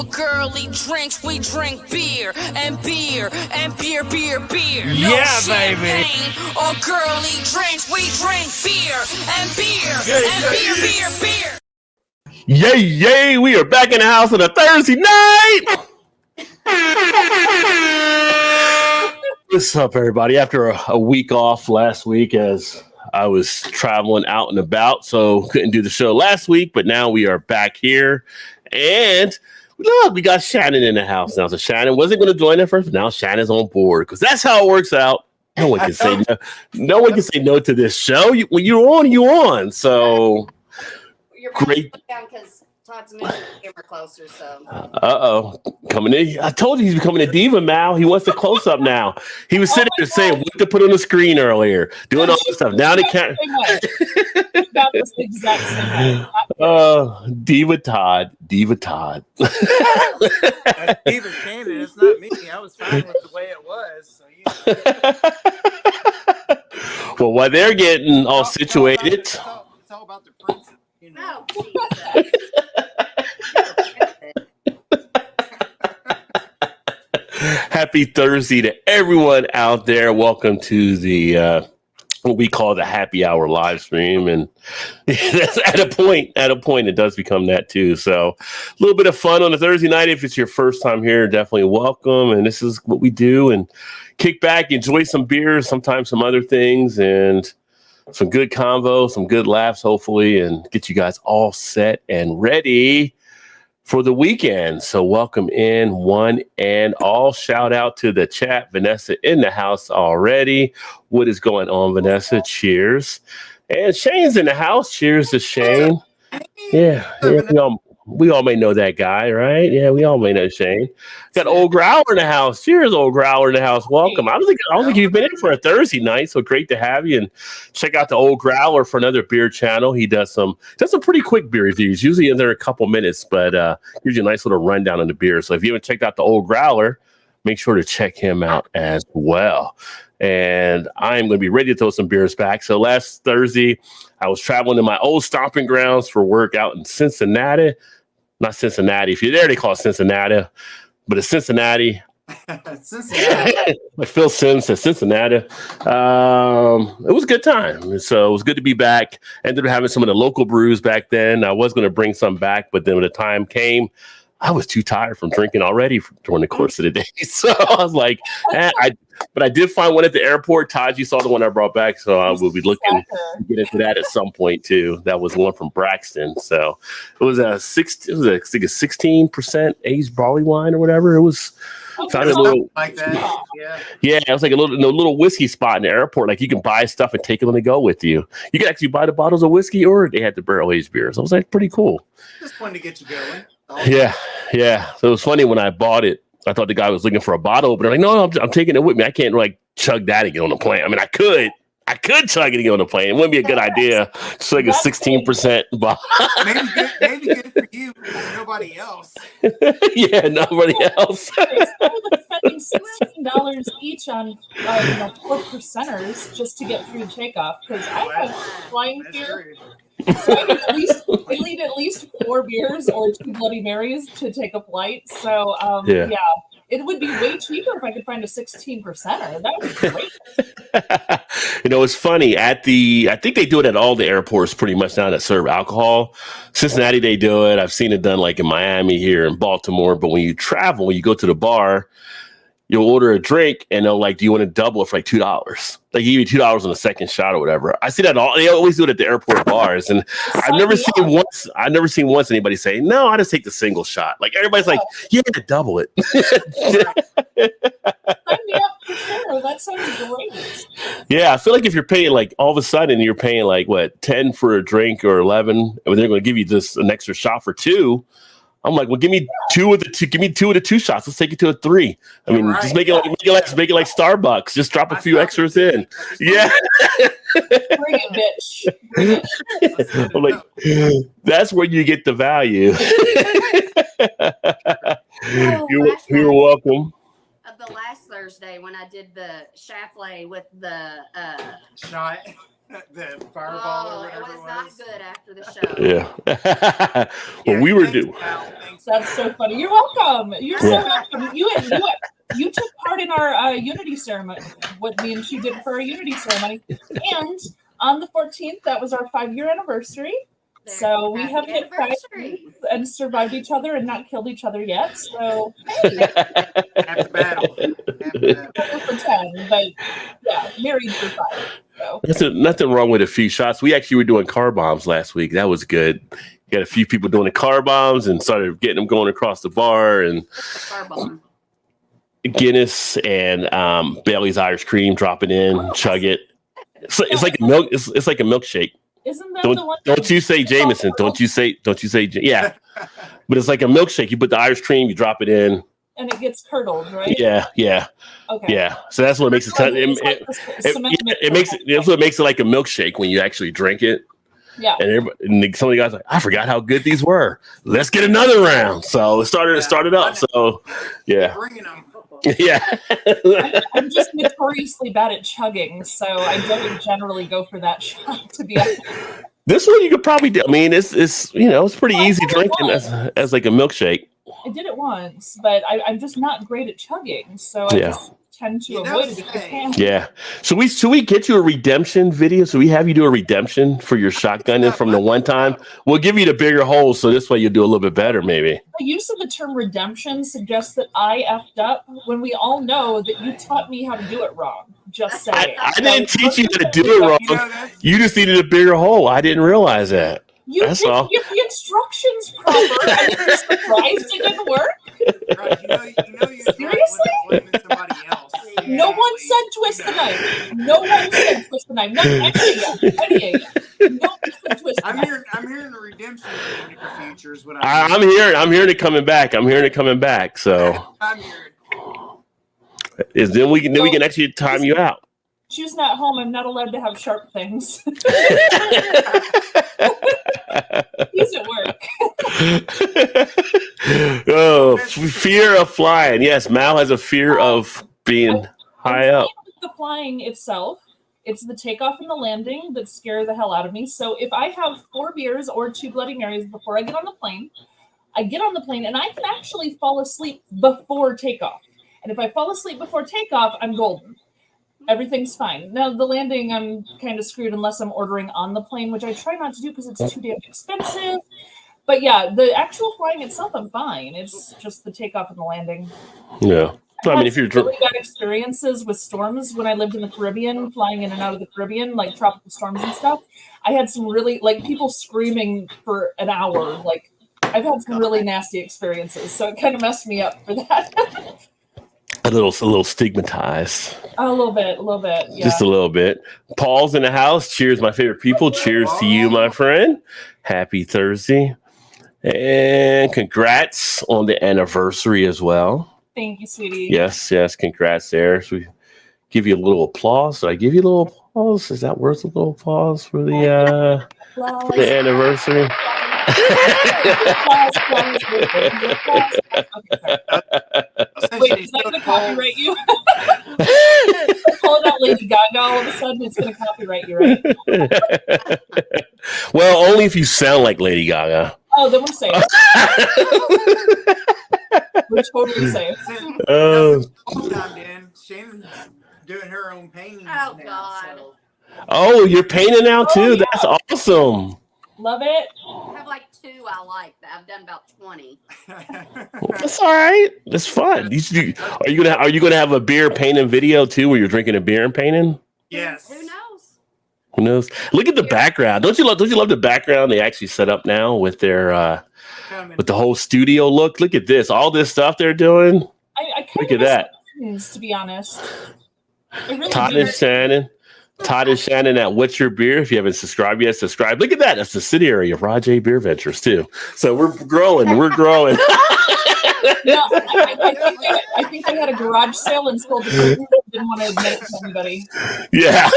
or girly drinks. We drink beer and beer and beer, beer, beer. No Yeah, champagne baby. or girly drinks. We drink beer and beer and beer, beer, beer. Yay, yay, we are back in the house on a Thursday night. What's up, everybody? After a week off last week, as I was traveling out and about, so couldn't do the show last week, but now we are back here. And look, we got Shannon in the house now. So Shannon wasn't going to join at first, but now Shannon's on board because that's how it works out. No one can say no. No one can say no to this show. When you're on, you're on. So You're great. down because Todd's moving the camera closer. So. Coming in. I told you he's becoming a diva, Mal. He wants a close up now. He was sitting there saying what to put on the screen earlier, doing all this stuff. Now they can't. That was the exact same way. Diva Todd. That's David Shannon. It's not me. I was fine with the way it was. So Well, while they're getting all situated. It's all about the princess. You know. Oh, Jesus. Happy Thursday to everyone out there. Welcome to the what we call the happy hour live stream. And that's at a point it does become that too. So a little bit of fun on a Thursday night. If it's your first time here, definitely welcome. And this is what we do, and kick back, enjoy some beers, sometimes some other things, and some good convo, some good laughs, hopefully, and get you guys all set and ready for the weekend. So welcome in one and all. Shout out to the chat. Vanessa in the house already. What is going on, Vanessa? Cheers. And Shane's in the house. Cheers to Shane. Yeah, we all may know that guy, right? Yeah, we all may know Shane. Got Old Growler in the house. Cheers, Old Growler in the house. Welcome. I don't think you've been in for a Thursday night, so great to have you. And check out the Old Growler for another beer channel. He does some pretty quick beer reviews, usually in there a couple minutes, but gives you a nice little rundown on the beer. So if you haven't checked out the Old Growler, make sure to check him out as well. And I'm going to be ready to throw some beers back. So last Thursday, I was traveling to my old stomping grounds for work out in Cincinnati. Not Cincinnati. If you're there, they call it Cincinnati. But it's Cincinnati. Cincinnati. Like Phil Sims says Cincinnati. It was a good time. So it was good to be back. Ended up having some of the local brews back then. I was going to bring some back, but then when the time came, I was too tired from drinking already during the course of the day. So I was like, but I did find one at the airport. Todd, you saw the one I brought back. So I will be looking to get into that at some point too. That was one from Braxton. So it was a 16% aged barley wine or whatever. It was found a little like that. Yeah, it was like a little whiskey spot in the airport. Like you can buy stuff and take it on the go with you. You can actually buy the bottles of whiskey, or they had the barrel aged beers. So it was like pretty cool. Just fun to get you going. Yeah. So it was funny when I bought it. I thought the guy was looking for a bottle, but I'm like, no, I'm taking it with me. I can't like chug that and get on the plane. I mean, I could chug it and get on the plane. It wouldn't be a good idea. It's like a 16% bottle. maybe good for you, but nobody else. Yeah, nobody else. Spending $16 each on 4%ers just to get through takeoff, because I have flying here. So I need at least 4 beers or 2 Bloody Marys to take a flight. So yeah, it would be way cheaper if I could find a 16%er. That would be great. It's funny I think they do it at all the airports pretty much now that serve alcohol. Cincinnati, they do it. I've seen it done like in Miami, here in Baltimore. But when you travel, when you go to the bar, you'll order a drink and they'll like, do you want to double it for like $2? Like give you $2 on a second shot or whatever. I see that they always do it at the airport bars. And I've never seen once anybody say, no, I just take the single shot. Like everybody's like, yeah, double it. Sign me up for sure. That sounds great. Yeah, I feel like if you're paying like all of a sudden you're paying like what, 10 for a drink or 11, and they're going to give you just an extra shot for 2. I'm like, well, give me 2 of the 2 shots. Let's take it to a 3. I mean, just make it like Starbucks. Just drop a few extras in. Yeah. Bring it, bitch. I'm like, that's where you get the value. You're welcome. The last Thursday when I did the Chaffley with the shot. The fireball or whatever it was not good after the show. Yeah. Well, we were doing. That's so funny. You're welcome. You're so welcome. You took part in our Unity ceremony. What me and she did for our Unity ceremony. And on the 14th, that was our 5-year anniversary. So we have hit 5 years and survived each other and not killed each other yet. So After battle. for 10, but yeah, married for 5. So. Nothing wrong with a few shots. We actually were doing car bombs last week. That was good. Got a few people doing the car bombs and started getting them going across the bar, and Car bomb. Guinness and Bailey's Irish cream, drop it in, chug it. It's like a milk. It's like a milkshake. Isn't that the one? Don't you say Jameson? Don't you say? Yeah. But it's like a milkshake. You put the Irish cream, you drop it in, and it gets curdled, right? Yeah. Okay. Yeah. So that's what makes it. That's what makes it like a milkshake when you actually drink it. Yeah. And some of the guys are like, I forgot how good these were. Let's get another round. So it started up. So yeah. Bringing them. Yeah. I'm just notoriously bad at chugging, so I don't generally go for that shot, to be honest. This one you could probably do. I mean, it's pretty easy drinking as like a milkshake. I did it once, but I'm just not great at chugging, so I just tend to avoid it if I can. Yeah. Should we get you a redemption video? So we have you do a redemption for your shotgun, and from the one time we'll give you the bigger hole, so this way you'll do a little bit better, maybe. The use of the term redemption suggests that I effed up when we all know that you taught me how to do it wrong. Just saying. I didn't teach you how to do it wrong. You just needed a bigger hole. I didn't realize that. You didn't give the instructions proper. I'm surprised it didn't work. Right, you know you're Seriously? blaming somebody else. No one said twist the knife. No one said twist the knife. No, any of you. No one said twist the knife. I'm hearing the redemption in the near future is what I'm hearing it coming back. I'm hearing it coming back. So I'm hearing. Then we can actually time you out. She's not home. I'm not allowed to have sharp things. He's at work. Oh, fear of flying. Yes, Mal has a fear of being high up. The flying itself, it's the takeoff and the landing that scare the hell out of me. So if I have 4 beers or 2 Bloody Marys before I get on the plane, and I can actually fall asleep before takeoff. And if I fall asleep before takeoff, I'm golden. Everything's fine. Now, the landing, I'm kind of screwed unless I'm ordering on the plane, which I try not to do because it's too damn expensive. But yeah, the actual flying itself, I'm fine. It's just the takeoff and the landing. Yeah. So, I mean, if you're really bad experiences with storms when I lived in the Caribbean, flying in and out of the Caribbean, like tropical storms and stuff, I had some really, like, people screaming for an hour. Like, I've had some really nasty experiences, so it kind of messed me up for that. a little stigmatized. A little bit, yeah. Just a little bit. Paul's in the house. Cheers, my favorite people. Cheers to you, my friend. Happy Thursday. And congrats on the anniversary as well. Thank you, sweetie. Yes, congrats there. So we give you a little applause. Did I give you a little applause? Is that worth a little applause for the anniversary? Wait, is that going to copyright you? Calling out Lady Gaga all of a sudden, it's going to copyright you, right? Well, only if you sound like Lady Gaga. Oh, then we're safe. We're totally safe. Shannon's doing her own paintings. Oh, now, God. so. Oh, you're painting now too? Yeah. That's awesome. Love it. I have like 2 I like. I've done about 20. That's all right. That's fun. Are you gonna have a beer painting video too, where you're drinking a beer and painting? Yes. Who knows? Who knows? Look at the background. Don't you love the background they actually set up now with their with the whole studio look? Look at this. All this stuff they're doing. I Look at that. To be honest. Really Todd and Shannon at What's Your Beer? If you haven't subscribed yet, subscribe. Look at that. That's the subsidiary of Rajay Beer Ventures too. So we're growing. No, I think I had a garage sale and sold the food. Didn't want to admit it to anybody. Yeah.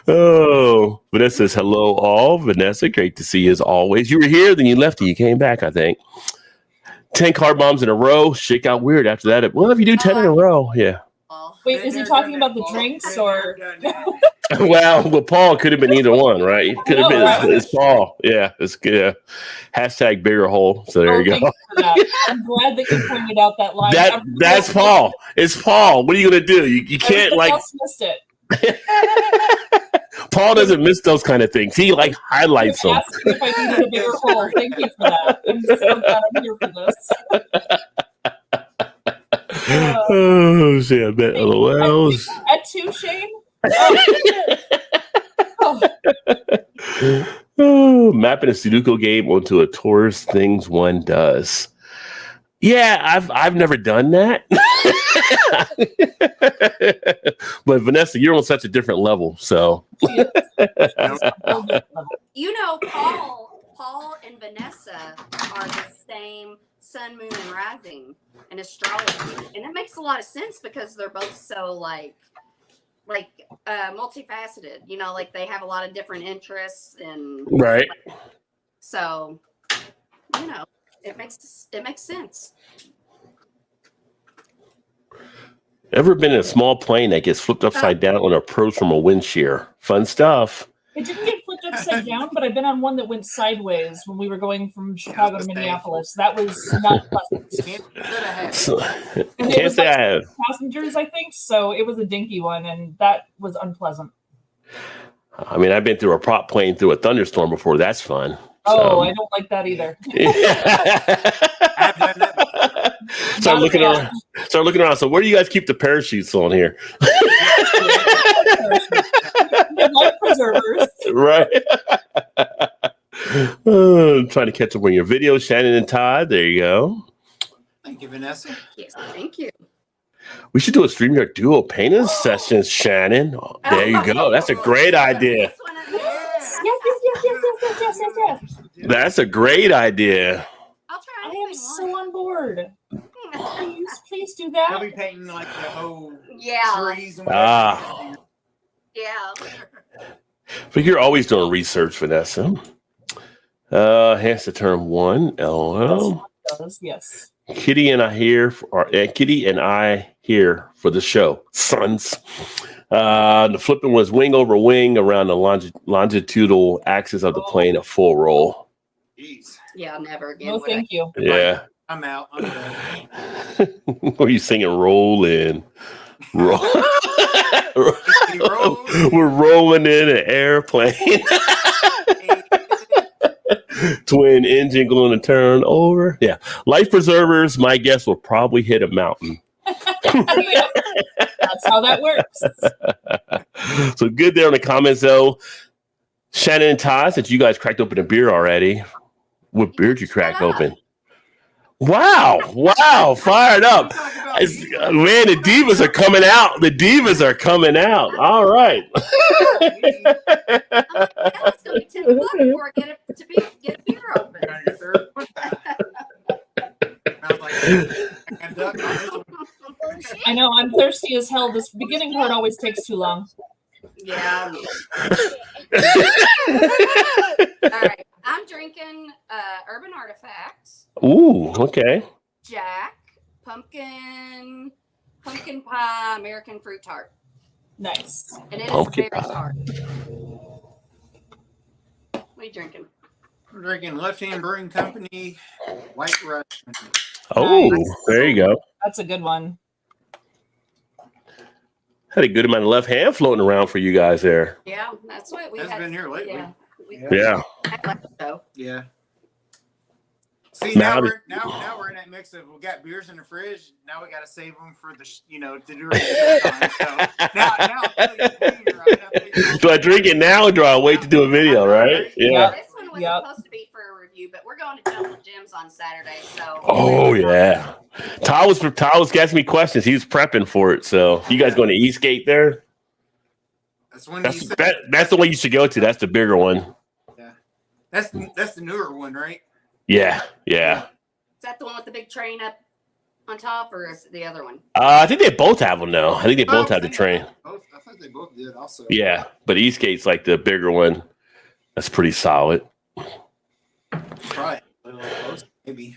Oh, Vanessa says hello all. Vanessa, great to see you as always. You were here, then you left and you came back, I think. 10 car bombs in a row. Shit got weird after that. Well, if you do 10 in a row, yeah. Wait, Wait, is he talking about the drinks or? Well, Paul could have been either one, right? It could have been. It's Paul. Yeah, it's good. Hashtag bigger hole. So there you go. Thank you for that. I'm glad that you pointed out that line. That's Paul. It's Paul. What are you gonna do? You can't Everybody like. else missed it. Paul doesn't miss those kind of things. He like highlights them. Asked me if I needed a bigger hole. Thank you for that. I'm so glad I'm here for this. Oh shit! I bet LOLs. At 2, Shane? Oh, mapping a Sudoku game onto a tourist things one does. Yeah, I've never done that. But Vanessa, you're on such a different level, so You know, Paul and Vanessa are the same sun, moon, and rising in astrology, and it makes a lot of sense because they're both so like multifaceted. You know, like they have a lot of different interests, and right. So, you know, it makes sense. Ever been in a small plane that gets flipped upside down on approach from a wind shear? Fun stuff. It didn't get flipped upside down, but I've been on one that went sideways when we were going from Chicago to Minneapolis. That was not pleasant. And it was like I have. passengers, I think, so it was a dinky one, and that was unpleasant. I mean, I've been through a prop plane through a thunderstorm before. That's fun. Oh, I don't like that either. I've done that before. Start looking around. So where do you guys keep the parachutes on here? Life preservers. Right. Trying to catch up on your video, Shannon and Todd. There you go. Thank you, Vanessa. Yes, thank you. We should do a StreamYard duo painting session, Shannon. There you go. That's a great idea. Yes. That's a great idea. I'll try. I am so on board. Please do that. I'll be painting like the whole Yeah. trees and whatever. Yeah. But you're always doing research, Vanessa. Hence the term one. LOL. Yes. Kitty and I here for the show, sons. The flipping was wing over wing around the longitudinal axis of the plane at full roll. Jeez. Yeah, never again. No, would I. thank you. Yeah. I'm out. I'm done. Were you singing roll in? Roll. We're rolling in an airplane. Twin engine going to turn over. Yeah. Life preservers, my guess, will probably hit a mountain. That's how that works. So good there in the comments, though. Shannon and Todd, since you guys cracked open a beer already, what beer did you crack open? Wow. Fired up. Man, the divas are coming out. All right. It's going to be 10 o'clock before I get a beer open. I know, I'm thirsty as hell. This beginning part always takes too long. Yeah. All right. I'm drinking Urban Artifacts. Ooh, okay. Jack, pumpkin pie, American fruit tart. Nice. And it is Pumpkin very pie. tart. What are you drinking? I'm drinking Left Hand Brewing Company White Russian. Oh, Nice. there you go. That's a good one. Had a good amount of left hand floating around for you guys there. Yeah, that's what we Has had. been here lately. Yeah. Yeah. I like it though. Yeah. See, Now now we're in that mix of we got beers in the fridge. Now we got to save them for the to do it. So now Do I drink it now or do I wait to do a video, right? Yeah. This one was Yep. supposed to be for a review, but we're going to Jungle Gyms on Saturday, so. Oh, yeah. Todd was asking me questions. He was prepping for it. So you guys going to Eastgate there? that's when That's the one you should go to. That's the bigger one. that's the newer one, right? Yeah. Is that the one with the big train up on top, or is it the other one? I think they both have them now. I think they both have the train. I think they both did also. Yeah, but Eastgate's like the bigger one. That's pretty solid. Try it. Maybe.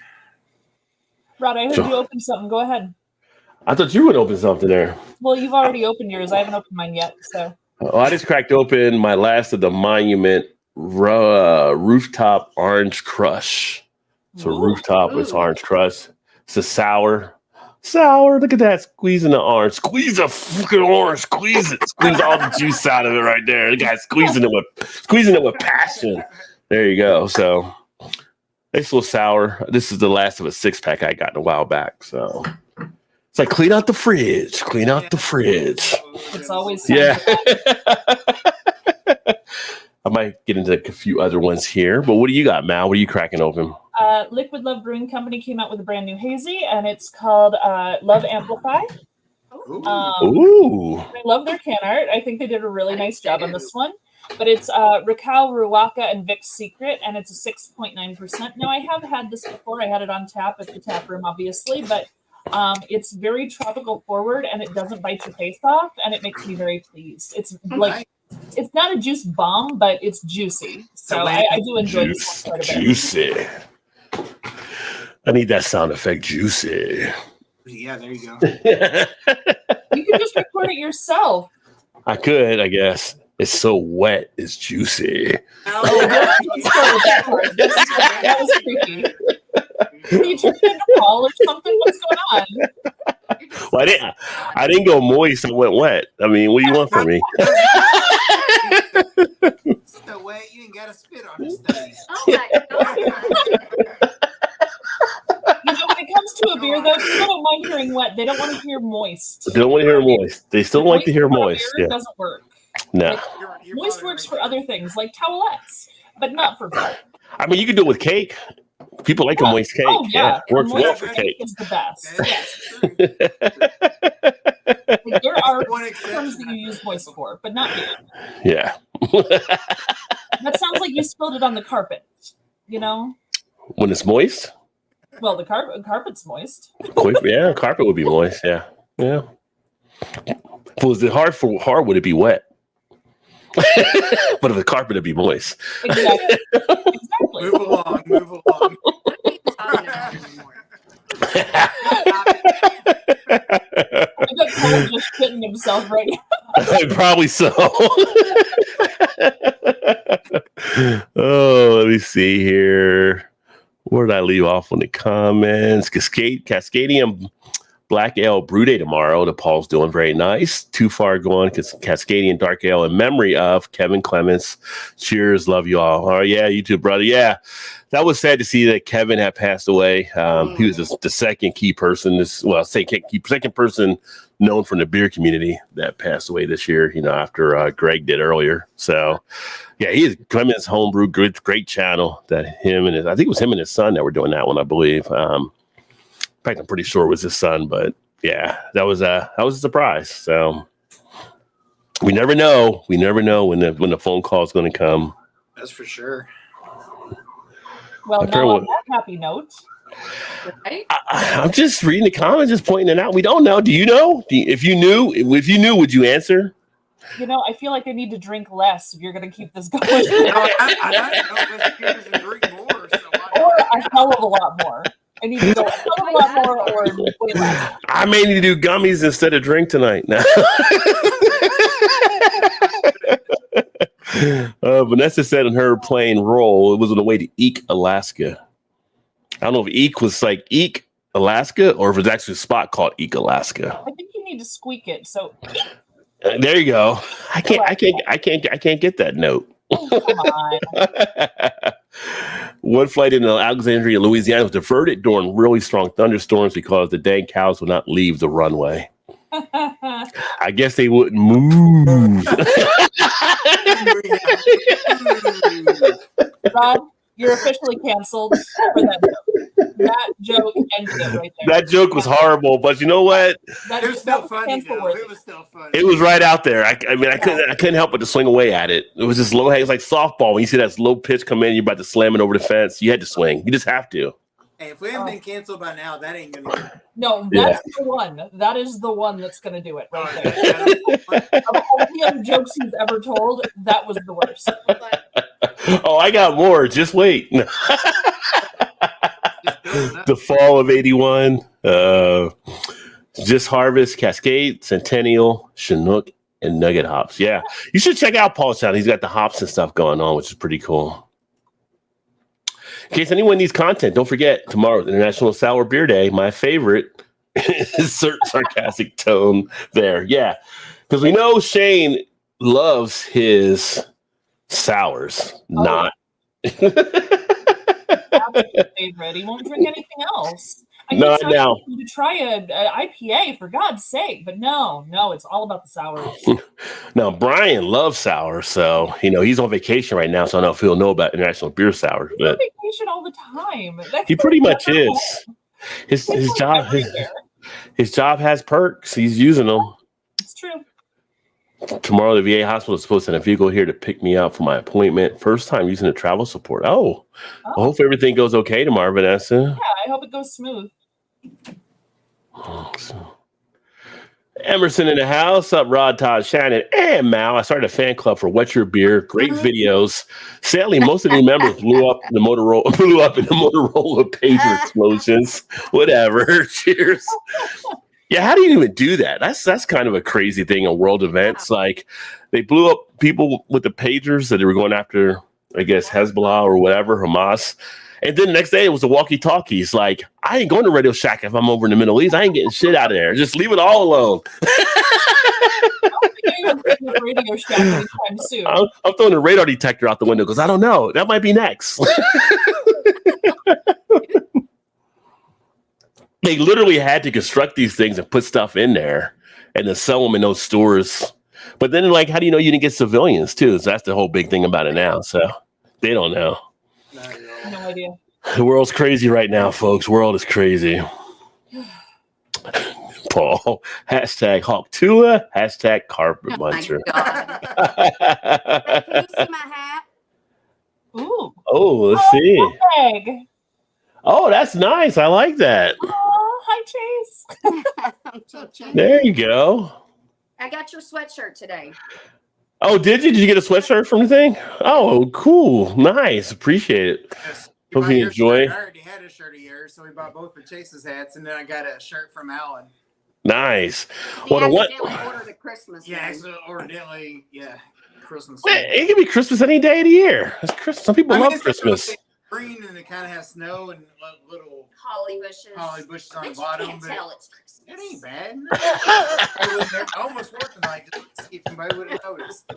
Rod, I heard you open something. Go ahead. I thought you would open something there. Well, you've already opened yours. I haven't opened mine yet. So. Oh, I just cracked open my last of the Monument Rooftop Orange Crush. So rooftop with orange crush. It's a sour. Look at that. Squeezing the orange. Squeeze the fucking orange. Squeeze it. Squeeze all the juice out of it right there. The guy's squeezing it with passion. There you go. So nice little sour. This is the last of a 6-pack I got a while back. So it's like clean out the fridge. Clean out the fridge. It's always Yeah. I might get into a few other ones here, but what do you got, Mal? What are you cracking open? Liquid Love Brewing Company came out with a brand new hazy, and it's called Love Amplify. Ooh. I love their can art. I think they did a really nice job on this one. But it's Raquel, Ruaka, and Vic's Secret, and it's a 6.9%. Now, I have had this before. I had it on tap at the tap room, obviously, but it's very tropical forward, and it doesn't bite your face off, and it makes me very pleased. It's like it's not a juice bomb, but it's juicy. So I do enjoy this one quite a bit. Juicy. I need that sound effect, juicy. Yeah, there you go. You can just record it yourself. I could, I guess. It's so wet, it's juicy. That was creepy. Can you turn it into Paul or something? What's going on? Well, I didn't go moist, I went wet. I mean, what do you want from me? So wet, you ain't got to spit on this thing. Oh my god. You know, when it comes to a beer, though, people don't mind hearing wet. They don't want to hear moist. They don't want to hear moist. They still like to hear moist. Beer Yeah. doesn't work. No. You're Moist probably works right for there. other things, like towelettes, but not for beer. I mean, you can do it with cake. People like a moist cake. Oh, yeah. Works well Moist for cake cake. is the best. Okay, Yes. Like, there are one terms exception. that you use moist for, but not beer. Yeah. That sounds like you spilled it on the carpet, you know? When it's moist? Well, the carpet's moist. Yeah, carpet would be moist. Yeah. Yeah. If it was hard, would it be wet? But if the carpet would be moist. Exactly. Exactly. Move along, move along. What are you talking about anymore? I bet Paul just shitting himself right now. Probably so. Oh, let me see here. Where did I leave off on the comments? Cascadian Black Ale Brew Day tomorrow. The Paul's doing very nice. Too Far Gone, Cascadian Dark Ale in memory of Kevin Clements. Cheers. Love you all. Oh, yeah, you too, brother. Yeah, that was sad to see that Kevin had passed away. He was the second key person, second person known from the beer community that passed away this year, after Greg did earlier. So, yeah, he is Clements Homebrew, great channel that I think it was him and his son that were doing that one, I believe. In fact, I'm pretty sure it was his son, but yeah, that was a surprise. So we never know. We never know when the phone call is going to come. That's for sure. Well, now on that happy note. Right? I'm just reading the comments, just pointing it out. We don't know. Do you know? If you knew, would you answer? You know, I feel like I need to drink less if you're going to keep this going. No, I don't know. Let's drink more. Or a hell of a lot more. I need to go a hell of a lot more or way less. I may need to do gummies instead of drink tonight. Now. Vanessa said in her playing role, it was on the way to Eek, Alaska. I don't know if Eek was like Eek, Alaska, or if it's actually a spot called Eek, Alaska. I think you need to squeak it. So There you go. I can't get that note. come on. One flight into Alexandria, Louisiana was diverted during really strong thunderstorms because the dang cows would not leave the runway. I guess they wouldn't move. Rob, you're officially canceled for that joke. That joke ended it right there. That joke was horrible, but you know what? It was still funny, though. cancel-worthy. It was still funny. It was right out there. I couldn't help but to swing away at it. It was just low hang. It's like softball. When you see that low pitch come in, you're about to slam it over the fence. You had to swing. You just have to. Hey, if we haven't been canceled by now, that ain't gonna. No, that's the one. That is the one that's going to do it right there. Of all the other jokes he's ever told, that was the worst. Oh, I got more. Just wait. The fall of '81. Just Harvest, Cascade, Centennial, Chinook, and Nugget hops. Yeah, you should check out Paul's channel. He's got the hops and stuff going on, which is pretty cool. In case anyone needs content, don't forget tomorrow's International Sour Beer Day. My favorite is sarcastic tone there. Yeah, because we know Shane loves his sours, not. Favorite. He won't drink anything else. I Not keep now. trying to try a IPA for God's sake, but no, it's all about the sours. Now, Brian loves sour, so he's on vacation right now, so I don't know if he'll know about International Beer Sour, He's on but vacation all the time. That's he pretty much is. His job his job has perks. He's using them. It's true. Tomorrow, the VA hospital is supposed to send a vehicle here to pick me up for my appointment. First time using the travel support. Oh, I hope everything goes okay tomorrow, Vanessa. Yeah, I hope it goes smooth. Emerson in the house. Up, Rod, Todd, Shannon, and Mal. I started a fan club for Wet Your Beer. Great videos. Sadly, most of the members blew up in the Motorola pager explosions. Whatever. Cheers. Yeah, how do you even do that? That's kind of a crazy thing in world events. Like they blew up people with the pagers that they were going after, I guess, Hezbollah or whatever, Hamas. And then the next day it was the walkie-talkies. Like, I ain't going to Radio Shack if I'm over in the Middle East. I ain't getting shit out of there. Just leave it all alone. Radio Shack anytime soon. I'm throwing the radar detector out the window because I don't know. That might be next. They literally had to construct these things and put stuff in there and then sell them in those stores. But then, like, how do you know you didn't get civilians, too? So that's the whole big thing about it now. So they don't know. No idea. The world's crazy right now, folks. World is crazy. Paul, hashtag Hawk Tua, hashtag Carpet Muncher. Can you see my hat? Ooh. Oh, let's see. Egg. Oh, that's nice. I like that. Oh, hi, Chase. There you go. I got your sweatshirt today. Oh, did you? Did you get a sweatshirt from the thing? Oh, cool. Nice. Appreciate it. Yes. Hope you enjoy. I already had a shirt of yours, so we bought both of Chase's hats, and then I got a shirt from Alan. Nice. He Well, what? accidentally ordered a Christmas Yeah, one. so evidently, yeah, Christmas. It can be Christmas any day of the year. It's Christmas. Some people love it's Christmas. green, and it kind of has snow and little Holly bushes. holly bushes on But the you bottom. can't But tell it's Christmas. it ain't bad. I almost wore it tonight just to see if anybody would have noticed.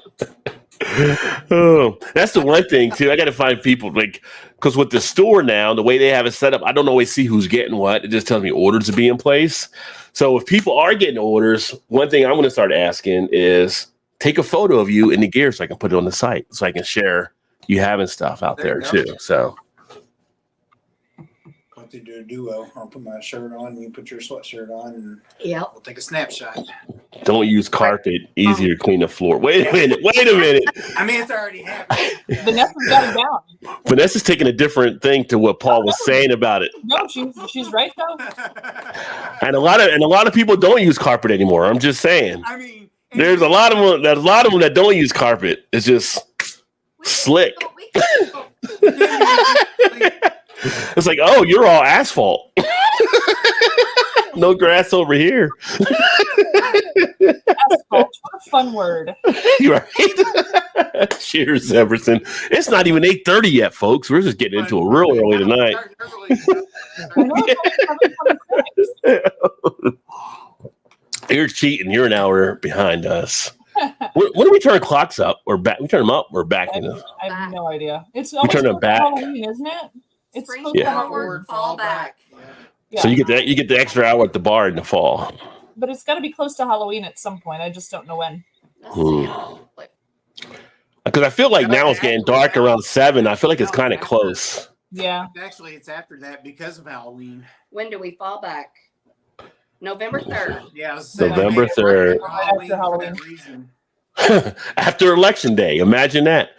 Oh, that's the one thing too. I got to find people because with the store now, the way they have it set up, I don't always see who's getting what. It just tells me orders to be in place. So if people are getting orders, one thing I'm going to start asking is take a photo of you in the gear so I can put it on the site so I can share you having stuff out there There you too. So What to do a duo? I'll put my shirt on, you put your sweatshirt on, and Yep. we'll take a snapshot. don't use carpet. Easier to clean the floor. Wait a minute. I mean, it's already happened. Vanessa's got it down. Vanessa's taking a different thing to what Paul was saying about it. No, she's right though. And a lot of people don't use carpet anymore. I'm just saying. I mean, There's a lot of them. There's a lot of them that don't use carpet. It's just slick. It's like, oh, you're all asphalt. No grass over here. Asphalt. What a fun word. You're right. Cheers, Everson. It's not even 8:30 yet, folks. We're just getting into it real early tonight. I know it's only 7:26. You're cheating. You're an hour behind us. When do we turn clocks up or back? We turn them up or back? I have no idea. It's We turn them back. Halloween, isn't it? It's Spring supposed to Yeah. forward, fall back. Yeah. So you get the extra hour at the bar in the fall. But it's got to be close to Halloween at some point. I just don't know when. Because I feel like now it's getting dark around 7. I feel like it's kind of close. Yeah. Actually, it's after that because of Halloween. When do we fall back? November 3rd. Yeah, I was saying, November I made it right 3rd. after Halloween After for that Halloween. reason. After Election Day. Imagine that.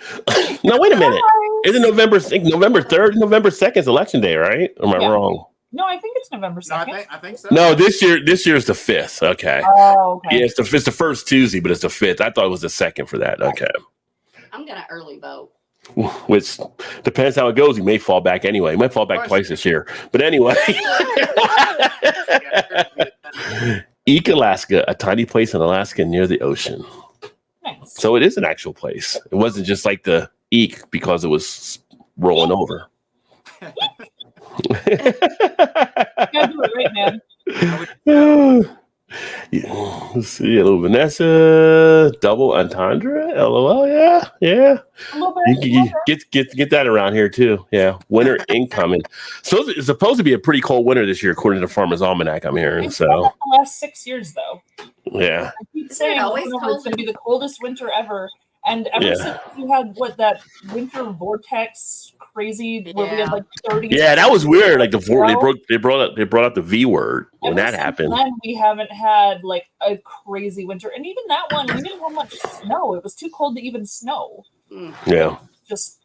No, wait a minute. Isn't November 3rd and November 2nd is Election Day, right? Or am I Yeah. wrong? No, I think it's November No, 2nd. I think so. No, this year's the 5th. Okay. Oh, okay. Yeah, it's the first Tuesday, but it's the 5th. I thought it was the 2nd for that. Okay. I'm going to early vote. Which depends how it goes. He may fall back anyway. He might fall back twice this year. But anyway. Eek, Alaska, a tiny place in Alaska near the ocean. Nice. So it is an actual place. It wasn't just like the Eek because it was rolling over. You gotta do it right, man. Yeah. Let's see, hello, Vanessa. Double entendre. LOL. Yeah. A little You bit. can get that around here too. Yeah. Winter incoming. So it's supposed to be a pretty cold winter this year, according to Farmer's Almanac. I'm hearing. It's been So like the last 6 years, though. yeah. I keep Isn't it saying always it's cold? going to be the coldest winter ever. And ever Yeah. since you had that winter vortex crazy where we had like 30. Yeah, that was weird. Like Well, they brought up the V word when ever that since happened. Then we haven't had like a crazy winter, and even that one, we didn't have much snow. It was too cold to even snow. Yeah. Just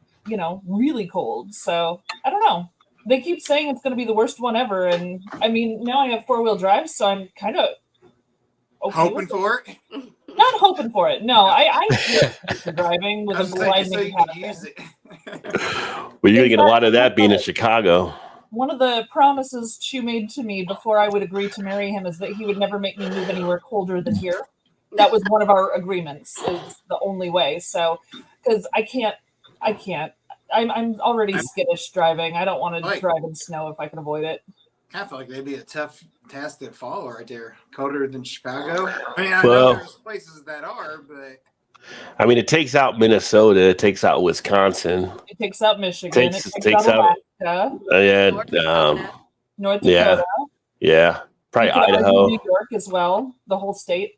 really cold. So I don't know. They keep saying it's going to be the worst one ever, and I mean now I have 4-wheel drive, so I'm kind of Hoping for it. Not hoping for it. No, I hate driving with I a was thinking so blinding you could passion. use it. Well, you're gonna get a lot of that being in Chicago. One of the promises Chu made to me before I would agree to marry him is that he would never make me move anywhere colder than here. That was one of our agreements. Is the only way. So, because I can't. I'm already skittish driving. I don't want to Right. drive in snow if I can avoid it. I feel like that'd be a tough task to follow right there. Colder than Chicago. I mean, I Well- know there's places that are, but I mean, it takes out Minnesota, it takes out Wisconsin, It takes out Michigan. Takes it takes out- out Alaska, and North Dakota. North Yeah. Dakota. yeah, probably You could argue Idaho. New York as well. The whole state.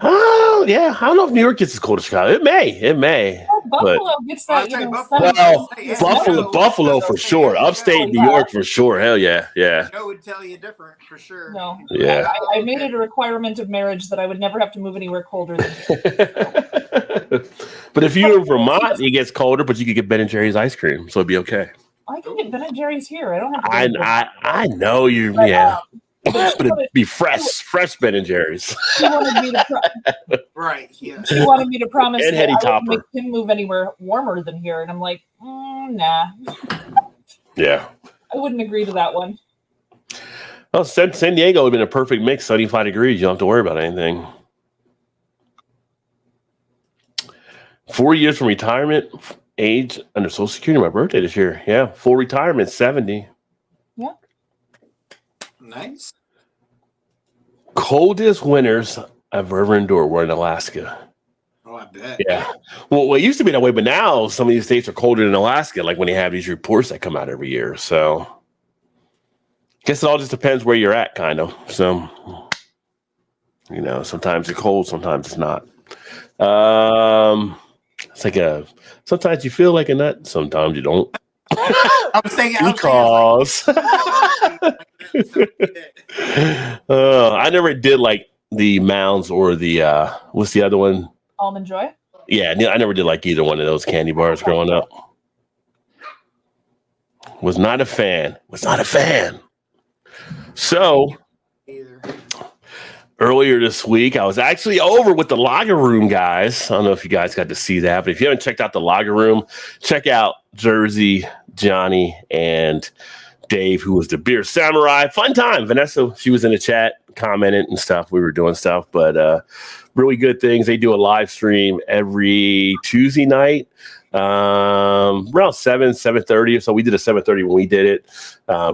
Oh yeah, I don't know if New York gets as cold as Chicago. It may. Buffalo gets that. I'll tell you, Buffalo. Well, Yeah, Buffalo for sure. Upstate New York for sure. Hell yeah. Joe would tell you different for sure. No. Yeah. I made it a requirement of marriage that I would never have to move anywhere colder than But if you're in Vermont, it gets colder, but you could get Ben and Jerry's ice cream, so it'd be okay. I can get Ben and Jerry's here. I don't have to. go to I know you. But, Yeah, but but it'd be fresh Ben and Jerry's. she wanted me to Right. Yeah. she wanted me to promise And that Hetty I Topper. would make him move anywhere warmer than here, and I'm like, nah, Yeah. I wouldn't agree to that one. Well, San Diego would have been a perfect mix, 75 degrees. You don't have to worry about anything. 4 years from retirement, age under Social Security, my birthday this year. Yeah, full retirement, 70. Nice. Coldest winters I've ever endured were in Alaska. Oh, I bet. Yeah. Well, it used to be that way, but now some of these states are colder than Alaska, like when they have these reports that come out every year. So I guess it all just depends where you're at, kind of. So, sometimes it's cold, sometimes it's not. It's like sometimes you feel like a nut, sometimes you don't. I was thinking. Because I never did like the Mounds or the what's the other one? Almond Joy. Yeah, I never did like either one of those candy bars growing up. Was not a fan. So Either. earlier this week, I was actually over with the Lager Room guys. I don't know if you guys got to see that, but if you haven't checked out the Lager Room, check out Jersey, Johnny, and Dave, who was the Beer Samurai. Fun time. Vanessa, she was in the chat commenting and stuff. We were doing stuff, but really good things. They do a live stream every Tuesday night, around 7:30 or so. We did a 7:30 when we did it.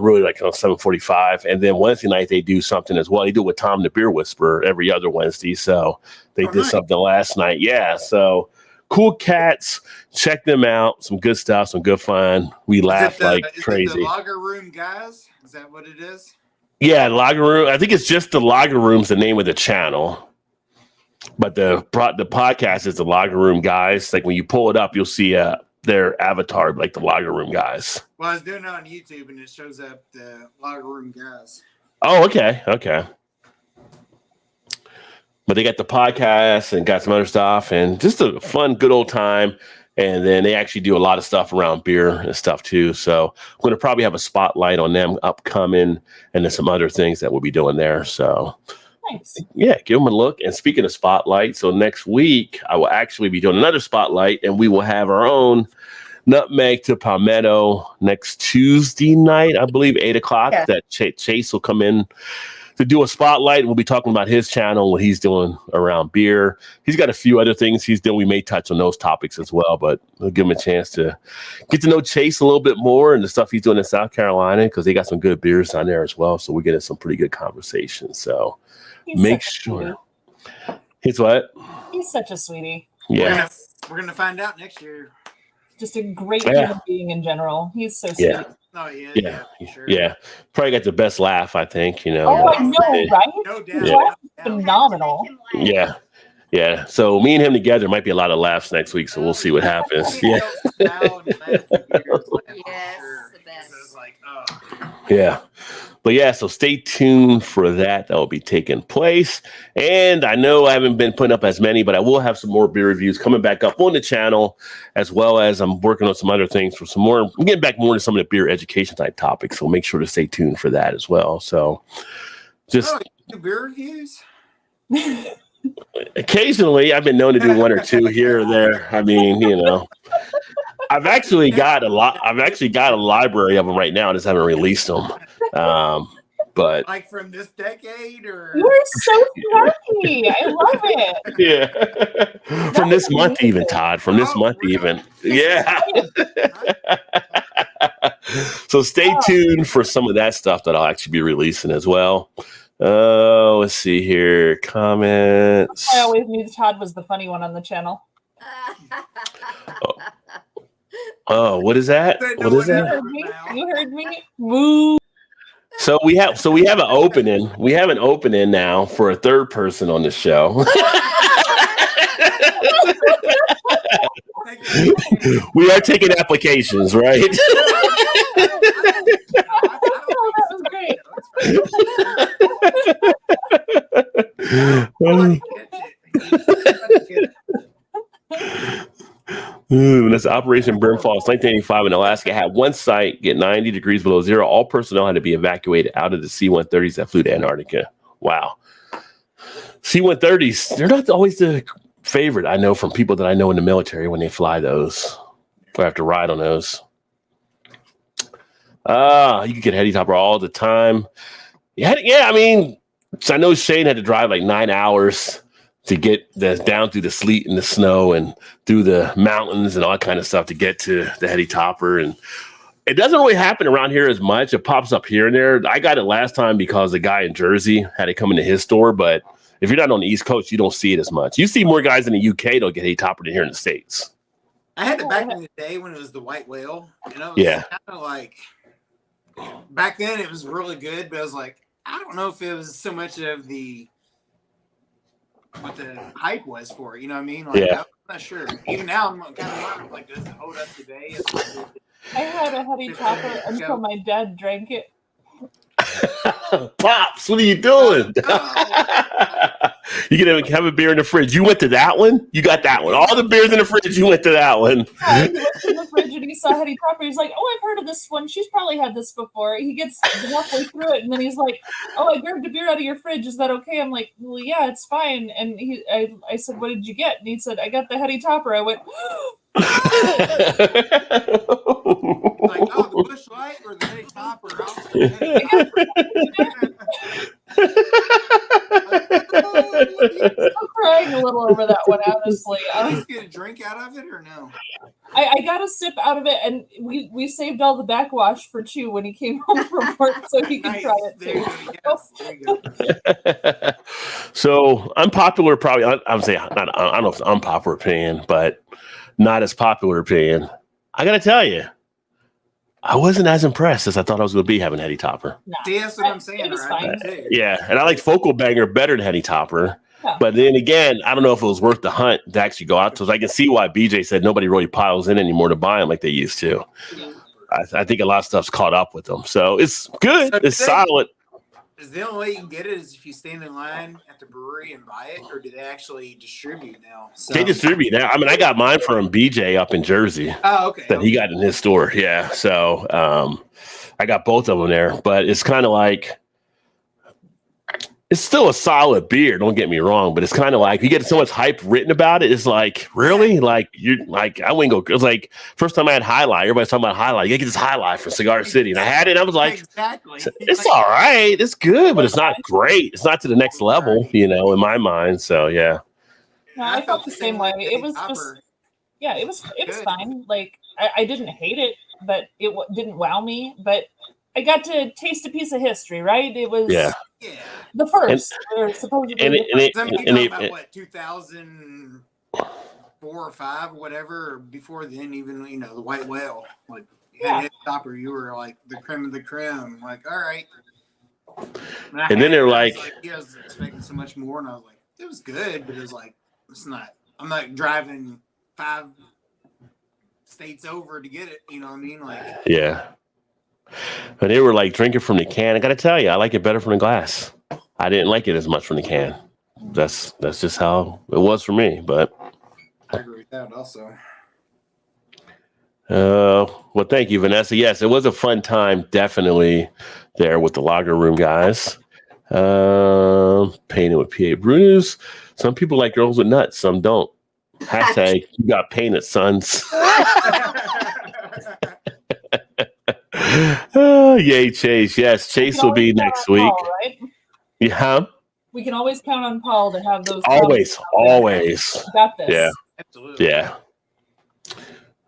Really like on 7:45, and then Wednesday night they do something as well. They do it with Tom the Beer Whisperer every other Wednesday. So they did nice. something last night. Yeah. So cool cats. Check them out. Some good stuff. Some good fun. We laugh like Is it crazy. the Lager Room guys? Is that what it is? Yeah, Lager Room. I think it's just the Lager Room's the name of the channel. But the podcast is the Lager Room guys. Like when you pull it up, you'll see their avatar, like the Lager Room guys. Well, I was doing it on YouTube and it shows up the Lager Room guys. Oh, okay. But they got the podcast and got some other stuff and just a fun, good old time. And then they actually do a lot of stuff around beer and stuff too. So I'm going to probably have a spotlight on them upcoming and then some other things that we'll be doing there. So Nice. yeah, give them a look. And speaking of spotlight, so next week I will actually be doing another spotlight and we will have our own Nutmeg to Palmetto next Tuesday night, I believe, 8:00. Yeah. That Chase will come in to do a spotlight. We'll be talking about his channel, what he's doing around beer. He's got a few other things he's doing. We may touch on those topics as well, but we'll give him a chance to get to know Chase a little bit more and the stuff he's doing in South Carolina, because they got some good beers on there as well. So we're getting some pretty good conversations. So make sure. He's what? He's such a sweetie. Yeah. We're gonna find out next year. Just a great human being in general. He's so sweet. Yeah. Oh yeah, Yeah. for sure. Yeah. Probably got the best laugh, I think, you know. Oh, I know, right? No doubt. His Yeah. laugh is phenomenal. Yeah. Yeah. So me and him together might be a lot of laughs next week. So we'll see what happens. Yeah. Yes, the best. Yeah. But yeah, so stay tuned for that. That will be taking place. And I know I haven't been putting up as many, but I will have some more beer reviews coming back up on the channel, as well as I'm working on some other things for some more. I'm getting back more to some of the beer education type topics. So make sure to stay tuned for that as well. So just you do beer reviews? occasionally I've been known to do one or two here or there. I mean, you know, I've actually got a library of them right now. I just haven't released them. But Like from this decade, or You are so snarky. I love it. yeah, from this month even, Todd. From this month even, yeah. So stay tuned for some of that stuff that I'll actually be releasing as well. Let's see here. Comments. I always knew Todd was the funny one on the channel. Oh, what is that? What is You that? heard me? You heard me? Woo. So we have an opening. We have an opening now for a third person on the show. We are taking applications, right? Oh, that was great. That's Operation Brimfalls, 1985 in Alaska. Had one site get 90 degrees below zero. All personnel had to be evacuated out of the C-130s that flew to Antarctica. Wow. C-130s, they're not always the favorite, I know, from people that I know in the military when they fly those or have to ride on those. You can get a helicopter all the time. Yeah, I mean, so I know Shane had to drive like 9 hours to get down through the sleet and the snow and through the mountains and all that kind of stuff to get to the heady topper. And it doesn't really happen around here as much. It pops up here and there. I got it last time because the guy in Jersey had it come into his store. But if you're not on the East Coast, you don't see it as much. You see more guys in the UK that'll get heady topper than here in the States. I had it back in the day when it was the white whale. You know, Yeah. kind of like back then it was really good, but I was like, I don't know if it was so much of what the hype was for it. You know what I mean? Like, Yeah. I'm not sure. Even now, I'm kind of wondering, like, does it hold up today? I had a heady topper until my dad drank it. Pops, what are you doing? You can have a beer in the fridge. You went to that one? You got that one. All the beers in the fridge, you went to that one. He looked in the fridge and he saw heady topper. He's like, "Oh, I've heard of this one. She's probably had this before." He gets halfway through it and then he's like, "Oh, I grabbed a beer out of your fridge. Is that okay?" I'm like, "Well, yeah, it's fine." And I said, "What did you get?" And he said, "I got the heady topper." I went, Like, oh, the Bush Light or the Heady Topper? I'm crying a little over that one, honestly. Did you get a drink out of it or no? I got a sip out of it, and we saved all the backwash for Chew when he came home from work, so he could try it There too. you go. Yes, there you go. So unpopular, probably. I would say, I don't know if it's unpopular opinion, but not as popular opinion. I got to tell you, I wasn't as impressed as I thought I was going to be having Heady Topper. Nah. See, that's what I'm saying. It was Right? fine. Too. Yeah, and I like Focal Banger better than Heady Topper. Yeah. But then again, I don't know if it was worth the hunt to actually go out. Because I can see why BJ said nobody really piles in anymore to buy them like they used to. I think a lot of stuff's caught up with them. So it's good. So It's they- solid. Is the only way you can get it is if you stand in line at the brewery and buy it, or do they actually distribute now? So, They distribute now. I mean, I got mine from BJ up in Jersey oh, okay. that he got in his store. Yeah. So I got both of them there. But it's kind of like, it's still a solid beer. Don't get me wrong, but it's kind of like you get so much hype written about it. It's like really, like you're like I wouldn't go. It was like first time I had High Life. Everybody's talking about High Life. You get this High Life from Cigar City, and I had it. And I was like, exactly. it's all right. It's good, but it's not great. It's not to the next level, in my mind. So yeah. No, I felt the same way. It was just, yeah, it was fine. Like I didn't hate it, but it didn't wow me. But I got to taste a piece of history, right? It was the first, or supposedly. About what 2004 or 5 or whatever. Before then, even the White Whale, like head stopper, you were like the creme of the creme. Like, all right. And then they're like, I was expecting so much more, and I was like, it was good, but it was like, it's not. I'm not driving 5 states over to get it. You know what I mean? Like, yeah. But they were like drinking from the can. I got to tell you, I like it better from the glass. I didn't like it as much from the can. That's just how it was for me. But I agree with that also. Well, thank you, Vanessa. Yes, it was a fun time, definitely there with the Lager Room guys. Painted with PA Brunos. Some people like girls with nuts, some don't. Hashtag you got painted, sons. Yay, Chase. Yes, Chase will be next week. Paul, right? Yeah. We can always count on Paul to have those. Always. Got this. Yeah. Absolutely. Yeah.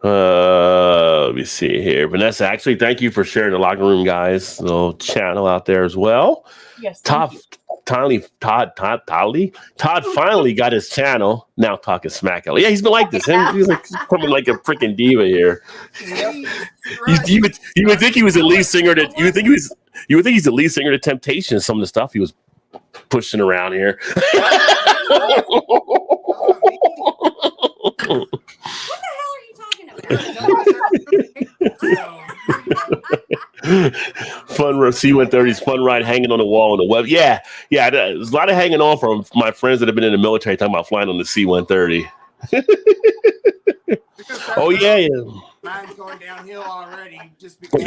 Let me see here. Vanessa, actually, thank you for sharing the Locker Room guys little channel out there as well. Yes. Todd finally got his channel. Now talking smack. Yeah, he's been like this. He's like coming like a freaking diva here. You would think he was the lead singer. You would think he's the lead singer to Temptation. Some of the stuff he was pushing around here. Fun C-130's fun ride hanging on the wall on the web. Yeah. There's a lot of hanging on from my friends that have been in the military talking about flying on the C-130. Oh yeah. Mine's going downhill already. Just because.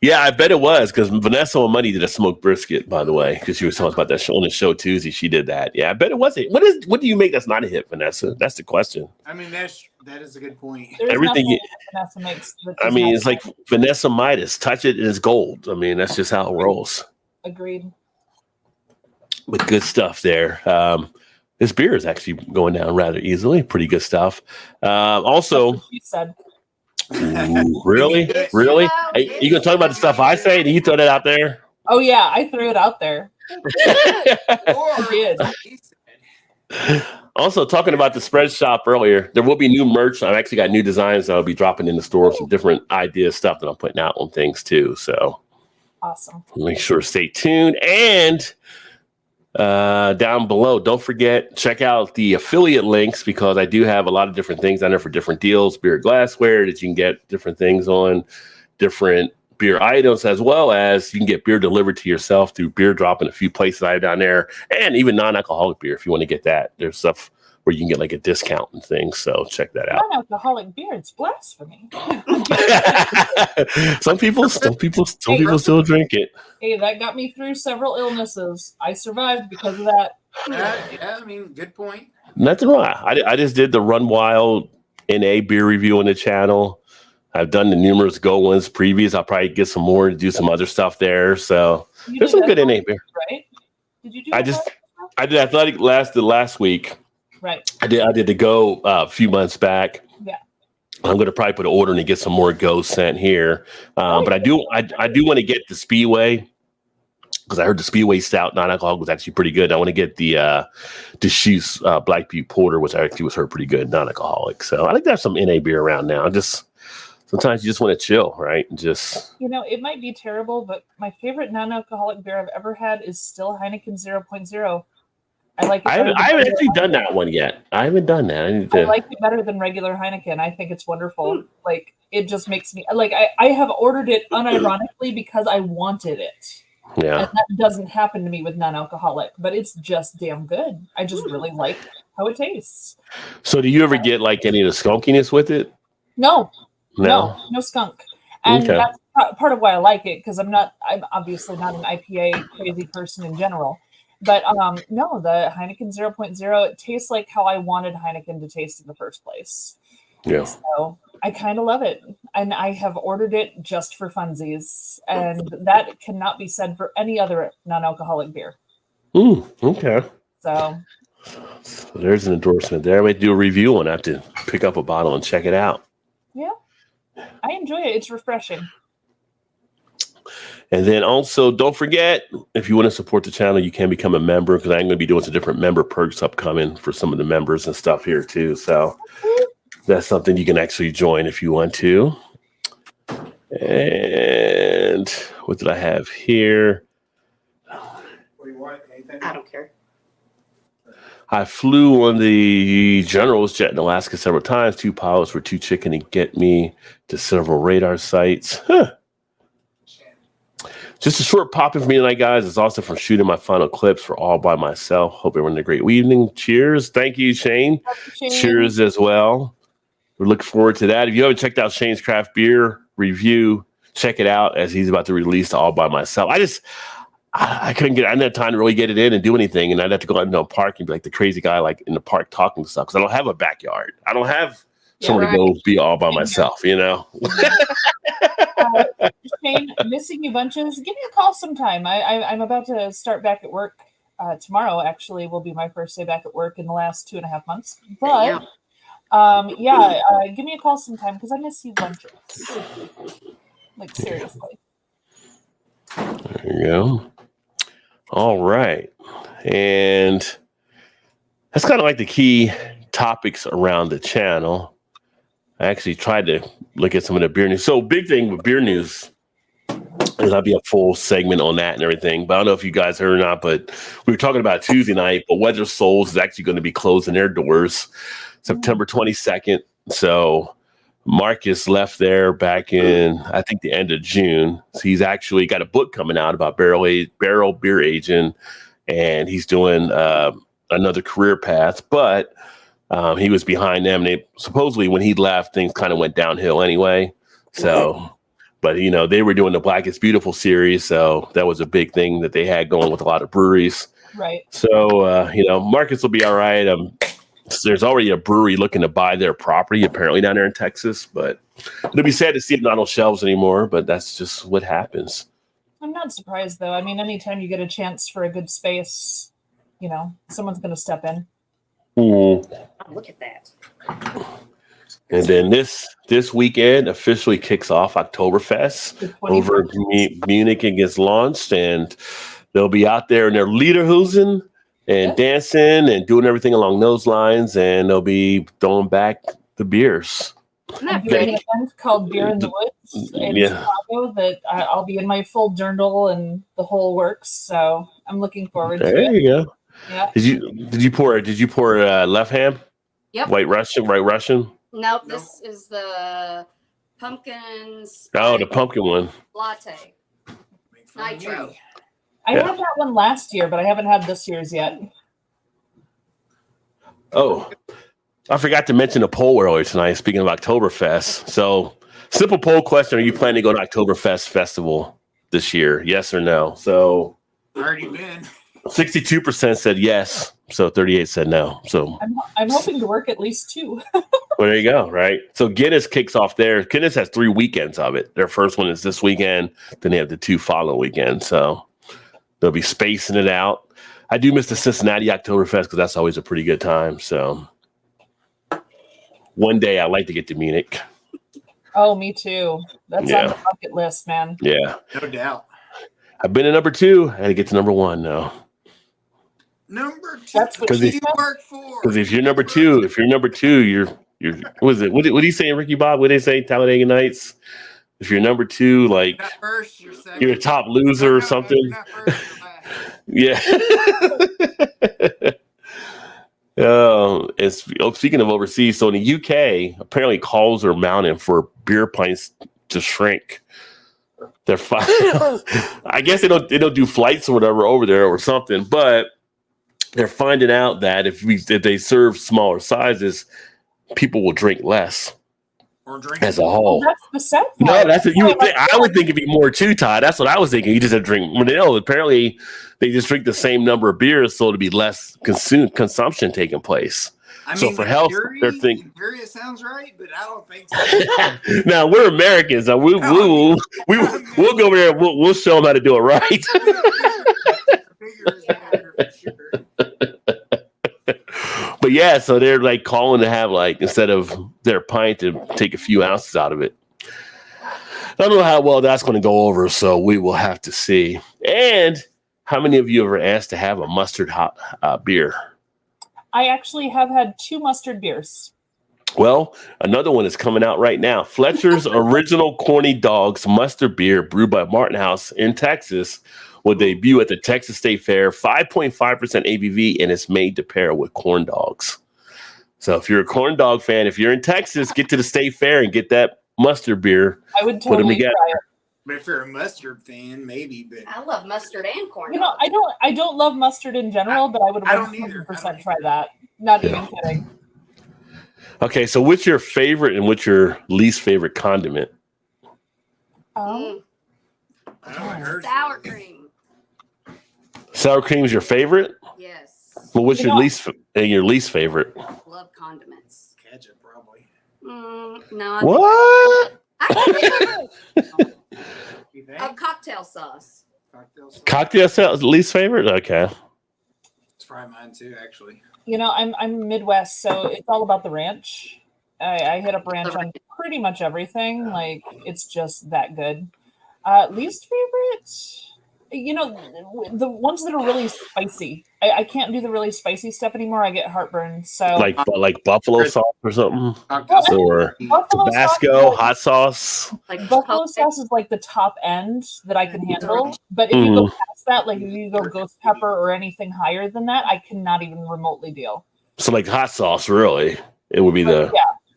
Yeah, I bet it was because Vanessa on Money did a smoked brisket, by the way, because she was talking about that show on the show Tuesday. She did that. Yeah, I bet it was it. What do you make that's not a hit, Vanessa? That's the question. I mean, that is a good point. Everything Vanessa makes. It's like Vanessa Midas. Touch it and it's gold. I mean, that's just how it rolls. Agreed. But good stuff there. This beer is actually going down rather easily. Pretty good stuff. Also, she said. Ooh, really? Hey, you gonna talk about the stuff I say? Did you throw that out there? Oh yeah, I threw it out there. I did. Also, talking about the spread shop earlier, there will be new merch. I've actually got new designs that I'll be dropping in the store, some different ideas, stuff that I'm putting out on things too. So awesome. Make sure to stay tuned. And down below, don't forget, check out the affiliate links because I do have a lot of different things down there for different deals, beer glassware that you can get different things on, different beer items, as well as you can get beer delivered to yourself through Beer Drop in a few places I have down there, and even non-alcoholic beer if you want to get that. There's stuff where you can get like a discount and things, so check that out. Non-alcoholic beer, it's blasphemy. Some people still drink it. Hey, that got me through several illnesses. I survived because of that. Yeah, I mean, good point. Nothing wrong. I just did the Run Wild NA beer review on the channel. I've done the numerous Go ones previous. I'll probably get some more to do some other stuff there. So there's some good NA beer. Right? Did you do I did Athletic last week. Right. I did the Go a few months back. Yeah. I'm going to probably put an order in and get some more Go sent here. But I do want to get the Speedway because I heard the Speedway Stout non-alcoholic was actually pretty good. I want to get the Deschutes Black Butte Porter, which actually was heard pretty good non-alcoholic. So I like to have some NA beer around now. Sometimes you just want to chill, right? It might be terrible, but my favorite non-alcoholic beer I've ever had is still Heineken 0.0. I like it. I haven't actually done that one yet. I haven't done that. I like it better than regular Heineken. I think it's wonderful. Like, it just makes me like I have ordered it unironically because I wanted it. Yeah. And that doesn't happen to me with non-alcoholic, but it's just damn good. I just really like how it tastes. So do you ever get like any of the skunkiness with it? No skunk. And part of why I like it, because I'm obviously not an IPA crazy person in general. But no, the Heineken 0.0, it tastes like how I wanted Heineken to taste in the first place. Yeah. So I kind of love it. And I have ordered it just for funsies. And that cannot be said for any other non-alcoholic beer. Okay. So there's an endorsement there. I might do a review on it. I have to pick up a bottle and check it out. yeah, I enjoy it. It's refreshing. And then also, don't forget, if you want to support the channel, you can become a member, because I'm going to be doing some different member perks upcoming for some of the members and stuff here too. So that's something you can actually join if you want to. And what did I have here? What do you want? Anything? I don't care. I flew on the General's jet in Alaska several times. 2 pilots were too chicken to get me to several radar sites. Just a short pop-in for me tonight, guys. It's also from shooting my final clips for All By Myself. Hope everyone had a great evening. Cheers. Thank you, Shane. Cheers as well. We're looking forward to that. If you haven't checked out Shane's craft beer review, check it out as he's about to release All By Myself. I didn't have time to really get it in and do anything. And I'd have to go out into a park and be like the crazy guy, like in the park talking stuff. Because I don't have a backyard. I don't have somewhere to go be all by myself, you know? Shane, missing you bunches. Give me a call sometime. I'm about to start back at work. Tomorrow, actually, will be my first day back at work in the last 2.5 months. But, give me a call sometime because I miss you bunches. Like, seriously. There you go. All right. And that's kind of like the key topics around the channel. I actually tried to look at some of the beer news. So big thing with beer news, and that'll be a full segment on that and everything. But I don't know if you guys heard or not, but we were talking about Tuesday night, but Weather Souls is actually going to be closing their doors September 22nd. So Marcus left there back in, I think, the end of June. So he's actually got a book coming out about barrel beer aging, and he's doing another career path. But he was behind them. And supposedly when he left, things kind of went downhill anyway. So, but, you know, they were doing the Black is Beautiful series. So that was a big thing that they had going with a lot of breweries. Right. So, Marcus will be all right. There's already a brewery looking to buy their property, apparently down there in Texas. But it'll be sad to see it not on shelves anymore. But that's just what happens. I'm not surprised, though. I mean, anytime you get a chance for a good space, someone's going to step in. Mm. Oh, look at that. And then this weekend officially kicks off Oktoberfest over Munich. It gets launched, and they'll be out there in their Lederhosen and dancing and doing everything along those lines, and they'll be throwing back the beers. Isn't that I'm doing pretty? an event called Beer in the Woods in Chicago that I'll be in my full dirndl and the whole works. So I'm looking forward to it. There you go. Yeah. Did you pour left ham? Yep. White Russian? Nope, this is the pumpkins. Oh, the pumpkin one. Latte. Nitro. I had that one last year, but I haven't had this year's yet. Oh, I forgot to mention the poll earlier tonight, speaking of Oktoberfest. So, simple poll question. Are you planning to go to Oktoberfest Festival this year? Yes or no? So, Already been. 62% said yes. So 38 said no. So I'm hoping to work at least 2. Well, there you go. Right. So Guinness kicks off there. Guinness has 3 weekends of it. Their first one is this weekend. Then they have the 2 following weekends. So they'll be spacing it out. I do miss the Cincinnati Oktoberfest because that's always a pretty good time. So one day I'd like to get to Munich. Oh, me too. That's on the bucket list, man. Yeah. No doubt. I've been to number 2. I had to get to number 1 now. Number 2. That's what you work for. Because if you're number 2, you're what is it? What are you saying, Ricky Bob? What do they say, Talladega Nights? If you're number 2, like Not first, you're second. you're a top loser or something. Not first, you're last. Yeah. Speaking of overseas, so in the UK, apparently calls are mounting for beer pints to shrink. They're fine. I guess they don't do flights or whatever over there or something, but they're finding out that if they serve smaller sizes, people will drink less. or drink as a Well, whole. that's the sad No, part. that's what you would think. Like, I would think it'd be more too, Todd. That's what I was thinking. You just have to drink. Well, no, apparently they just drink the same number of beers, so it'd be less consumption taking place. I So mean, for in health, theory, they're thinking. in theory, it sounds right, but I don't think so. Now we're Americans, and we'll go over there. We'll show them how to do it right. Bigger is better for sure. But yeah, so they're like calling to have like instead of their pint to take a few ounces out of it. I don't know how well that's going to go over, so we will have to see. And how many of you ever asked to have a mustard hot beer? I actually have had 2 mustard beers. Well, another one is coming out right now. Fletcher's Original Corny Dogs Mustard Beer, brewed by Martin House in Texas, will debut at the Texas State Fair. 5.5% ABV, and it's made to pair with corn dogs. So if you're a corn dog fan, if you're in Texas, get to the State Fair and get that mustard beer. I would Put 'em totally together. try it. But if you're a mustard fan, maybe. But I love mustard and corn. You know, dogs. I don't love mustard in general, but I would I don't either. 100% try that. Not even kidding. Okay, so what's your favorite and what's your least favorite condiment? Um, I know I heard Sour cream. Sour cream is your favorite? Yes. Well, what's You your know- least favorite? Love condiments. ketchup probably. No. I What? I You think? a cocktail sauce. Cocktail sauce? Cocktail sauce, least favorite? Okay. It's probably mine too, actually. you know, I'm Midwest, so it's all about the ranch. I hit up ranch on pretty much everything. Like, it's just that good. Least favorite? You know, the ones that are really spicy. I can't do the really spicy stuff anymore. I get heartburn. So Like buffalo sauce or something? Cocktail sauce. Or Buffalo Tabasco, sauce, hot sauce? Like Buffalo chipotle. sauce is like the top end that I can handle. But if you go past that, like if you go ghost pepper or anything higher than that, I cannot even remotely deal. So like hot sauce, really? It would be the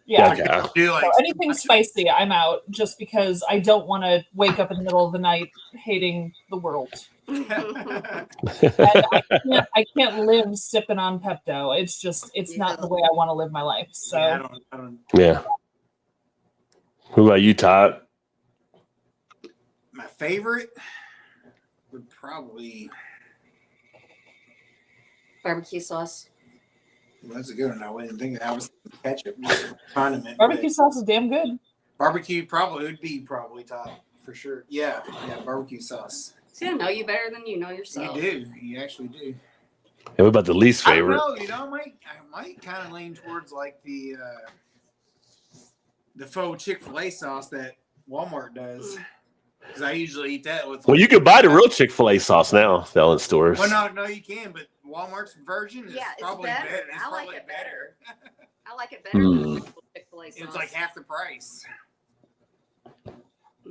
Yeah. okay. Do like So anything spicy, I'm out just because I don't want to wake up in the middle of the night hating the world. And I can't live sipping on Pepto. It's not the way I want to live my life. So Yeah, I don't. Yeah. Who about you, Todd? My favorite would probably. Barbecue sauce. Well, that's a good one. I wouldn't think I was ketchup, just condiment. barbecue but sauce is damn good. Barbecue probably would be top for sure. Yeah, barbecue sauce. See, I know you better than you know You yourself. do. You actually do. And what about the least I don't favorite? know. You know, I might kind of lean towards like the faux Chick-fil-A sauce that Walmart does. Because I usually eat that with. Well, you can buy the real Chick-fil-A sauce now, selling stores. Well, no, you can, but Walmart's version is Yeah, it's probably better. better. It's I like probably it better. better. I like it better than Chick-fil-A sauce. It's like half the price.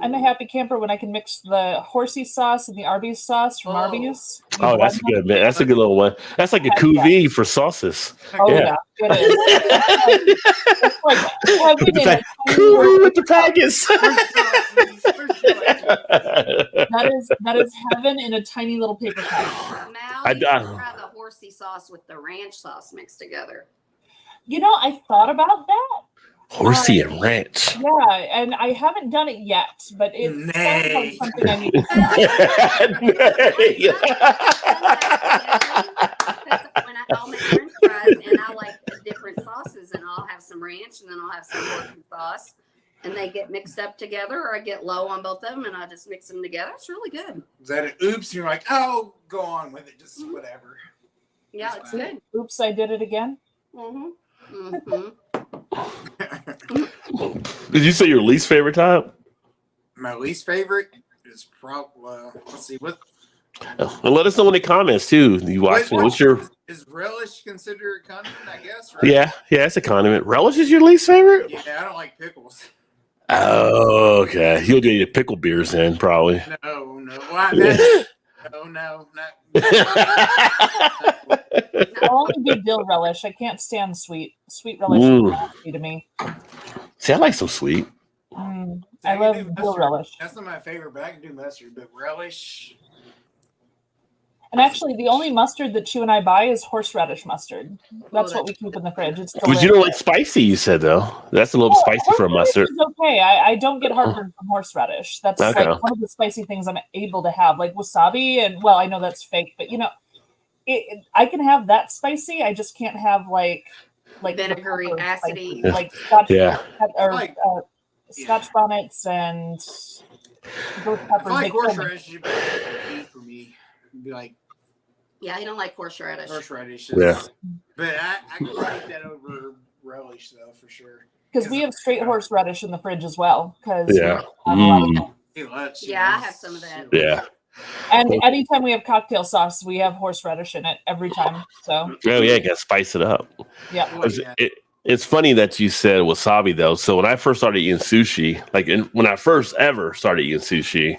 I'm a happy camper when I can mix the horsey sauce and the Arby's sauce from Oh. Arby's. Oh, that's a good man. That's a good little one. That's like a coup vide for sauces. Oh Yeah. yeah, it is. It's like having With the, a pack- tiny- with the packets. that is heaven in a tiny little paper cup. Now I- you should try the horsey sauce with the ranch sauce mixed together. You know, I thought about that. Horsey and ranch. Yeah, and I haven't done it yet, but it sounds like Nay. something I need to do. When I'll make French fries and I like different sauces, and I'll have some ranch and then I'll have some horsey sauce, and they get mixed up together, or I get low on both of them and I just mix them together. It's really good. Is that an oops? And you're like, oh, go on with it. Just whatever. Yeah, That's it's fine. good. Oops, I did it again. Mm-hmm. Mm-hmm. Did you say your least favorite time? My least favorite is probably, let's see, what And let us know in the comments too. You watching? What's your? is relish considered a condiment, I guess? Right? Yeah, it's a condiment. Relish is your least favorite? Yeah, I don't like pickles. Oh, okay. You'll get your pickle beers then, probably. No. Why that? No, not. I'll only do dill relish. I can't stand sweet. Sweet relish Mm. is nasty to me. See, I like some sweet. I can love do dill mustard. relish. That's not my favorite, but I can do mustard. But relish, And actually, the only mustard that Chew and I buy is horseradish mustard. That's what we keep in the fridge. It's But you don't like spicy, you said, though. That's a little spicy for a mustard. It's okay. I don't get heartburn from horseradish. That's Okay. like one of the spicy things I'm able to have, like wasabi. And well, I know that's fake, but I can have that spicy. I just can't have like Vinegary, pepper acidy. spicy, like Scotch, Yeah. or Scotch bonnets and those I peppers. feel like they kill me. horseradish should be for me. It'd be like Yeah, he don't like horseradish. horseradish. Yeah. But I can take that over relish though for sure. Because we have straight horseradish in the fridge as well. Because Yeah. Mm. Yeah, I have some of that. Yeah. and anytime we have cocktail sauce, we have horseradish in it every time. So Oh, yeah, you got to spice it up. yeah. Oh, yeah. It's funny that you said wasabi, though. So when I first started eating sushi, when I first ever started eating sushi,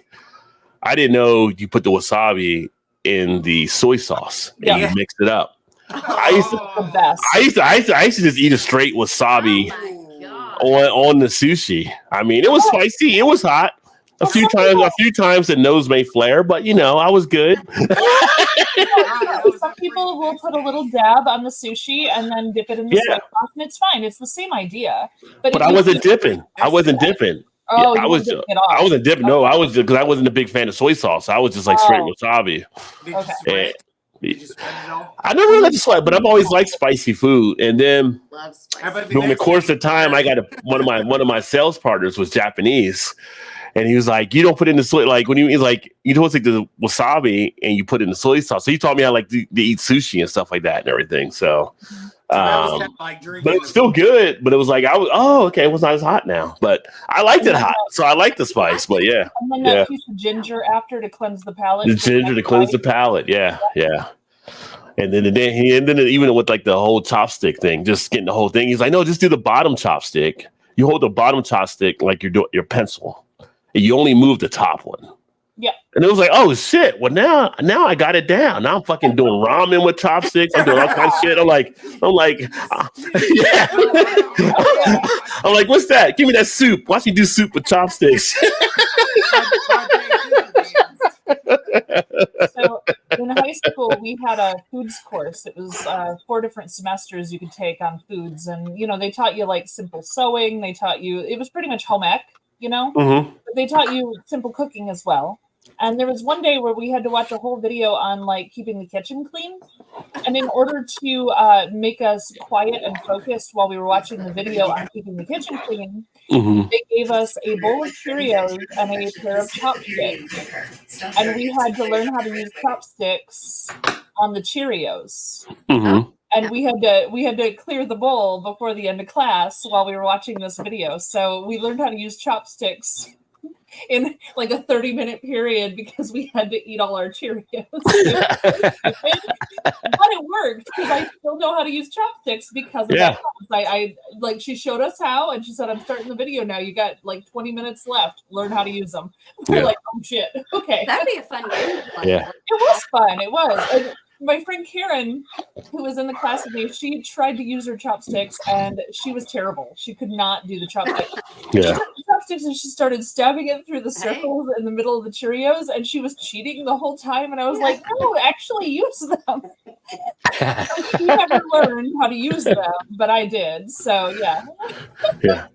I didn't know you put the wasabi in the soy sauce and Yeah. you mix it up. I used to- The best. I used to just eat a straight wasabi Oh my God. on the sushi. I mean, it was spicy. It was hot. A few times the nose may flare, but I was good. Some people will put a little dab on the sushi and then dip it in the soy sauce, and it's fine. It's the same idea. But I wasn't dipping. I wasn't dipping. Oh, Yeah, I was. I wasn't dipping. No, I was because I wasn't a big fan of soy sauce. I was just like straight wasabi. Did you Okay. sweat? And Did you sweat it all? I never liked to sweat, but I've always liked spicy food. And then Love How spicy. about during the course of time, I got one of my sales partners was Japanese, and he was like, "You don't put in the soy like when you don't take the wasabi and you put it in the soy sauce." So he taught me how to eat sushi and stuff like that and everything. So, that was kind of like drinking but it was still good. But it was like okay, it was not as hot now, but I liked it hot, so I liked the spice. But yeah, And then that piece of ginger after to cleanse the palate. the ginger to cleanse the palate. Yeah. And then even with like the whole chopstick thing, just getting the whole thing. He's like, no, just do the bottom chopstick. You hold the bottom chopstick like you're doing your pencil, and you only move the top one. Yeah. And it was like, oh shit. Well, now I got it down. Now I'm fucking doing ramen with chopsticks. I'm doing all kinds of shit. I'm like, yeah. I'm like, what's that? Give me that soup. Watch me do soup with chopsticks. So in high school, we had a foods course. It was 4 different semesters you could take on foods, and they taught you like simple sewing. They taught you it was pretty much home ec, Mm-hmm. but they taught you simple cooking as well. And there was one day where we had to watch a whole video on like keeping the kitchen clean. And in order to make us quiet and focused while we were watching the video on keeping the kitchen clean, Mm-hmm. they gave us a bowl of Cheerios and a pair of chopsticks. And we had to learn how to use chopsticks on the Cheerios. Mm-hmm. And we had to clear the bowl before the end of class while we were watching this video. So we learned how to use chopsticks in like a 30-minute period because we had to eat all our Cheerios. But it worked because I still know how to use chopsticks because of that. I like she showed us how, and she said, "I'm starting the video now. You got like 20 minutes left. Learn how to use them." We're like, "Oh shit, okay." That'd be a fun game to play. Yeah. It was fun. It was. And my friend Karen, who was in the class with me, she tried to use her chopsticks and she was terrible. She could not do the chopsticks. She Yeah. took the chopsticks and she started stabbing it through the circles in the middle of the Cheerios, and she was cheating the whole time. And I was like, no, actually use them. She never learned how to use them, but I did. So yeah. Yeah.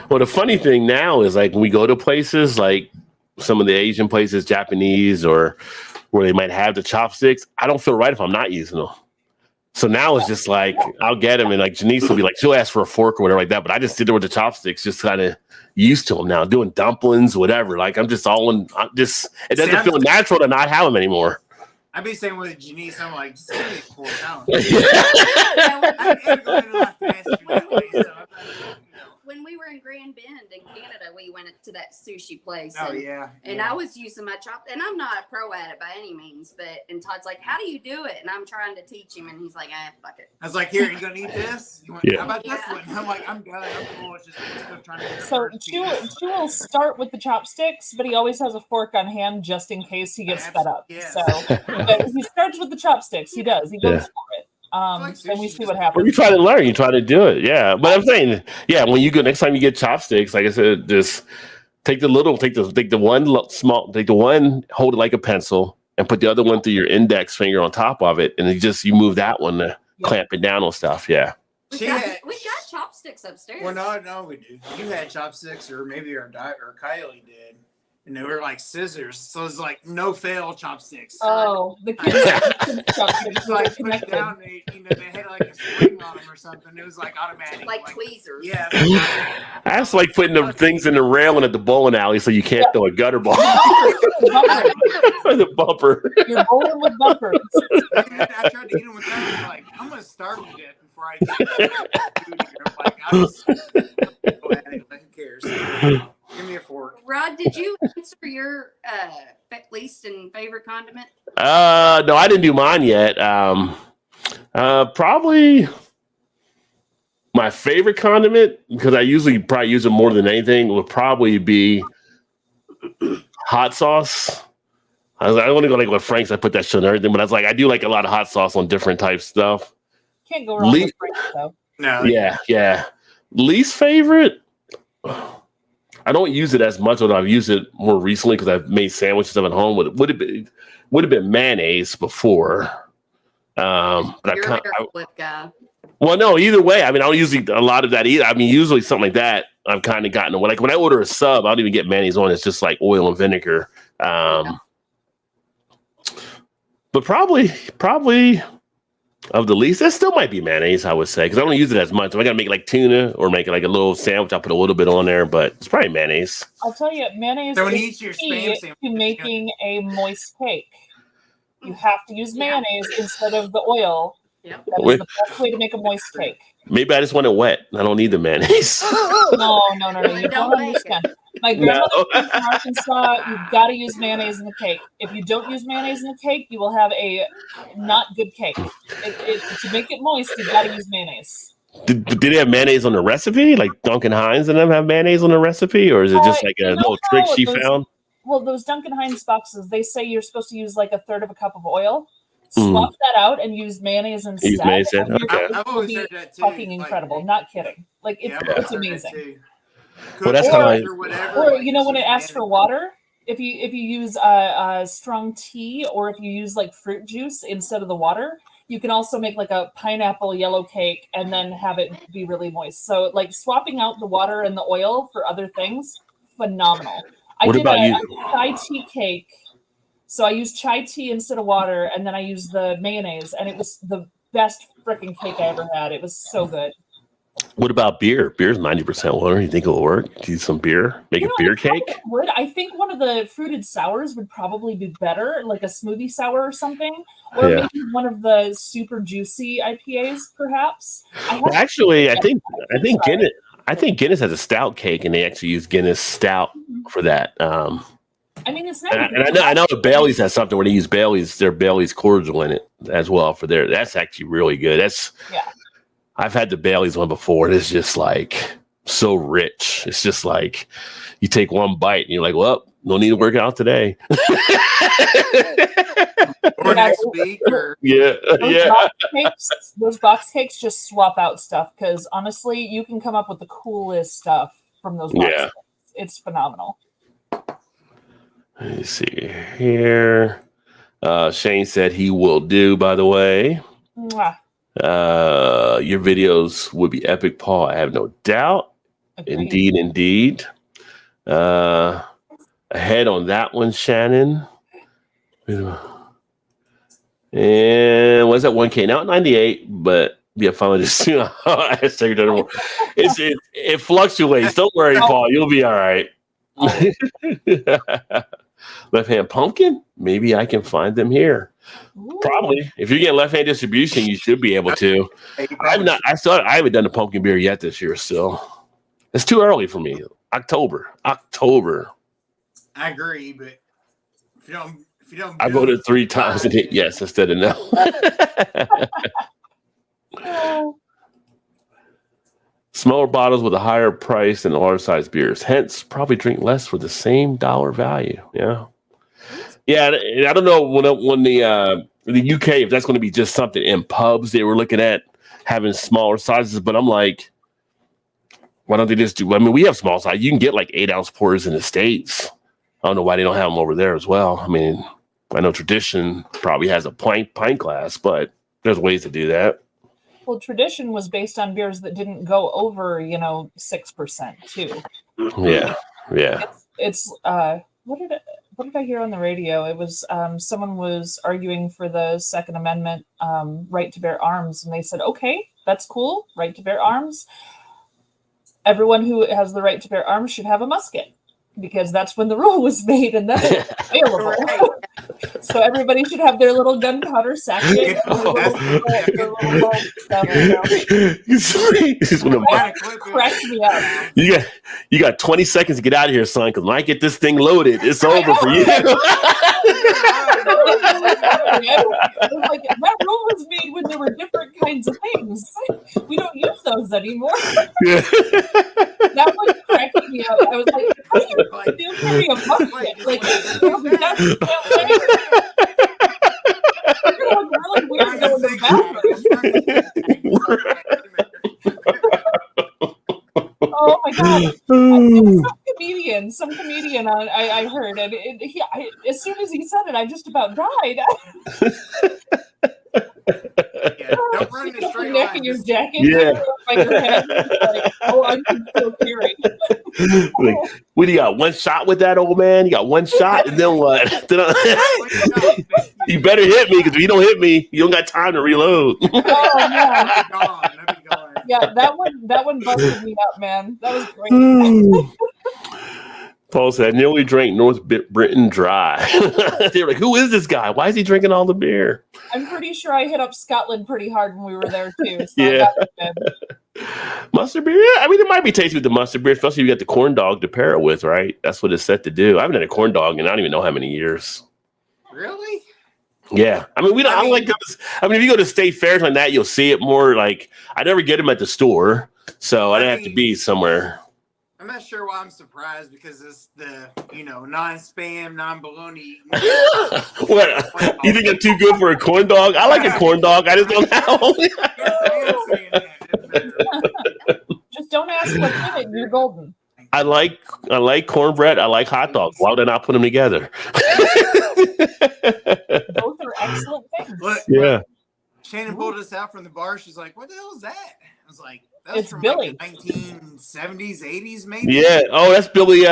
Well, the funny thing now is like when we go to places like some of the Asian places, Japanese, or where they might have the chopsticks, I don't feel right if I'm not using them. So now it's just like I'll get them, and like Janice will be like, she'll ask for a fork or whatever like that. But I just sit there with the chopsticks, just kind of used to them now, doing dumplings, whatever. Like I'm just all in. It doesn't feel natural to not have them anymore. I'd be saying with Janice, I'm like, just give me 4 pounds. I'm going to lot faster anyway, so I'm not, When we were in Grand Bend in Canada, we went to that sushi place. Oh, and, yeah. And I was using my chop, and I'm not a pro at it by any means, and Todd's like, "How do you do it?" And I'm trying to teach him, and he's like, "Fuck it." I was like, here, you going to eat this? You want, Yeah. How about this one? I'm like, I'm done. I'm cool. It's just still trying to get So Chew will start with the chopsticks, but he always has a fork on hand just in case he gets fed up. Yes. So but he starts with the chopsticks. He does. He goes for it. like And we sushi see what is- happens. Well, you try to learn, you try to do it. Yeah. But I'm saying, yeah, when you go next time you get chopsticks, like I said, just take the one, hold it like a pencil, and put the other one through your index finger on top of it, and you move that one to clamp it down on stuff. Yeah. We got chopsticks upstairs. Well, no, we do. You had chopsticks, or maybe or Kylie did, and they were like scissors. So it's like no fail chopsticks. Oh, the kids It's like put down, they had like a spring on them or something. It was like automatic, like tweezers. Yeah. That's like putting the things in the railing at the bowling alley so you can't throw a gutter ball. The bumper. You're bowling with bumpers. I tried to hit him with that. I was like, I'm gonna starve to death before I get food here. I'm like, I'm just go at it. Who cares? Give me a fork. Rod, did you answer your least and favorite condiment? No, I didn't do mine yet. Probably my favorite condiment, because I usually probably use it more than anything, would probably be hot sauce. I want to go like with Frank's. I put that shit on everything, but I was like, I do like a lot of hot sauce on different types of stuff. Can't go wrong with Frank's, though. No. Yeah. Least favorite. I don't use it as much, although I've used it more recently because I've made sandwiches at home. Would have been mayonnaise before. But You're a flip guy. Well, no, either way. I mean, I don't usually a lot of that either. I mean, usually something like that, I've kind of gotten away. Like when I order a sub, I don't even get mayonnaise on. It's just like oil and vinegar. But probably of the least, that still might be mayonnaise, I would say, because I don't use it as much. If I got to make like tuna or make it like a little sandwich, I'll put a little bit on there, but it's probably mayonnaise. I'll tell you, mayonnaise So when you is eat your key spam to making a moist cake. You have to use mayonnaise instead of the oil. Yep. That is the best way to make a moist cake. Maybe I just want it wet. I don't need the mayonnaise. No. You don't understand. My grandmother from Arkansas, you've got to use mayonnaise in the cake. If you don't use mayonnaise in the cake, you will have a not good cake. To make it moist, you've got to use mayonnaise. Did they have mayonnaise on the recipe? Like Duncan Hines and them have mayonnaise on the recipe? Or is it just like a little trick she found? Well, those Duncan Hines boxes, they say you're supposed to use like a third of a cup of oil. Swap that out and use mayonnaise instead. Use mayonnaise, okay. I've always heard that too. Fucking incredible. Not kidding. Like it's amazing. Well, that's kind of or when it asks for water, if you use strong tea, or if you use like fruit juice instead of the water, you can also make like a pineapple yellow cake and then have it be really moist. So like swapping out the water and the oil for other things, phenomenal. I did a chai tea cake. So I used chai tea instead of water, and then I used the mayonnaise, and it was the best freaking cake I ever had. It was so good. What about beer? Beer's 90% water. You think it'll work? Use some beer? Make a beer cake? I think one of the fruited sours would probably be better, like a smoothie sour or something. Or maybe one of the super juicy IPAs, perhaps. Actually, I think Guinness has a stout cake, and they actually use Guinness stout for that. I mean, it's not. And I know the Bailey's has something where they use their Bailey's cordial in it as well for their. That's actually really good. I've had the Bailey's one before, and it's just like so rich. It's just like you take one bite, and you're like, well, no need to work out today. Or next week. Those box cakes just swap out stuff, because honestly, you can come up with the coolest stuff from those box cakes. It's phenomenal. Let me see here. Shane said he will do, by the way. Mwah. Your videos would be epic, Paul. I have no doubt. Agreed. Indeed. Ahead on that one, Shannon. And what's that 1K? Now 98, but finally just it fluctuates. Don't worry, Paul. You'll be all right. Left-hand pumpkin? Maybe I can find them here. Ooh. Probably. If you get left-hand distribution, you should be able to. I haven't done the pumpkin beer yet this year still. It's too early for me. October. I agree, but if you don't I voted 3 times and hit yes instead of no. Smaller bottles with a higher price than large size beers. Hence, probably drink less for the same dollar value. Yeah. I don't know when the UK, if that's going to be just something in pubs they were looking at having smaller sizes. But I'm like, why don't they just do? I mean, we have small size. You can get like 8-ounce pours in the States. I don't know why they don't have them over there as well. I mean, I know tradition probably has a pint glass, but there's ways to do that. Well, tradition was based on beers that didn't go over, 6% too. Yeah. It's what did I hear on the radio? It was someone was arguing for the Second Amendment right to bear arms, and they said, okay, that's cool, right to bear arms. Everyone who has the right to bear arms should have a musket, because that's when the rule was made, and that's available. So everybody should have their little gunpowder sachet. Crack me up. You got 20 seconds to get out of here, son, because when I get this thing loaded, it's over for you. Like, that rule was made when there were different kinds of things. We don't use those anymore. Yeah. That one cracked me up. I was like, how do you still carry a bucket? Like, that's you're like really weird going to the bathroom. Oh my god! It was some comedian I heard, and as soon as he said it, I just about died. Yeah, don't run in a straight neck line. in your jacket. Yeah. Like your head. Like, oh, I'm still hearing. Like, what do you got? One shot with that old man? You got one shot, and then what? You better hit me, because if you don't hit me, you don't got time to reload. Oh man. That'd be gone. Yeah, that one busted me up, man. That was great. Paul said, I nearly drank North Britain dry. They were like, who is this guy? Why is he drinking all the beer? I'm pretty sure I hit up Scotland pretty hard when we were there, too. So Yeah. that was good. Mustard beer? Yeah, I mean, it might be tasty with the mustard beer, especially if you got the corn dog to pair it with, right? That's what it's set to do. I haven't had a corn dog in I don't even know how many years. Really? Yeah. I mean, I don't like those. I mean, if you go to state fairs like that, you'll see it more. Like, I never get them at the store, so I'd have to be somewhere. I'm not sure why I'm surprised, because it's the, non-spam, non-baloney. What? You think I'm too good for a corn dog? I like a corn dog. I just don't know. Just don't ask what's in it, and you're golden. I like cornbread. I like hot dogs. Why would I not put them together? Both are excellent things. Yeah. Shannon pulled us out from the bar. She's like, "What the hell is that?" I was like, "That's It's from Billy. like the 1970s, 80s, maybe." Yeah. Oh, that's Billy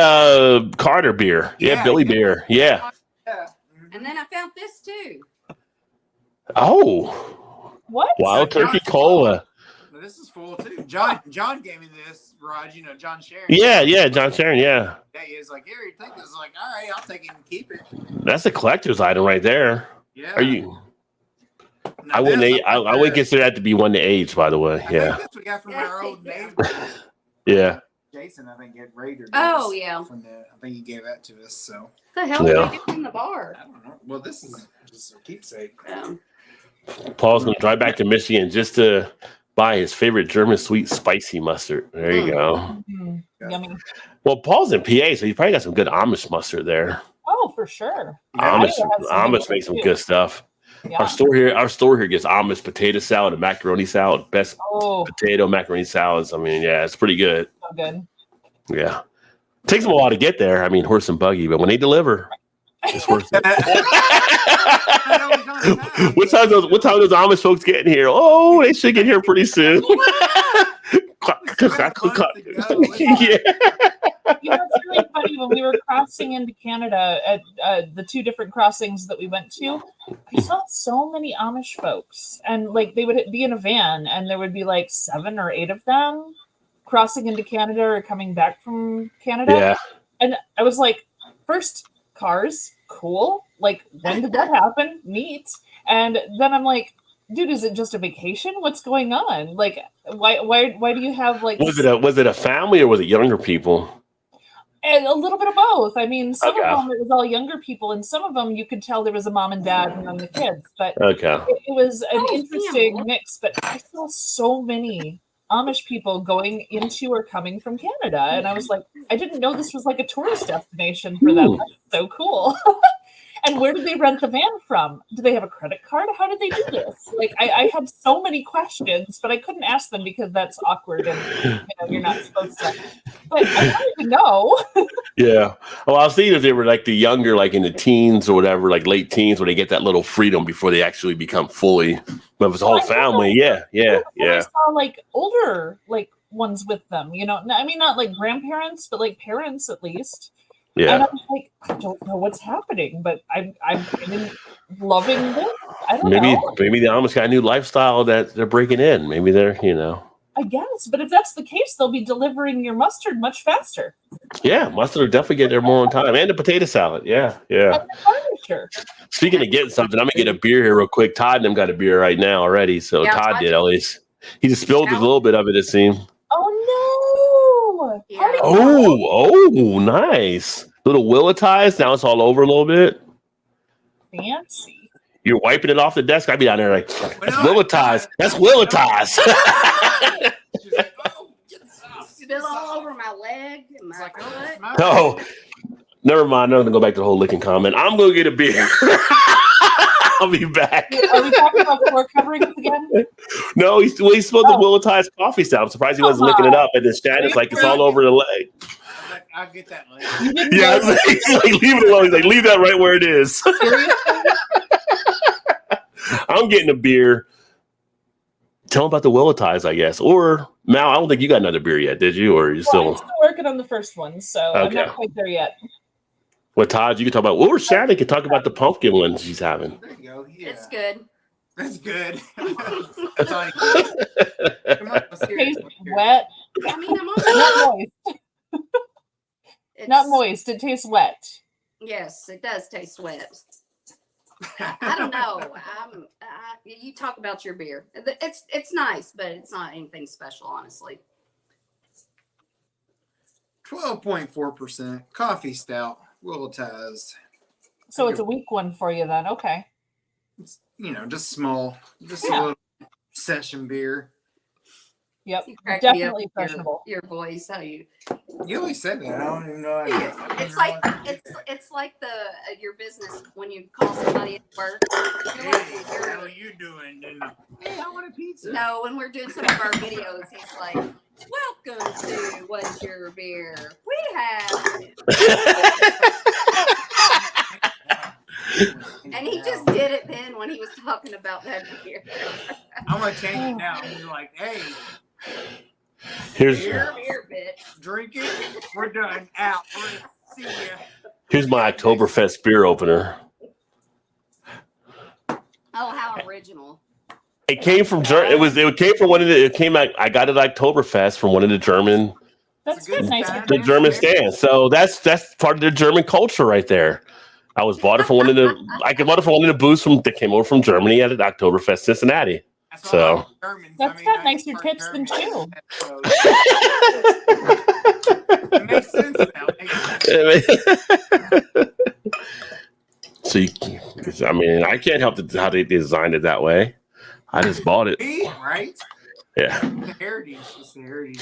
Carter beer. Yeah, Billy yeah. beer. Yeah. Yeah. And then I found this too. Oh, What? Wild Turkey Cola. Well, this is full too. John gave me this, Raj. John Sharon. Yeah, John Sharon. Yeah, Yeah, he was like, "Here, you take this." I was like, "All right, I'll take it and keep it." that's a collector's item right there. Yeah. Are you? Now I wouldn't. this, I wouldn't consider that to be one to age. By the way. I think Yeah. that's what we got from our old neighbor, Yeah. Jason. I think get Raider. Oh, yeah. From I think he gave that to us. So What the hell Yeah. are they doing in the bar? I don't know. Well, this is just a keepsake. Paul's gonna drive back to Michigan just to buy his favorite German sweet spicy mustard. There you go. Mm, yummy. Well, Paul's in PA, so he's probably got some good Amish mustard there. Oh, for sure. Amish, Iowa has some Amish good makes some too. good stuff. Yeah. Our store here gets Amish potato salad and macaroni salad. Best Oh, potato macaroni salads. I mean, yeah, it's pretty good. so good. Yeah, takes them a while to get there. I mean, horse and buggy, but when they deliver, it's worth it. What time those Amish folks getting here? Oh, they should get here pretty soon. Yeah. It's really funny when we were crossing into Canada at the two different crossings that we went to. I saw so many Amish folks, and like they would be in a van, and there would be like 7 or 8 of them crossing into Canada or coming back from Canada. Yeah. And I was like, first, cars, cool. Like, when did that happen? Neat. And then I'm like, dude, is it just a vacation? What's going on? Like, why do you have like? Was it a family or was it younger people? And a little bit of both. I mean, some Okay. of them it was all younger people, and some of them you could tell there was a mom and dad and then the kids. But Okay. it was an Oh, interesting damn. mix. But I saw so many Amish people going into or coming from Canada, and I was like, I didn't know this was like a tourist destination for them. Ooh. That's so cool. And where did they rent the van from? Do they have a credit card? How did they do this? Like, I had so many questions, but I couldn't ask them because that's awkward and you're not supposed to. But I wanted to know. Yeah. Well, I was thinking if they were like the younger, like in the teens or whatever, like late teens, where they get that little freedom before they actually become fully. But if it's a whole family, yeah. I saw like older like ones with them. I mean, not like grandparents, but like parents at least. And Yeah. I'm like, I don't know what's happening, but I'm loving this. I don't Maybe know. maybe the Amish got a new lifestyle that they're breaking in. Maybe they're, I guess, but if that's the case, they'll be delivering your mustard much faster. Yeah, mustard will definitely get there more on time. And the potato salad. Yeah. And the furniture. Speaking of getting something, I'm gonna get a beer here real quick. Todd and them got a beer right now already. So Yeah, Todd Todd did at least. He just spilled a little bit of it, it seemed. Oh no! Yeah. Party Oh, nice. Little Willatize. Now it's all over a little bit. fancy. You're wiping it off the desk. I'd be down there like, that's Willatize. That's Willatize. She's like, oh, get some. Spill all over my leg and It's my like, foot. No, never mind. I'm gonna go back to the whole licking comment. I'm gonna get a beer. I'll be back. Are we talking about floor coverings again? No, he spilled the Willatize coffee style. I'm surprised he wasn't licking it up. And then Shannon's like, it's all over the leg. I'll get that later. You didn't Yeah, know he's like, leave it alone. He's like, leave that right where it is. seriously? I'm getting a beer. Tell him about the Willatize, I guess. Or Mal, I don't think you got another beer yet, did you? Or are you Well, I'm still still working on the first one, so I'm Okay. not quite there yet. what Todd? You can talk about. Or Shannon can talk about the pumpkin one she's having. There you go. Yeah. It's good. That's good. That's all you get. Come on, let's hear Tastes it. wet, I mean, I'm not okay. moist. It's, Not moist. It tastes wet. Yes, it does taste wet. I don't know. You talk about your beer. It's nice, but it's not anything special, honestly. 12.4% coffee stout, Willatize. So it's a weak one for you then. Okay. It's, just small, just Yeah. a little session beer. Yep. You crack me up Definitely with your, fashionable. your voice. How you? You always said that. I don't even know. It's like it's like the your business when you call somebody at work. Hey, how are you doing? And, hey, I want a pizza. No, when we're doing some of our videos, he's like, "Welcome to What's Your Beer? We have," and he just did it then when he was talking about that beer. I'm gonna change it now. You're like, hey, Here's Beer, bitch. drink it. We're done. Out. We're gonna see ya. here's my Oktoberfest beer opener. Oh, how original! It came from It came from one of the. It came out. I got it at Oktoberfest from one of the German That's It's a good good. Nice. sign. the German stands. So that's part of their German culture right there. I was bought it from one of the. I bought it from one of the booths that came over from Germany at Oktoberfest Cincinnati. That's So- all Germans. That's got I nicer part tips than German. chew. So, it makes sense now. It makes sense. So I mean, I can't help how they designed it that way. I just bought it. Me, right? Yeah, The heritage. It's the heritage.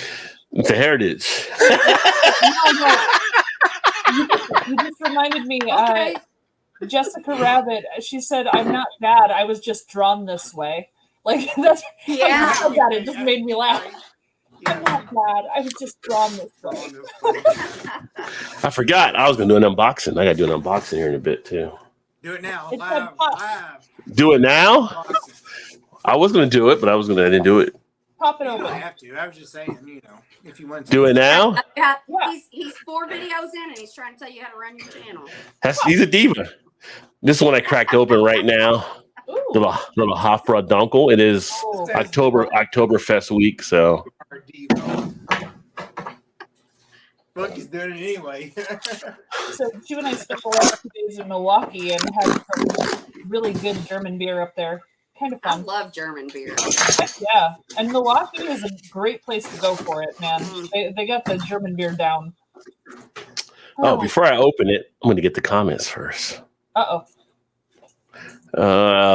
it's a heritage. No. You just reminded me. Okay. Jessica Rabbit. She said, "I'm not bad. I was just drawn this way." Like that's. Yeah. I said that. It just made me laugh. I'm Yeah. not bad. I was just drawn this way. I forgot I was gonna do an unboxing. I gotta do an unboxing here in a bit too. Do it now. It's Live. a pop. Live. Do it now. Boxing. I was gonna do it, but I didn't do it. Pop it You don't open. have to. I was just saying, if you want to. Do it now. Yeah, Yeah. he's 4 videos in and he's trying to tell you how to run your channel. He's a diva. This one I cracked open right now. Ooh. Little Hofbräu It is Oh. Oktoberfest week, so Look, he's doing it anyway. So you and I spent the last 2 days in Milwaukee and had some really good German beer up there. Kind of I fun. love German beer. Yeah. And Milwaukee is a great place to go for it, man. Mm. They got the German beer down. oh, before I open it, I'm gonna get the comments first. Uh-oh.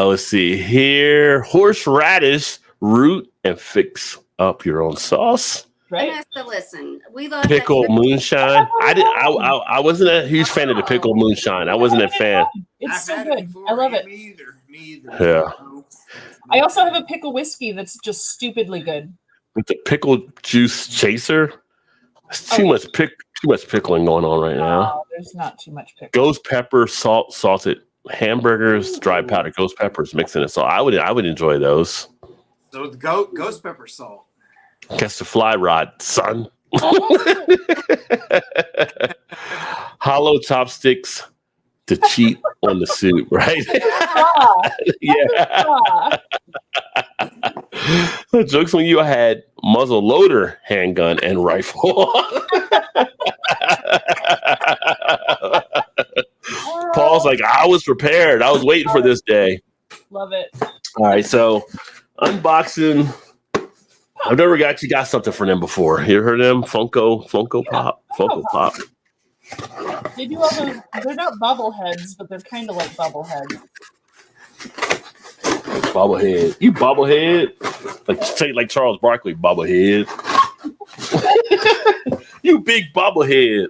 Let's see here. Horseradish, root, and fix up your own sauce. Right? Vanessa, listen, we love Pickle that. moonshine. I wasn't a huge fan of the pickle moonshine. I wasn't a fan. It's so I've had it good. before. I love it. Me either. Yeah. I also have a pickle whiskey that's just stupidly good. With the pickle juice chaser. Too much pickling going on right now. Oh, there's not too much pickle. Ghost pepper, salted hamburgers, dried powdered ghost peppers mixed in it. So I would enjoy those. So the ghost pepper salt. Catch the fly rod, son. Hollow chopsticks to cheat on the soup, right? Yeah. Jokes when you had muzzle loader, handgun, and rifle. Paul's like, I was prepared. I was waiting for this day. Love it. All right, so unboxing. I've never actually got something for them before. You heard them? Funko Pop. Funko Pop. They do all those. They're not bobbleheads, but they're kind of like bobbleheads. Bobblehead. You bobblehead? Like Charles Barkley, bobblehead. You big bobblehead.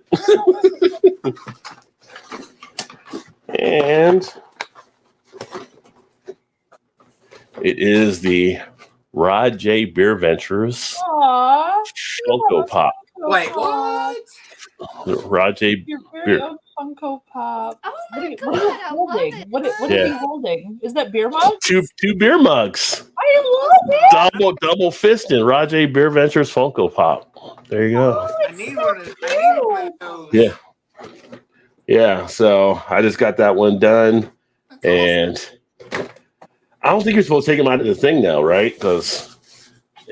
And it is the Rod J. Beer Ventures Aww. Funko Pop. Wait, what? Rod J. Your very Beer. own Funko Pop. Oh my What god, are you I love holding? it. What are Yeah. you holding? Is that beer mug? Two beer mugs. I love it. Double fisting. Rod J. Beer Ventures Funko Pop. There you go. I need one of those. Yeah. Yeah. So I just got that one done. That's And I don't think you're supposed to take them out of the thing now, right? Because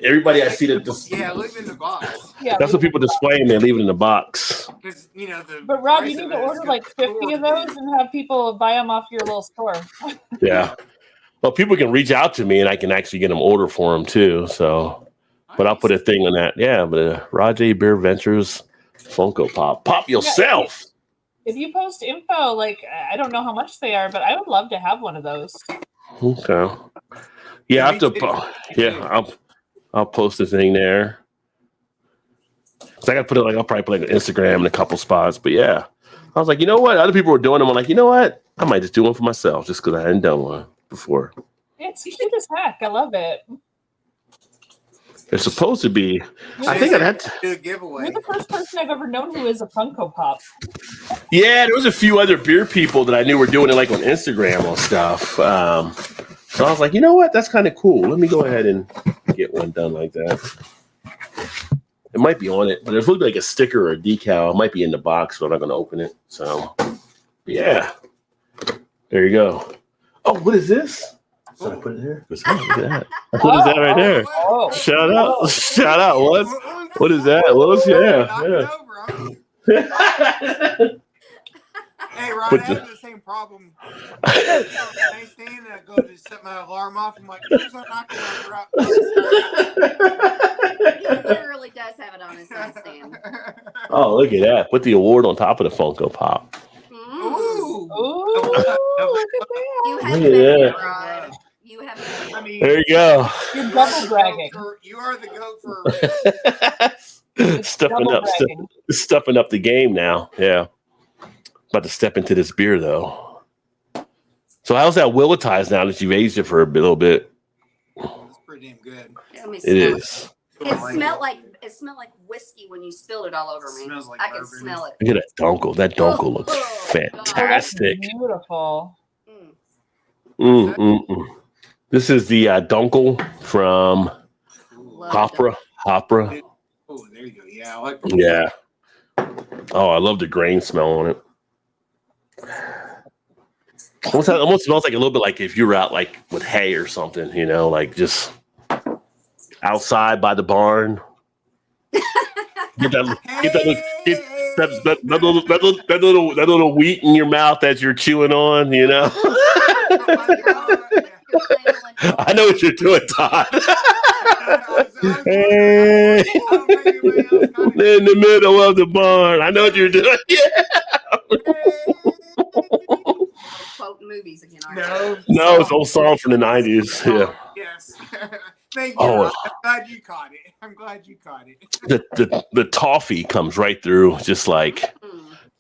everybody I see that awesome. Yeah, leave it in the box. Yeah, that's what people display and they leave it in the box. Because the. But Rob, price you of need to it is order good like 50 of those and have people buy them off your little store. Yeah. Well, people can reach out to me and I can actually get them order for them too. So, but I'll put a thing on that. Yeah, but Rod J. Beer Ventures Funko Pop. Pop yourself. If you post info, like I don't know how much they are, but I would love to have one of those. Okay. Yeah, I have to. I'll post the thing there. So I got to put it I'll probably put it on Instagram in a couple spots. But yeah, I was like, you know what? Other people were doing them. I'm like, you know what? I might just do one for myself just because I hadn't done one before. It's cute as heck. I love it. It's supposed to be. You're, I think I'd have to. Do a giveaway. you're the first person I've ever known who is a Funko Pop. Yeah, there was a few other beer people that I knew were doing it on Instagram or stuff. So I was like, you know what? That's kind of cool. Let me go ahead and get one done like that. It might be on it, but there's looking like a sticker or a decal. It might be in the box, but I'm not going to open it. So, yeah. There you go. Oh, what is this? Should I put it there? Look at that. What is that right there? Oh, Shout out. Shout out. What is that? What was yeah. Hey, Rod, But I have the same problem. I stand and I go to set my alarm off. I'm like, who's knocking on He literally does have it on his nightstand. Oh, look at that. Put the award on top of the Funko Pop. Ooh. ooh, look at that. You have Look at been that. Rod. You have been. I mean, There you go. You're double bragging. You are the goat for. Stuffing up, stuffing up the game now. Yeah. About to step into this beer though. So how's that Willitize now that you've aged it for a little bit? It's pretty damn good. Let me It smell is. It smelled like whiskey when you spilled it all over me. Smells like I can bourbon. smell it. Look at that dunkel. That dunkel looks Oh, fantastic. That's beautiful. Mm. This is the dunkel from Love it. Hopra. Oh, there you go. Yeah, I like. Yeah. Oh, I love the grain smell on it. Almost smells like a little bit like if you were out like with hay or something, you know, like just outside by the barn. Get that little wheat in your mouth as you're chewing on, you know. I know what you're doing, Todd. Hey, in the middle of the barn. I know what you're doing. Yeah. Quote movies again. No, it's an old song from the 90s. Yeah. Yes. Thank you. Oh. Rob. I'm glad you caught it. The toffee comes right through, just like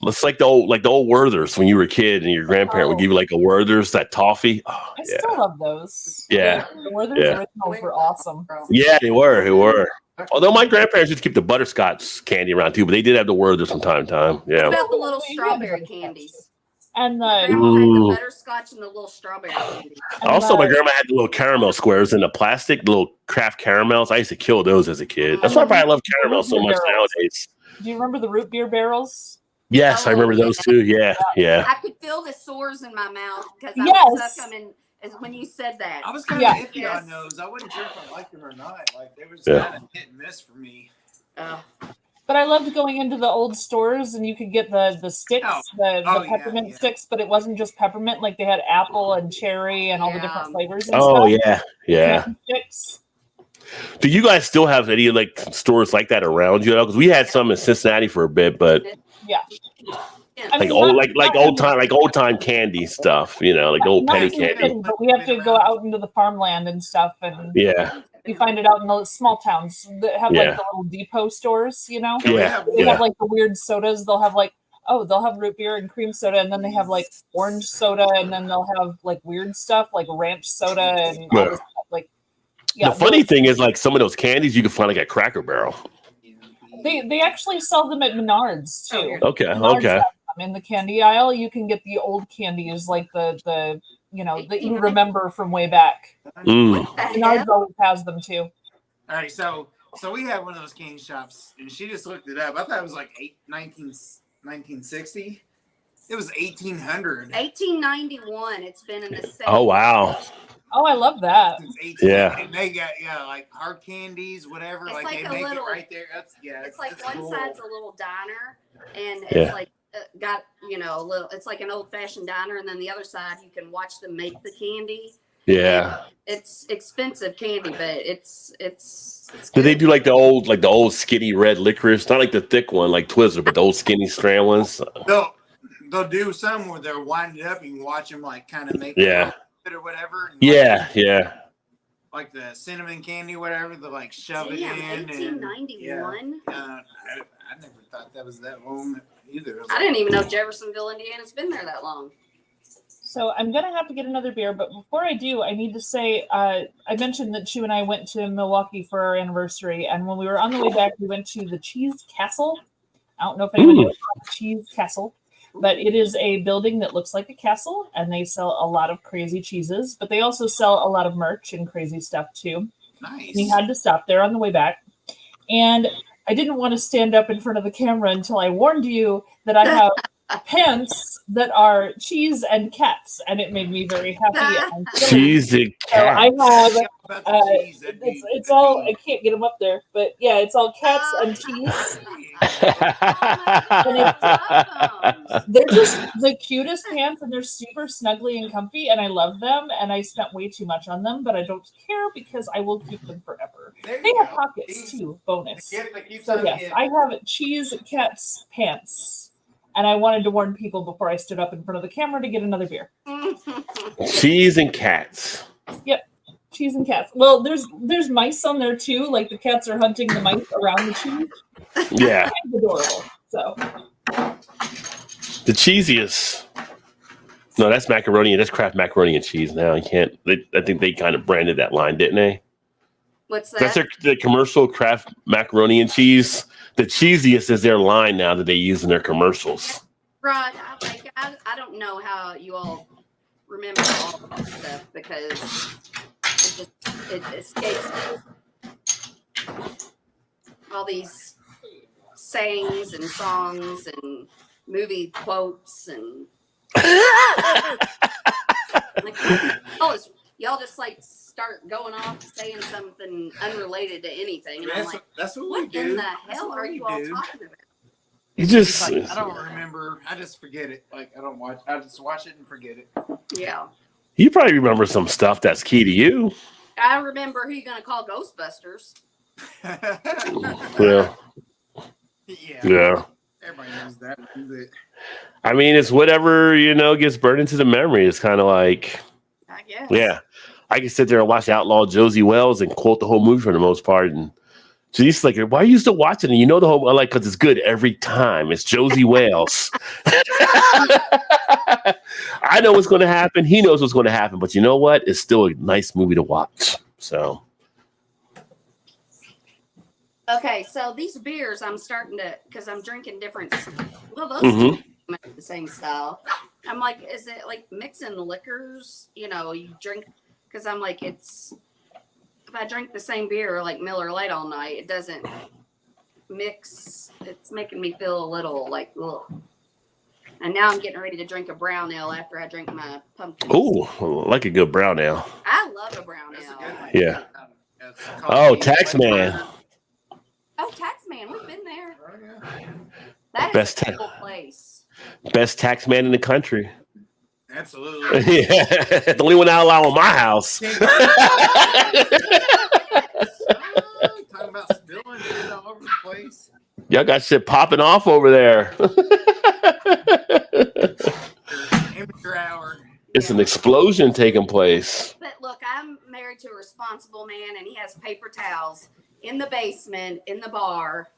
Mm. it's like the old Werthers when you were a kid and your grandparent would give you like a Werthers, that toffee. Oh, I yeah. still love those. Yeah. The Werther's Yeah. originals were awesome. Yeah, they were. Although my grandparents used to keep the butterscotch candy around too, but they did have the Werther's from time to time. What Yeah. about the little strawberry candies? And Grandma the had Ooh. the butterscotch and the little strawberry candy. Also, my grandma had the little caramel squares in the plastic, little craft caramels. I used to kill those as a kid. That's why I love caramel so much nowadays. do you remember the root beer barrels? Yes, I remember those too. Yeah, yeah. I could feel the sores in my mouth because I Yes. would suck them in. As when you said that, I was kind of Yeah. iffy Yes. on those. I wasn't sure if I liked them or not. Like they were just Yeah. kind of hit and miss for me. But I loved going into the old stores and you could get the sticks, the Oh, yeah, peppermint yeah. sticks, but it wasn't just peppermint. Like they had apple and cherry and all the Yeah. different flavors and Oh stuff. yeah, yeah. Cotton sticks. Do you guys still have any like stores like that around you? Because we had some in Cincinnati for a bit, but Yeah. Yeah. I like mean, old not- not old time candy stuff. You know, like old not penny in the candy. city, but we have to go out into the farmland and stuff, and Yeah, you find it out in the small towns that have Yeah. like the little depot stores. You know, yeah, they yeah. have like the weird sodas. They'll have like they'll have root beer and cream soda, and then they have like orange soda, and then they'll have like weird stuff like ranch soda and all Yeah. this stuff. Like, yeah, The funny thing is, like some of those candies you can find like at Cracker Barrel. they actually sell them at Menards too. Okay, Menards okay. have them. In the candy aisle, you can get the old candies like the you know that you remember from way back. Mm. Menards always has them too. All right, so we have one of those candy shops, and she just looked it up. I thought it was like 1960. It was 1800. 1891. It's been in the same. Oh wow. Oh, I love that. Since 18, Yeah. and they got like hard candies, whatever. It's like like they a make little- it right there. That's It's like that's one cool. side's a little diner, and it's Yeah. like got a little. It's like an old fashioned diner, and then the other side you can watch them make the candy. Yeah. It's expensive candy, but it's Do they good. do like the old skinny red licorice? Not like the thick one like Twizzler, but the old skinny strand ones. They'll do some where they'll wind it up. You can watch them like kind of make Yeah. it or whatever. And Yeah, yeah. like the cinnamon candy, whatever. They like shove it Damn, in. And, 1891. I never thought that was that long either. It was I didn't even know Jeffersonville, Indiana's been there that long. So I'm gonna have to get another beer, but before I do, I need to say I mentioned that Chu and I went to Milwaukee for our anniversary, and when we were on the way back, we went to the Cheese Castle. I don't know if anybody knows about the Cheese Castle, but it is a building that looks like a castle, and they sell a lot of crazy cheeses, but they also sell a lot of merch and crazy stuff too. nice. We had to stop there on the way back, and I didn't want to stand up in front of the camera until I warned you that I have pants that are cheese and cats, and it made me very happy. And silly. Cheese and So I cat. have About the cheese, that'd be- it's all I can't get them up there, but yeah, it's all cats and cheese. They're just the cutest pants, and they're super snuggly and comfy, and I love them. And I spent way too much on them, but I don't care because I will keep them forever. There They you have go. pockets too. Bonus. Get it, like, keep So on yes, getting- I have cheese cats pants, and I wanted to warn people before I stood up in front of the camera to get another beer. Cheese and cats. Cheese and cats. Well, there's mice on there too. Like the cats are hunting the mice around the cheese. Yeah. It's adorable. So The cheesiest. No, that's macaroni. That's Kraft macaroni and cheese. Now you can't. I think they kind of branded that line, didn't they? What's That's that? the commercial Kraft macaroni and cheese. The cheesiest is their line now that they use in their commercials. Rod, I don't know how you all remember all of that stuff because it escapes me. All these sayings and songs and movie quotes and like, y'all just like start going off saying something unrelated to anything, and I'm like, that's what we what do. in the That's hell what are we you all do. talking about? You just. Like, I don't remember. I just forget it. Like I don't watch. I just watch it and forget it. Yeah, You probably remember some stuff that's key to you. I remember who you gonna call Ghostbusters. Yeah. Yeah. Yeah. Everybody knows that. But I mean, it's whatever, gets burned into the memory. It's kind of like, I guess. yeah. I can sit there and watch Outlaw Josie Wells and quote the whole movie for the most part. And she's like, why are you still watching it? You know the whole, like, because it's good every time. It's Josie Wells. I know what's going to happen. He knows what's going to happen. But you know what? It's still a nice movie to watch. So. Okay, so these beers, I'm starting to, because I'm drinking different. Well, those Mhm. two make the same style. I'm like, is it like mixing liquors? You know, you drink, because I'm like, it's, if I drink the same beer like Miller Lite all night, it doesn't mix. It's making me feel a little like, ugh. And now I'm getting ready to drink a brown ale after I drink my pumpkin. Ooh, like a good brown ale. I love a brown That's a ale. good one. Yeah. It's Oh, coffee, Tax butter. Man. Oh, Taxman, we've been there. Oh, yeah. That is Best a ta- cool place. Best tax man in the country. Absolutely. Yeah, the only one I allow in my house. Talking about spilling shit all over the place. Y'all got shit popping off over there. Amateur hour. It's an explosion taking place. But look, I'm married to a responsible man, and he has paper towels in the basement, in the bar,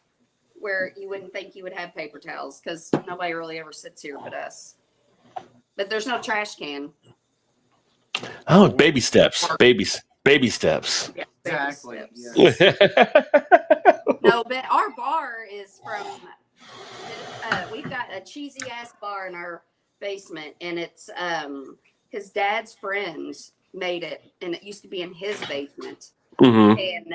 where you wouldn't think you would have paper towels because nobody really ever sits here but us. But there's no trash can. Oh, baby steps. Baby steps. Yeah, baby Exactly. steps. Yeah. No, but our bar is from. We've got a cheesy ass bar in our basement, and it's his dad's friends made it, and it used to be in his basement, hmm and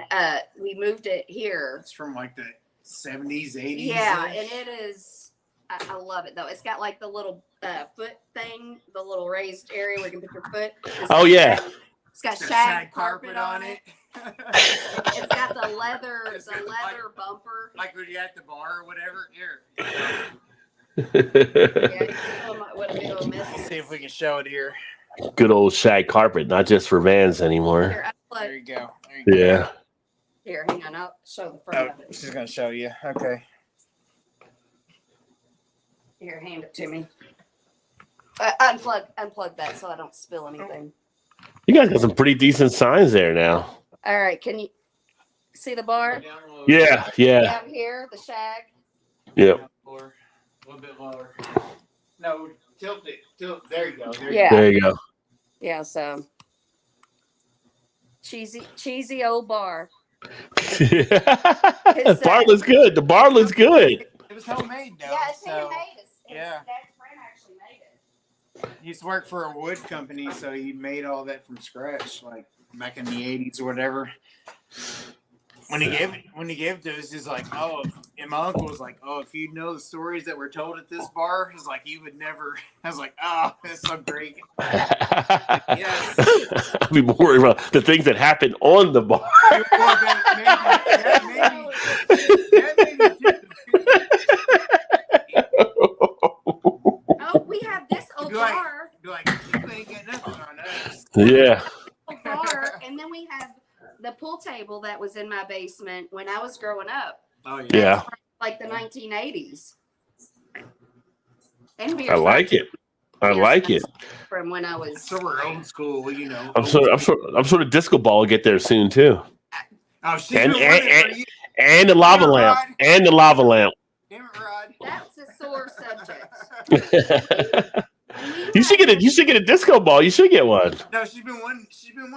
we moved it here. It's from like the 70s, 80s. Yeah, and it is. I love it though. It's got like the little foot thing, the little raised area where you can put your foot. Oh, yeah. It's got It's got shag carpet on it. It's got the leather bumper. Like when you're at the bar or whatever. Here. Yeah, you know what a big old mess Let's is. see if we can show it here. Good old shag carpet, not just for vans anymore. Here, There you go. There you go. Yeah. here, hang on. I'll show the front Oh, of it. she's gonna show you. Okay. Here, hand it to me. Unplug that so I don't spill anything. You guys got some pretty decent signs there now. All right, can you see the bar Yeah, yeah, down here? The shag. yeah. Lower. A little bit lower. No, tilt it. There you go. There you Yeah. There you go. Yeah. So cheesy old bar. The bar looks good. The bar looks good. go. It was homemade though. Yeah, it's so handmade. yeah. Dad's friend actually made it. he used to work for a wood company, so he made all that from scratch, like back in the 80s or whatever. When he gave it to us, he's like, "Oh," and my uncle was like, "Oh, if you know the stories that were told at this bar, he's like, you would never." I was like, "Oh, that's so great." Yes. I'd be more worried about the things that happen on the bar. Oh, we have this old Be like- bar. Be like, "You ain't got nothing on us." Yeah. Old bar, and then we have the pool table that was in my basement when I was growing up, Oh yeah. Yeah. like the 1980s. And I like it. I like it. From when I was. So we're old school, you know. I'm sort of disco ball will get there soon too. Oh, she's And- been wanting and- for you. And the lava Yeah, lamp. Rod. And the lava lamp. Damn it, Rod. That's a sore subject. You should get a disco ball. You should get one. No, she's been wanting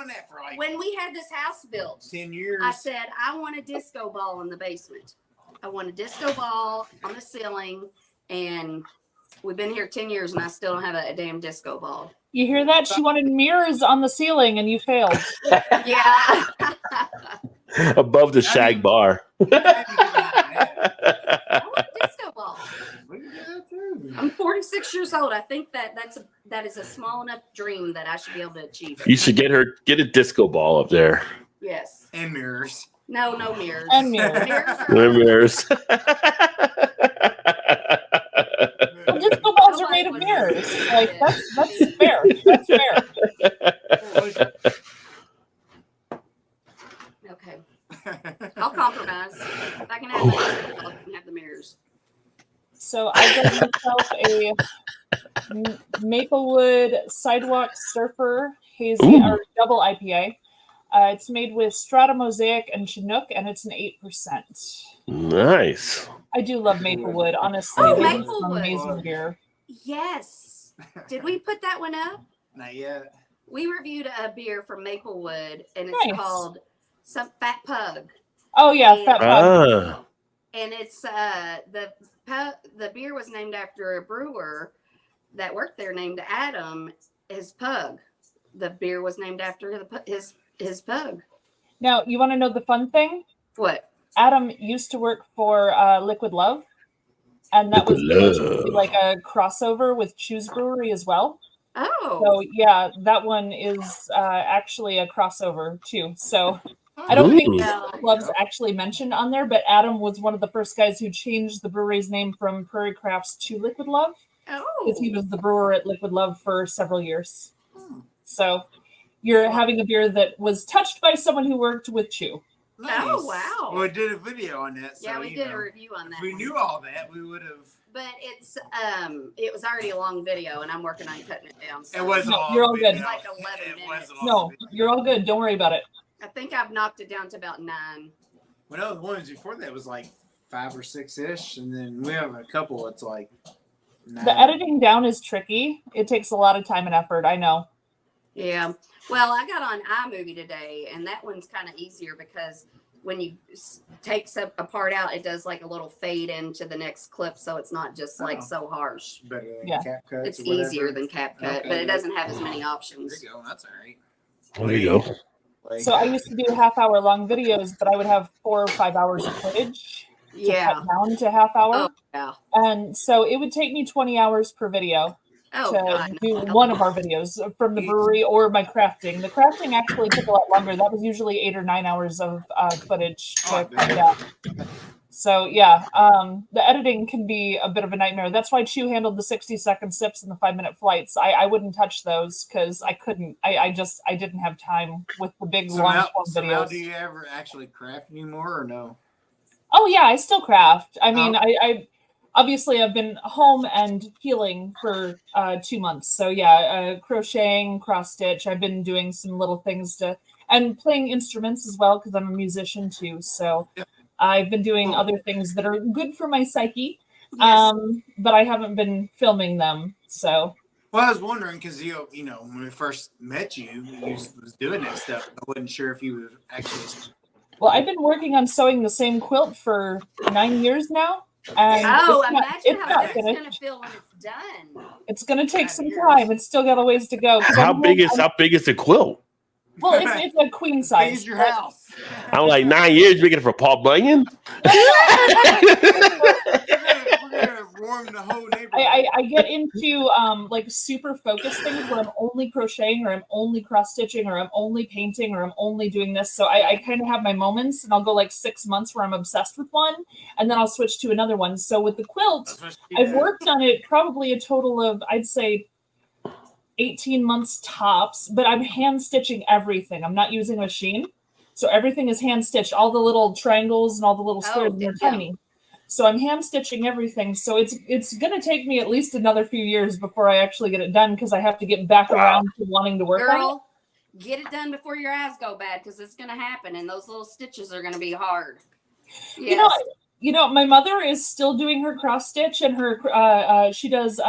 that for like When we had this house built, 10 years. I said, I want a disco ball in the basement. I want a disco ball on the ceiling. And we've been here 10 years and I still don't have a damn disco ball. You hear that? She wanted mirrors on the ceiling and you failed. Yeah. Above the shag bar. I want a disco ball. We can do that too. I'm 46 years old. I think that is a small enough dream that I should be able to achieve You it. should get a disco ball up there. Yes. And mirrors. No mirrors. And mirrors. Mirrors are Well, disco balls are made of mirrors. Like that's fair. That's fair. okay. I'll compromise. If I can have the disco ball, I can have the mirrors. So I got myself a Maplewood Sidewalk Surfer Hazy Ooh. or double IPA. It's made with Strata Mosaic and Chinook, and it's an 8%. Nice. I do love Maplewood, honestly. Oh, They make some Maplewood. amazing beer. Yes. Did we put that one up? Not yet. We reviewed a beer from Maplewood, and it's Nice. called some Fat Pug. Oh yeah, Fat Pug. Ah. And it's the beer was named after a brewer that worked there named Adam. His pug. The beer was named after his pug. Now, you want to know the fun thing? What? Adam used to work for Liquid Love, and that was Liquid supposed to be Love. like a crossover with Choose Brewery as well. Oh. So yeah, that one is actually a crossover too. So I don't think Ooh. Liquid Love's actually mentioned on there, but Adam was one of the first guys who changed the brewery's name from Prairie Crafts to Liquid Love, because he was the brewer at Liquid Love for several years. So you're having a beer that was touched by someone who worked with Chew. Nice. Oh, wow. Well, we did a video on that. So, Yeah, we did a review on that. If we knew all that, we would have. But it was already a long video, and I'm working on cutting it down. So It wasn't No, long. you're all good. It's like 11 minutes. No, you're all good. Don't worry about it. I think I've knocked it down to about 9. Well, no, the ones before that was like 5 or 6-ish, and then we have a couple. It's like 9. The editing down is tricky. It takes a lot of time and effort. I know. Yeah. Well, I got on iMovie today, and that one's kind of easier because when you take a part out, it does like a little fade into the next clip, so it's not just like so harsh. Better than Yeah. CapCut. It's easier than CapCut, Okay. but it doesn't have as many There options. you go. That's all right. There you go. Like, So I used to do half-hour long videos, but I would have 4 or 5 hours of footage to Yeah. cut down to half hour. Oh, yeah. And so it would take me 20 hours per video Oh, to God. do one of our videos from the brewery or my crafting. The crafting actually took a lot longer. That was usually 8 or 9 hours of footage to cut down. So yeah, the editing can be a bit of a nightmare. That's why Chew handled the 60-second sips and the 5-minute flights. I wouldn't touch those because I couldn't. I didn't have time with the big so long now, form so now videos. do you ever actually craft anymore or no? Oh yeah, I still craft. I mean, Oh. I obviously I've been home and healing for 2 months. So yeah, crocheting, cross stitch. I've been doing some little things and playing instruments as well because I'm a musician too. So I've been doing other things that are good for my psyche. Yes. But I haven't been filming them. So Well, I was wondering because you know when we first met you was doing that stuff. I wasn't sure if you were actually. well, I've been working on sewing the same quilt for 9 years now. And Oh, it's not- imagine it's how not that's finished. going to feel when it's done. It's going to take some 5 years. time. It's still got a ways to go. 'Cause How I'm big home- is the quilt? Well, it's a queen size. Use your but- house. I'm like 9 years making it for Paul Bunyan. We're gonna warm the whole neighborhood. I get into like super focused things where I'm only crocheting or I'm only cross stitching or I'm only painting or I'm only doing this. So I kind of have my moments and I'll go like 6 months where I'm obsessed with one and then I'll switch to another one. So with the quilt, That's what she I've did. worked on it probably a total of, I'd say, 18 months tops, but I'm hand stitching everything. I'm not using a machine. So everything is hand stitched, all the little triangles and all the little squares, and they're damn. tiny. So I'm hand stitching everything. So it's going to take me at least another few years before I actually get it done because I have to get back around to wanting to work on it. Girl, get it done before your eyes go bad because it's going to happen and those little stitches are going to be hard. Yes. You know, my mother is still doing her cross stitch and her she does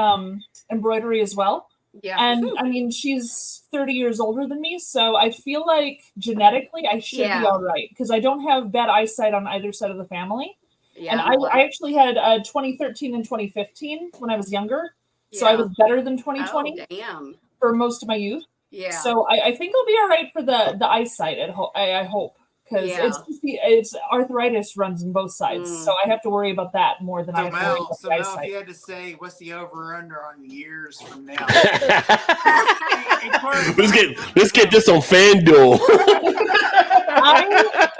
embroidery as well. Yeah. And I mean, she's 30 years older than me, so I feel like genetically I should Yeah. be all right because I don't have bad eyesight on either side of the family. Yeah, And I actually had 2013 and 2015 when I was younger, so I yeah. was better than 2020 Oh, damn. for most of my youth. Yeah. So I think I'll be all right for the eyesight. I hope because Yeah. it's arthritis runs in both sides, so I have to worry about that more than I So have to worry Mel, about so the Mel, if eyesight. you had to say what's the over under on years from now? let's get this on FanDuel. I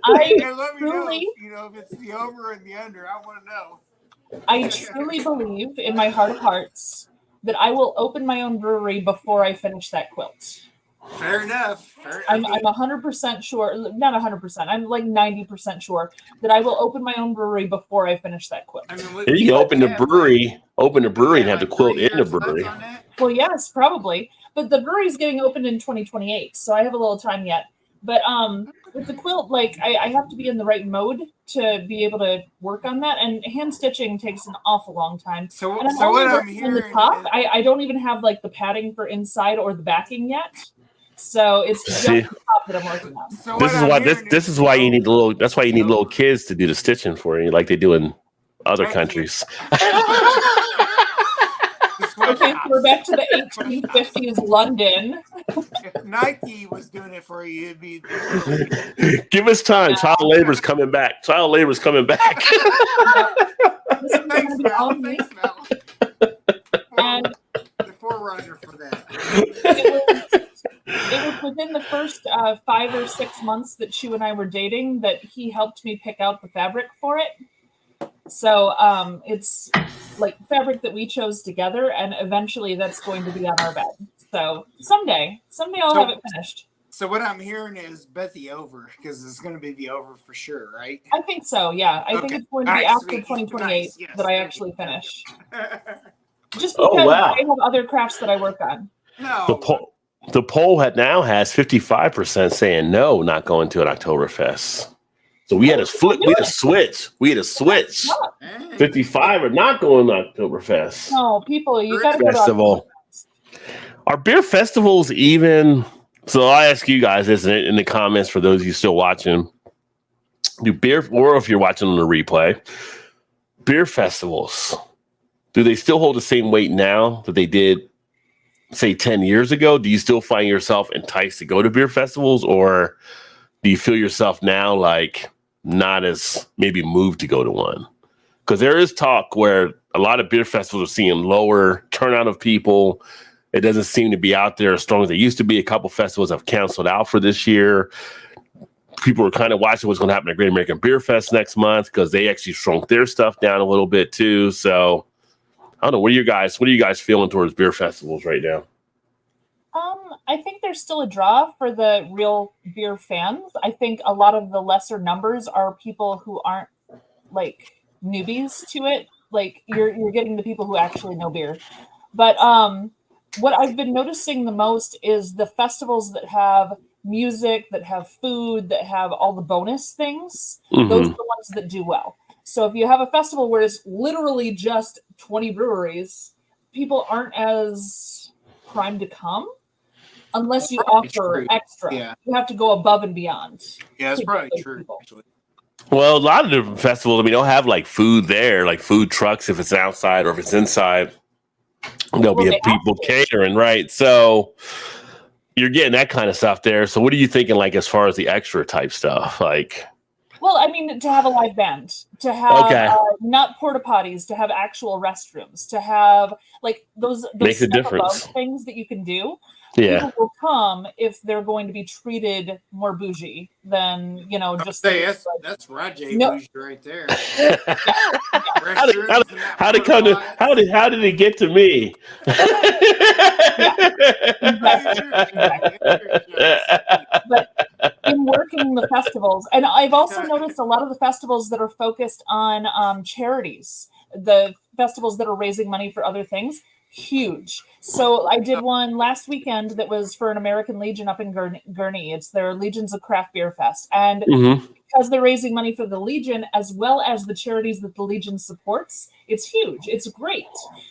I let me know. truly- You know if it's the over and the under. I want to know. I truly believe in my heart of hearts that I will open my own brewery before I finish that quilt. Fair enough. I'm 100% sure, not 100%, I'm like 90% sure that I will open my own brewery before I finish that quilt. I mean, You can open the brewery and have the quilt in the brewery. Well, yes, probably. But the brewery's getting opened in 2028, so I have a little time yet. But with the quilt, like I have to be in the right mode to be able to work on that. And hand stitching takes an awful long time. So, And I'm so only what I'm working on hearing the top. is- I don't even have like the padding for inside or the backing yet. So it's just See? the top that I'm working on. So This what is I'm why hearing this is why you need little. That's why you need little kids to do the stitching for you, like they do in other countries. Okay, so we're back to the 1850s London. If Nike was doing it for you, it'd be. Give us time. Child labor's coming back. Child labor's coming back. This is Thanks, gonna be all Mel. me. Thanks, Mel. And The forerunner for that. it was within the first 5 or 6 months that Shu and I were dating that he helped me pick out the fabric for it. So it's like fabric that we chose together, and eventually that's going to be on our bed. So someday I'll have it finished. So what I'm hearing is bet the over, because it's going to be the over for sure, right? I think so. Yeah, I think Okay. it's going to be Nice, after sweet. 2028 Nice. Yes, that I thank you. actually finish. Just Oh, because wow. I have other crafts that I work on. No. The poll now has 55% saying no, not going to an Oktoberfest. So we had a flip. We had a switch. We had a switch. Hey. 55 are not going to Oktoberfest No, people, you got to go to festival. Are beer festivals even? So I ask you guys this in the comments for those of you still watching. Do beer, or if you're watching on the replay, beer festivals, do they still hold the same weight now that they did, say, 10 years ago? Do you still find yourself enticed to go to beer festivals, or do you feel yourself now like not as maybe moved to go to one? Because there is talk where a lot of beer festivals are seeing lower turnout of people. It doesn't seem to be out there as strong as they used to be. A couple festivals have canceled out for this year. People are kind of watching what's going to happen at Great American Beer Fest next month because they actually shrunk their stuff down a little bit too. So I don't know. What are you guys feeling towards beer festivals right now? I think there's still a draw for the real beer fans. I think a lot of the lesser numbers are people who aren't like newbies to it. Like you're getting the people who actually know beer. But what I've been noticing the most is the festivals that have music, that have food, that have all the bonus things. Mm-hmm. Those are the ones that do well. So if you have a festival where it's literally just 20 breweries, people aren't as primed to come unless you Probably offer true. extra. Yeah. You have to go above and beyond. Yeah, that's to probably get those true. people. Actually. Well, a lot of different festivals, I mean, they'll have like food there, like food trucks if it's outside or if it's inside. There'll Well, be they people have to. catering, right? So you're getting that kind of stuff there. So what are you thinking, like, as far as the extra type stuff? Like, Well, I mean, to have a live band, to have Okay. not porta potties, to have actual restrooms, to have like those Makes a step above difference. things that you can do. yeah. People will come if they're going to be treated more bougie than just Say like, that's Rajay No. Bougie right there. How did it get to me? in working the festivals. And I've also noticed a lot of the festivals that are focused on charities, the festivals that are raising money for other things, huge. So I did one last weekend that was for an American Legion up in Gurney. It's their Legions of Craft Beer Fest. And Mhm. because they're raising money for the Legion as well as the charities that the Legion supports, it's huge. It's great.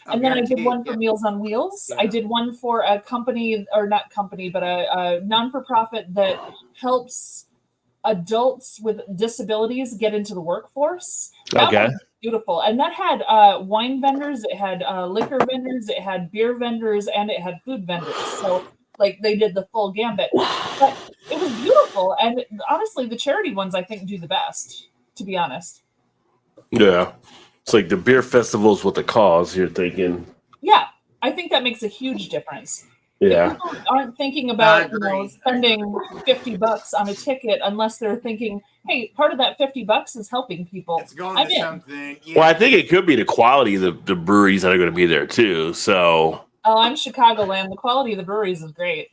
And then I did one for Meals on Wheels. I did one for a company, or not company, but a non-for-profit that helps adults with disabilities get into the workforce. That Okay. was beautiful. And that had wine vendors, it had liquor vendors, it had beer vendors, and it had food vendors. So like they did the full gambit. But it was beautiful. And honestly, the charity ones I think do the best, to be honest. Yeah. It's like the beer festivals with the cause, you're thinking. Yeah, I think that makes a huge difference. Yeah. People aren't thinking about I agree. spending $50 on a ticket unless they're thinking, hey, part of that $50 is helping people. It's going I'm to in. something. Yeah. Well, I think it could be the quality of the breweries that are going to be there too. So, Oh, I'm Chicagoland. The quality of the breweries is great.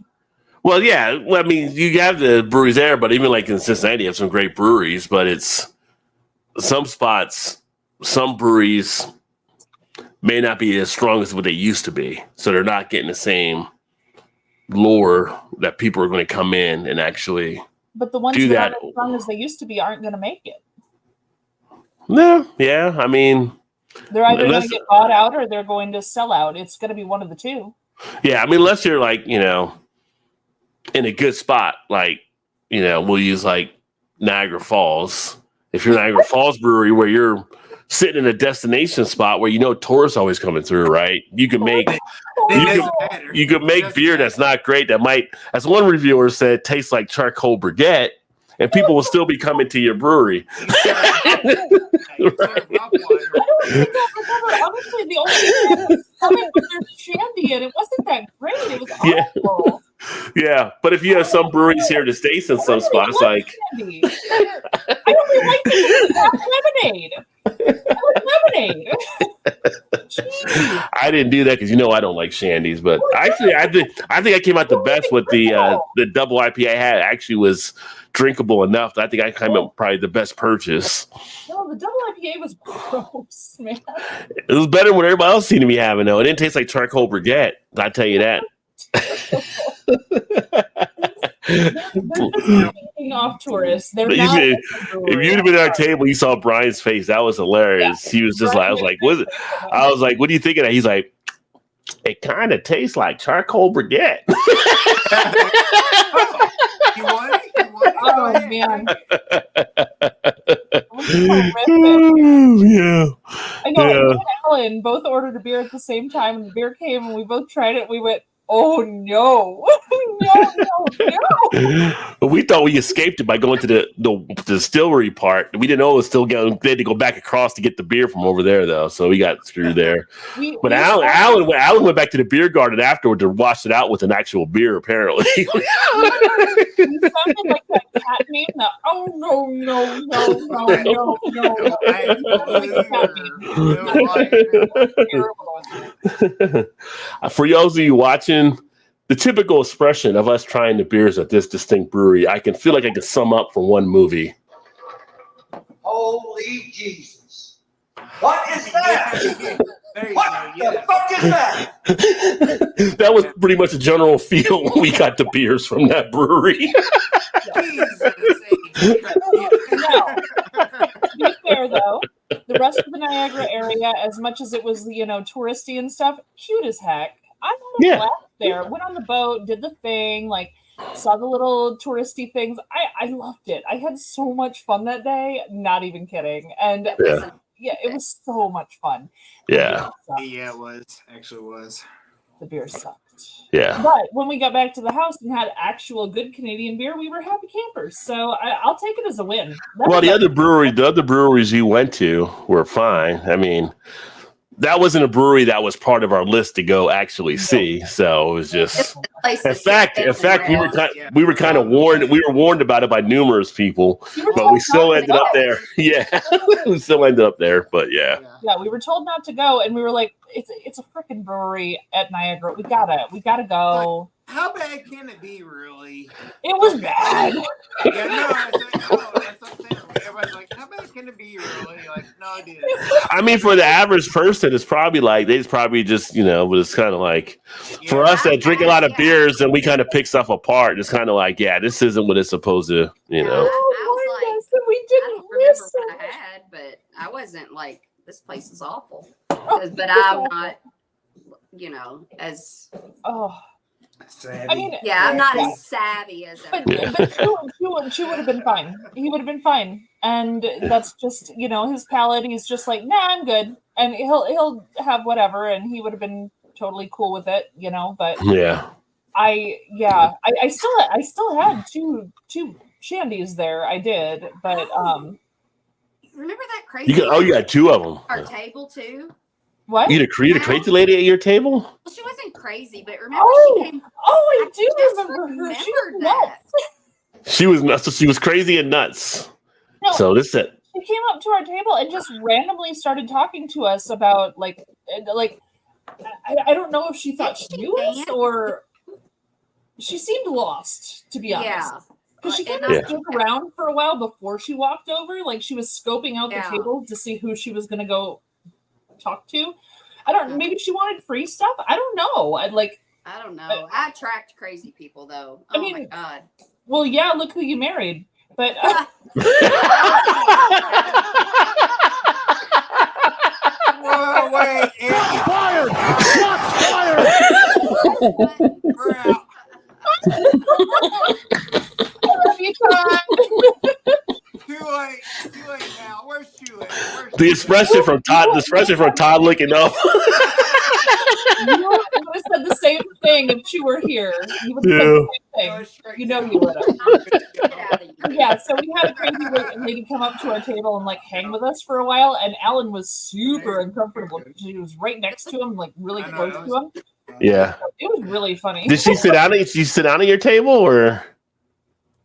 well, yeah. Well, I mean, you have the breweries there, but even like in Cincinnati, you have some great breweries. But it's some spots, some breweries may not be as strong as what they used to be, so they're not getting the same lure that people are going to come in and actually. But the ones Do that that. aren't as strong as they used to be aren't going to make it. No, yeah. I mean, They're either going Unless- to get bought out or they're going to sell out. It's going to be one of the two. yeah. I mean, unless you're like, in a good spot, like, we'll use like Niagara Falls. If you're Niagara Falls Brewery, where you're sitting in a destination spot where tourists always coming through, right? You can make beer that's not great. That might, as one reviewer said, taste like charcoal brigette, and people will still be coming to your brewery. I don't think I remember. Honestly, the only thing was coming with their shandy, and it wasn't that great. It was awful. Yeah, but if you have some breweries here in the States in some spots, like candy. I only like lemonade. Lemonade. I didn't do that because I don't like shandies. But actually, I think I came out the best with the double IPA I had. Actually, was drinkable enough that I think I came up probably the best purchase. No, the double IPA was gross, man. It was better than what everybody else seemed to be having, though. It didn't taste like charcoal brigette. I tell you that. They're off tourists. They're If you'd have been at our table, you saw Brian's face. That was hilarious. He was just like, I was like, what do you think of that? He's like, it kind of tastes like charcoal brigette. You want it? Oh, man. Yeah. I know. Me and Alan both ordered a beer at the same time, and the beer came, and we both tried it. And we went, "Oh no, no!" We thought we escaped it by going to the distillery part. We didn't know it was still going. They had to go back across to get the beer from over there, though. So we got screwed there. But Alan went back to the beer garden afterward to wash it out with an actual beer. Apparently, You sounded like that cat meme. That no. For those of you watching, the typical expression of us trying the beers at this distinct brewery, I can feel like I can sum up from one movie. Holy Jesus. What is that? There you What go. the fuck is that? That was pretty much a general feel when we got the beers from that brewery. Now, to be fair though, the rest of the Niagara area, as much as it was touristy and stuff, cute as heck. I had a blast there. Went on the boat, did the thing, like saw the little touristy things. I loved it. I had so much fun that day. Not even kidding. And it was so much fun. Yeah. It was. Actually was. The beer sucked. Yeah. But when we got back to the house and had actual good Canadian beer, we were happy campers. So I'll take it as a win. Well, the other breweries you went to were fine. I mean, that wasn't a brewery that was part of our list to go actually see. So it was just. In fact, we were kind of warned. We were warned about it by numerous people, but we still ended up there. Yeah, we still ended up there. But yeah, we were told not to go, and we were like, "It's a freaking brewery at Niagara. We gotta go." How bad can it be, really? It was bad. Yeah, no, that's what I'm saying. Everybody's like, how bad can it be, really? Like, no, it didn't. I mean, for the average person, it's probably like they probably just but it's kind of like for us that drink a lot of beers and we kind of pick stuff apart. It's kind of like, this isn't what it's supposed to, I was like, we didn't I don't remember what I had, but I wasn't like, this place is awful. But I'm not, as. Oh. Savvy. I mean, I'm not as savvy as. But she would have been fine. He would have been fine, and that's just his palate. He's just like, nah, I'm good, and he'll have whatever, and he would have been totally cool with it, But I still had two shandies there. I did, but remember that crazy? You got two of them. Our table too. What? You had a crazy lady at your table? Well, she wasn't crazy, but remember she came. I do remember her. She was nuts. She was nuts. So she was crazy and nuts. No, so this it. She came up to our table and just randomly started talking to us about like I don't know if she thought she knew us or she seemed lost, to be honest. Yeah. Because she kind of stuck around for a while before she walked over. Like she was scoping out the table to see who she was going to go talk to. Maybe she wanted free stuff. I don't know. I don't know. I attract crazy people though. Oh my God. Well, yeah, look who you married. But Whoa, wait. Shots fired! Shots fired! We're out. The expression from Todd looking up. You would have said the same thing if she were here. You would have said the same thing. You know you would have. Get out of here. Yeah, so we had a crazy lady come up to our table and like hang with us for a while, and Alan was super uncomfortable. She was right next to him, like really close to him. Yeah. It was really funny. Did she sit down? Did she sit down at your table, or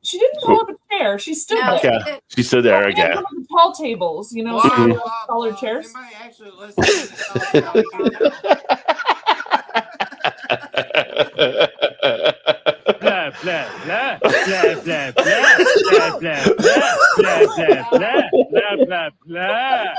She didn't pull up a chair. She stood No, there. okay? She stood there. We had Okay. one of the tall tables, you know, Wow, so wow, taller wow. chairs. Anybody actually listen to how we do Blah, blah, blah, blah, blah, blah, blah, blah, blah, blah, blah, blah,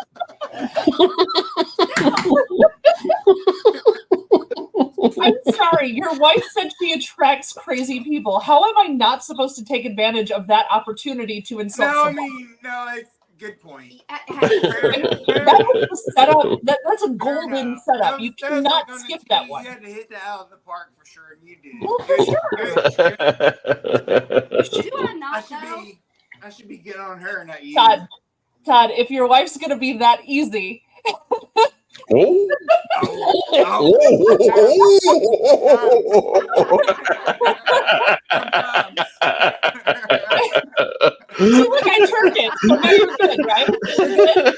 I'm sorry, your wife said she attracts crazy people. How am I not supposed to take advantage of that opportunity to insult No, I someone? mean, no, it's a good point. That was the setup. That's a golden setup. You That was cannot like on the skip tee, that one. You had to hit that out of the park for sure, and you did. Well, for Good, good. Do I I not should know? be, I should be good on her, not you. Todd, if your wife's gonna be that easy, Oh. see, look, I turned it. So now you're good, right? You're good?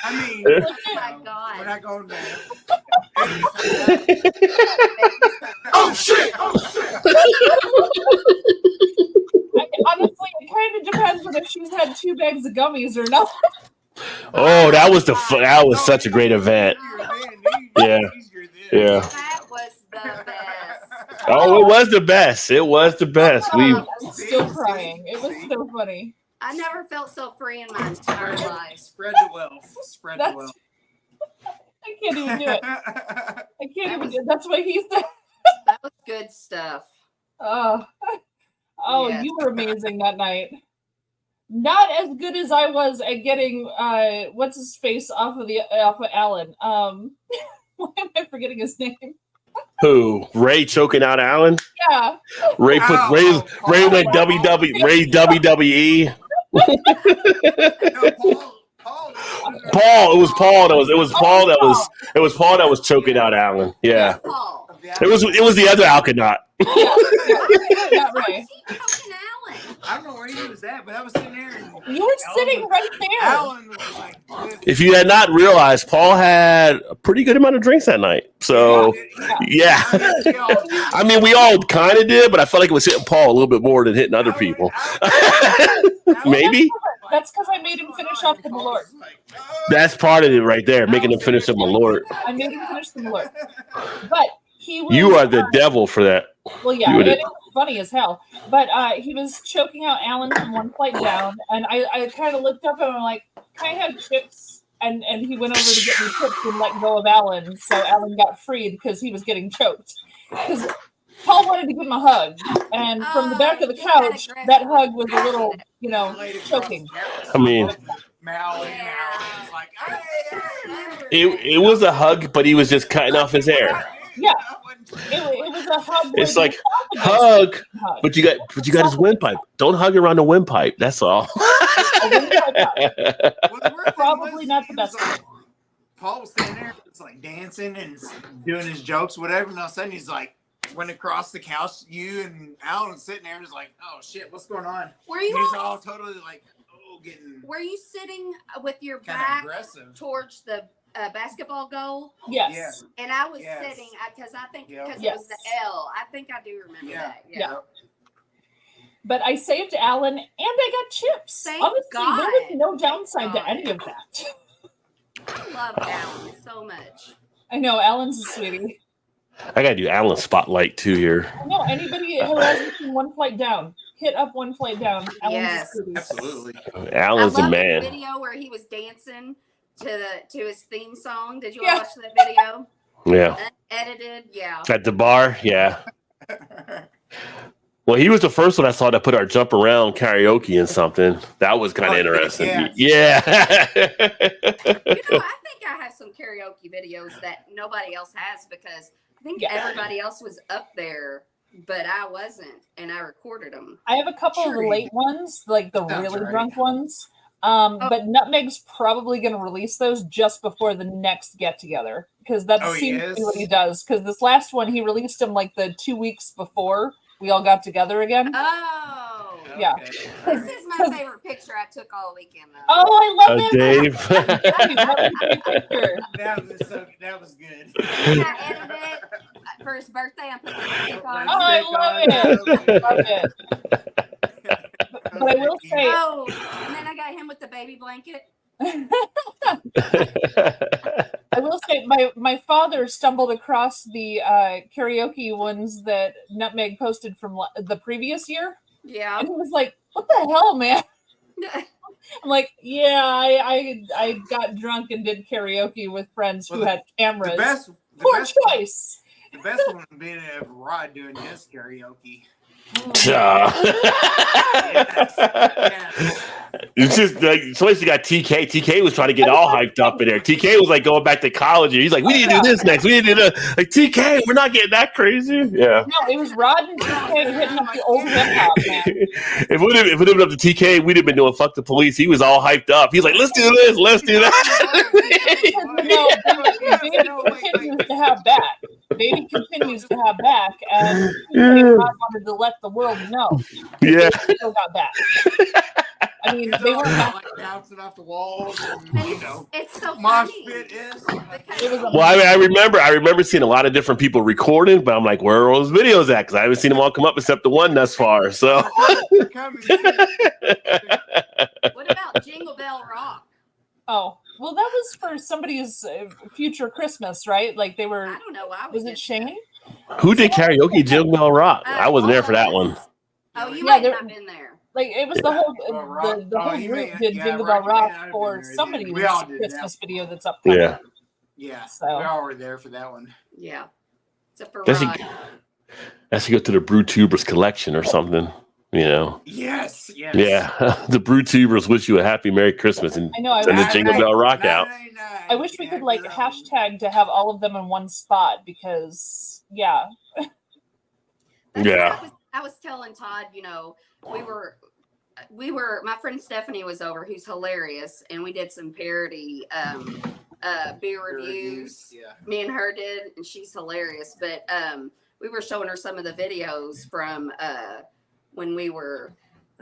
I mean, Look Oh my at- God. we're not going there. Oh shit! Oh shit! honestly, it kind of depends on if she's had 2 bags of gummies or not. Oh, that was such a great event. Yeah. Yeah. That was the best. Oh, it was the best. It was the best. We I'm still crying. It was so funny. I never felt so free in my entire life. Spread the wealth. Spread the That's- wealth. I can't even do it. I can't even do it. That's what he said. That was good stuff. Oh, Yes. you were amazing that night. Not as good as I was at getting what's his face off of Alan. Why am I forgetting his name? who? Ray choking out Allen? Yeah. Ray put Ow. Ray went WWE. No, Paul, it was Paul that was choking out Allen. Yeah. Paul. It was the other Alkanaut. Not Why Ray. is he poking Alan? I don't know where he was at, but I was sitting there. And You were sitting right there. Alan was like, this. If you had not realized, Paul had a pretty good amount of drinks that night. So yeah. I mean, we all kind of did, but I felt like it was hitting Paul a little bit more than hitting other people. Maybe. That's because I made him finish off the Malort. That's part of it right there, making him finish the Malort. I made him finish the Malort. But he was. You are the devil for that. Well, yeah, you it would- was funny as hell. But he was choking out Alan from one flight down, and I kind of looked up and I'm like, "Can I have chips?" And he went over to get me chips and let go of Alan, so Alan got freed because he was getting choked. Because Paul wanted to give him a hug, and from the back of the couch, that hug was a little, choking. I mean, it was a hug, but he was just cutting off his hair. Yeah, it was a hug. where It's the like hug. hug, but you got his windpipe. Don't hug around the windpipe. That's all. Probably not the best. Paul was standing there, it's like dancing and doing his jokes, whatever. And all of a sudden, he's like, went across the couch. You and Alan sitting there, just like, oh shit, what's going on? Were And you he's all, all totally like, oh, getting were you sitting with your kind back of aggressive. towards the basketball goal? Yes. And I was Yes. sitting because I think Yep. because it Yes. was the L. I think I do remember Yeah. that. Yeah. But I saved Alan and I got chips. Thank Honestly, there was God. no downside to God. any of that. I love Alan so much. I know Alan's a sweetie. I gotta do Alan spotlight too here. I know anybody who hasn't seen One Flight Down, hit up One Flight Down. Alan's Yes. a sweetie. Absolutely. Alan's I the love man. the video where he was dancing to his theme song. Did you Yeah. watch that video? Yeah, Unedited, yeah. at the bar. Yeah. Well, he was the first one I saw that put our jump around karaoke in something. That was kind of interesting. Yeah. You know, I think I have some karaoke videos that nobody else has because I think Yeah. everybody else was up there, but I wasn't, and I recorded them. I have a couple of the Sure. late ones, like the Sounds really right. drunk ones. But Nutmeg's probably going to release those just before the next get together because that seems to be what he does. Because this last one, he released them like the 2 weeks before we all got together again. Oh, yeah. This is my favorite picture I took all weekend. Though. Oh, I love that. Dave. That was good. I edited it for his birthday. I put the stick on. Oh, I love it. Love it. But I will say, oh, and then I got him with the baby blanket. I will say, my father stumbled across the karaoke ones that Nutmeg posted from the previous year. Yeah, and he was like, "What the hell, man?" I'm like, "Yeah, I got drunk and did karaoke with friends who had cameras." Poor choice. The best one would be to have Rod doing his karaoke. Yes. It's just like somebody's got TK. TK was trying to get all hyped up in there. TK was like going back to college. He's like, we need to do this next. We need to do that. Like TK, we're not getting that crazy. Yeah. No, it was Rod and TK hitting up the old hip hop, man. If it would have been up to TK, we'd have been doing fuck the police. He was all hyped up. He's like, let's do this, let's do that. No, Baby continues to have back. Baby continues to have back, and Rod wanted to let the world know. Yeah. They still got back. I mean, they weren't like bouncing off the walls, and it's so mosh funny. pit is. Well, I remember seeing a lot of different people recording, but I'm like, where are all those videos at? Because I haven't seen them all come up except the one thus far. So, What about Jingle Bell Rock? Oh, well, that was for somebody's future Christmas, right? Like they were. I don't know. Was it Shane? Who did karaoke Jingle Bell Rock? I wasn't there for that one. Oh, you might not have been there. Like it was the whole the whole group did Jingle Bell Rock for somebody's Christmas video that's up there. Yeah, so we all were there for that one. Yeah, except for That's Rod. to go to the Brew Tubers collection or something. You know. Yes. Yeah, the Brew Tubers wish you a happy Merry Christmas and send the Jingle Bell Rock out. I wish we could like hashtag to have all of them in one spot because yeah. I was telling Todd, we were my friend Stephanie was over, who's hilarious, and we did some parody beer reviews. Yeah. Me and her did, and she's hilarious. But we were showing her some of the videos from when we were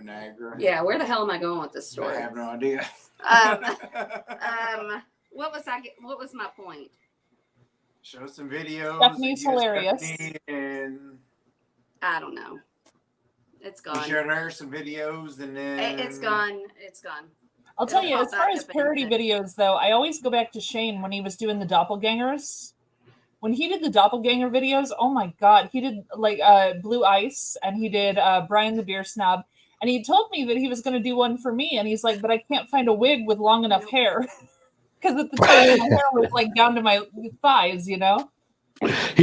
Niagara. Yeah, where the hell am I going with this story? I have no idea. What was my point? Show some videos. Stephanie's hilarious. And I don't know. It's gone. You showed her some videos, and then it's gone. It's gone. I'll tell you, as far as parody videos, though, I always go back to Shane when he was doing the doppelgangers. When he did the doppelganger videos, oh my God, he did like Blue Ice, and he did Brian the Beer Snob, and he told me that he was going to do one for me, and he's like, but I can't find a wig with long enough hair because at the time my hair was like down to my thighs, He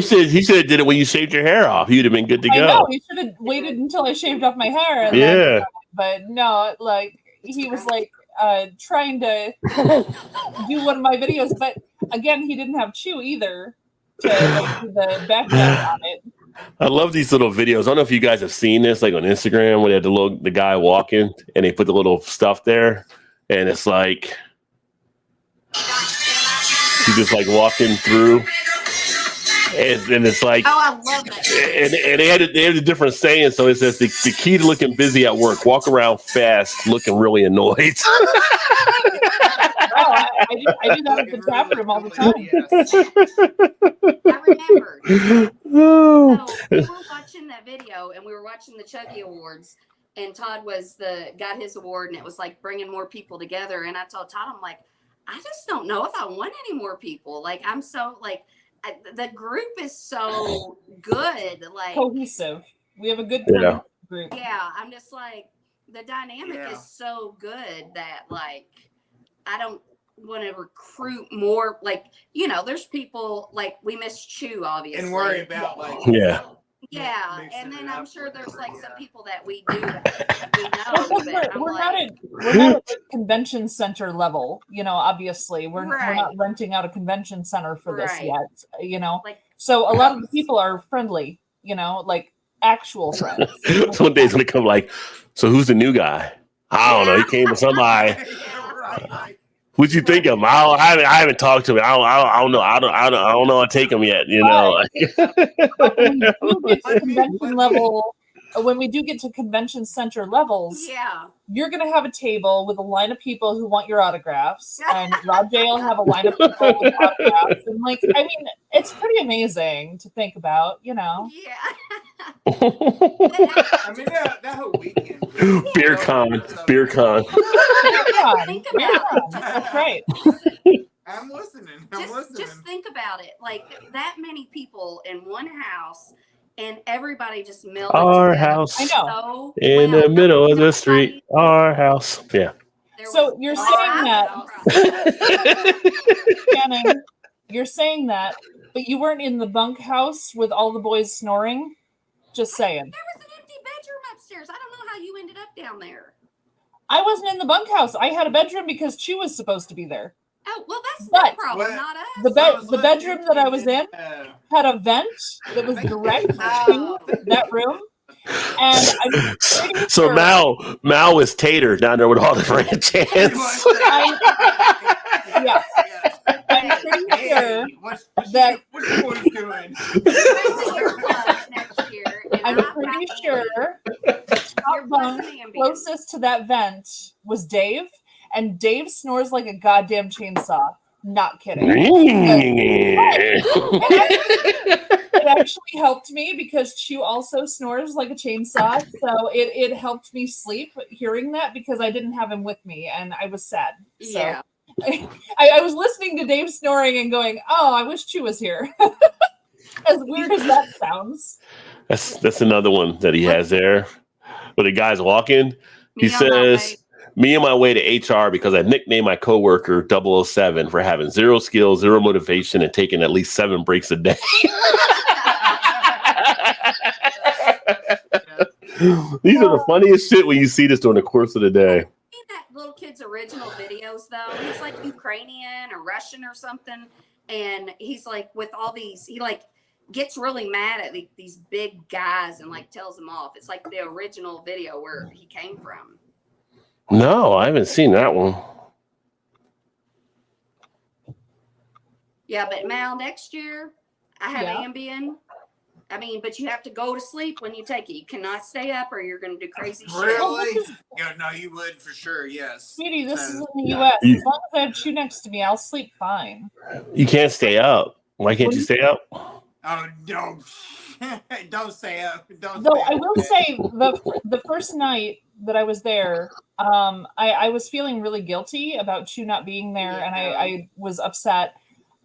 said did it when you shaved your hair off. You'd have been good to go. I know. He should have waited until I shaved off my hair. And yeah. But no, like he was like trying to do one of my videos, but again, he didn't have Chew either to like, do the background on it. I love these little videos. I don't know if you guys have seen this, like on Instagram, when they had the guy walking and they put the little stuff there, and it's like he's just like walking through. And it's like, oh, I love that. And they had a different saying. So it says the key to looking busy at work: walk around fast, looking really annoyed. I do that at the tap room all the time. I remember. So we were watching that video, and we were watching the Chuggy Awards, and Todd got his award, and it was like bringing more people together. And I told Todd, I'm like, I just don't know if I want any more people. Like, I'm so like. The group is so good, like cohesive. We have a good group. Yeah, I'm just like the dynamic is so good that like I don't want to recruit more. Like there's people like we miss Chew obviously, and worry about like yeah, and then I'm sure there's like some people that we do know. We're not at the convention center level, obviously. We're not renting out a convention center for this yet, Like, so a lot of the people are friendly, like actual friends. So one day it's gonna come like, so who's the new guy? I don't know. He came with somebody. Yeah, right. What you think of him? I haven't talked to him. I don't know. I don't know how to take him yet. You know. When we do get to convention center levels, Yeah. you're going to have a table with a line of people who want your autographs, and Rob J will have a line of people with autographs. And I mean, it's pretty amazing to think about, you know. Yeah. I mean, that whole weekend. Beer con. Think about it. That's right. I'm listening. Just think about it. Like that many people in one house, and everybody just melded Our together. house. I know. So In well. the middle of the Nobody- street. Our house. Yeah. there So was you're no saying that- house. Shannon, you're saying that, but you weren't in the bunkhouse with all the boys snoring? Just saying. There was an empty bedroom upstairs. I don't know how you ended up down there. I wasn't in the bunkhouse. I had a bedroom because Chew was supposed to be there. Oh, well, that's But- their problem, What? not us. The bedroom that I was in had a vent that was direct to that room. And I'm pretty So sure Mal was Tater down there with all the ranch hands. yeah, I'm pretty sure that- What's the boys doing? Next year, and I'm pretty sure the top bunk closest to that vent was Dave, and Dave snores like a goddamn chainsaw. Not kidding. It actually helped me because Chew also snores like a chainsaw, so it helped me sleep hearing that because I didn't have him with me and I was sad. So Yeah. I was listening to Dave snoring and going, "Oh, I wish Chew was here." As weird as that sounds. That's another one that he has there. When the guy's walking, he Me on my says, way. "Me on my way to HR because I nicknamed my coworker 007 for having zero skills, zero motivation, and taking at least 7 breaks a day." These are the funniest shit when you see this during the course of the day. See that little kid's original videos though? He's like Ukrainian or Russian or something, and he's like with all these. He like gets really mad at these big guys and like tells them off. It's like the original video where he came from. No, I haven't seen that one. Yeah, but Mal, next year I have Yeah. Ambien. I mean, but you have to go to sleep when you take it. You cannot stay up or you're going to do crazy shit. Really? Yeah, no, you would for sure. Yes. Sweetie, this is in the Yeah. US. As long as I have Chew next to me, I'll sleep fine. You can't stay up. Why can't you stay up? Oh no! Don't say it. Don't. Though say I it. will say the first night that I was there, I was feeling really guilty about Chew not being there, and I was upset.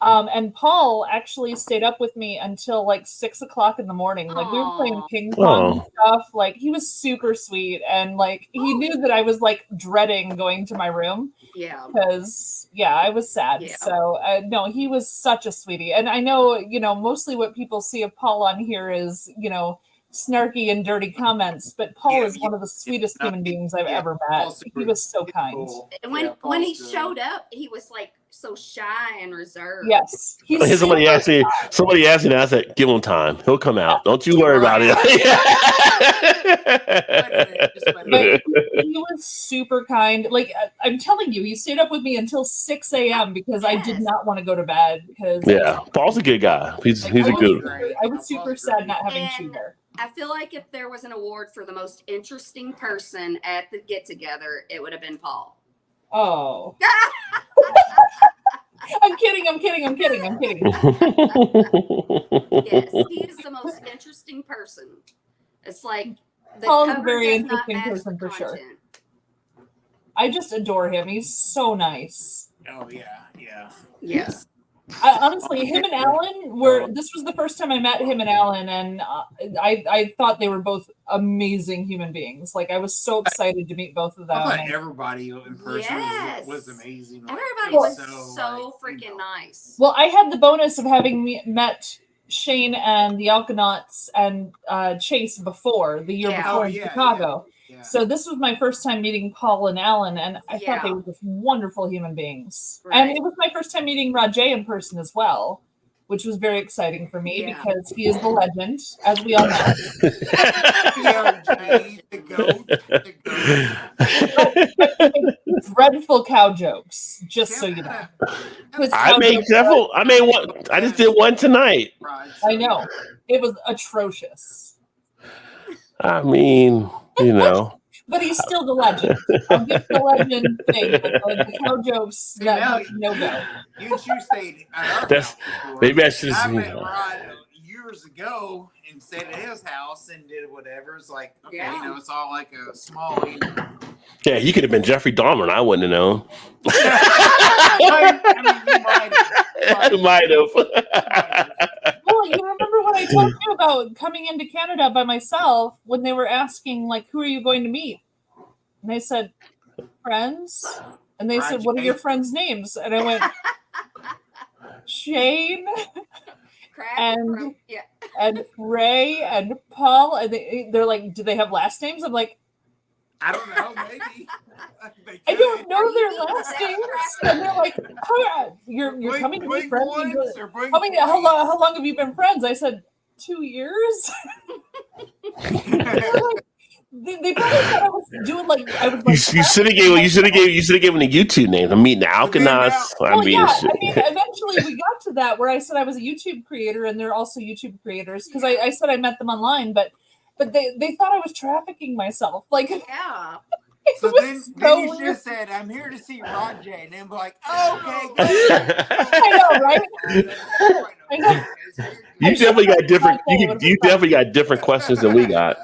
And Paul actually stayed up with me until like 6 o'clock in the morning. Like we were playing Aw. ping pong and stuff. Like he was super sweet, and like he knew that I was like dreading going to my room Yeah. because I was sad. Yeah. So no, he was such a sweetie. And I know, mostly what people see of Paul on here is, snarky and dirty comments, but Paul Yeah, is one of the sweetest human beings I've yeah, ever met. Paul's super He was so kind. cool. And when Yeah, when he Paul's good. showed up, he was like so shy and reserved. Yes. He's Somebody super asked me, and I said, "Give him time. He'll come out. Don't you worry about it." But he was super kind. Like I'm telling you, he stayed up with me until 6 a.m. because I did Yes. not want to go to bed. Because Yeah, Paul's a good guy. He's a good. I was super sad not having Chew And there. I feel like if there was an award for the most interesting person at the get together, it would have been Paul. Oh. I'm kidding. Yes, he is the most interesting person. It's like the Paul is a cover very does not interesting match person the for sure. content. I just adore him. He's so nice. Oh yeah. Yes. Honestly, him and Alan were. This was the first time I met him and Alan, and I thought they were both amazing human beings. Like I was so excited to meet both of them. I thought and- everybody in person Yes. was amazing. Everybody was like, so freaking nice. Well, I had the bonus of having met Shane and the Alkanauts and Chase before the year Yeah. before Oh, in yeah, Chicago. Yeah. So this was my first time meeting Paul and Alan, and I thought they Yeah. were just wonderful human beings. Right. And it was my first time meeting Rajay in person as well. which was very exciting for me Yeah. because he is the legend, as we all know. The goat. Dreadful cow jokes, just so you know. His I cow made jokes several. I made one. I just did one tonight. I know. It was atrocious. I mean, you know. But he's still the legend. I'll give the legend thing, but the cow jokes, that's no go. You and you stayed at our That's- house before. maybe I should- I met Rod years ago and stayed at his house and did whatever. It's like, okay, Yeah. you know, it's all like a small. You know. Yeah, he could have been Jeffrey Dahmer, and I wouldn't have known. I mean, you might have. I might have. Well, you remember when I told you about coming into Canada by myself when they were asking, like, who are you going to meet? And I said, friends. And they said, what are your friends' names? And I went, Shane Crap. And- Yeah. and Ray and Paul. And they're like, do they have last names? I'm like, I don't know, maybe. I don't know their Are you last eating names. that And they're like, oh, you're coming to meet friends. And you're- how long have you been friends? I said, 2 years. They probably thought I was doing like I was like. You should have given. You should have given the YouTube name. I'm meeting Alkanaz. Well, I'm yeah, being. eventually we got to that where I said I was a YouTube creator, and they're also YouTube creators because I said I met them online, but they thought I was trafficking myself. Like, Yeah. So it then was you so should weird. have said, I'm here to see Rod J. And then be like, okay, I know, right? I know. You definitely got different. You definitely got different questions than we got.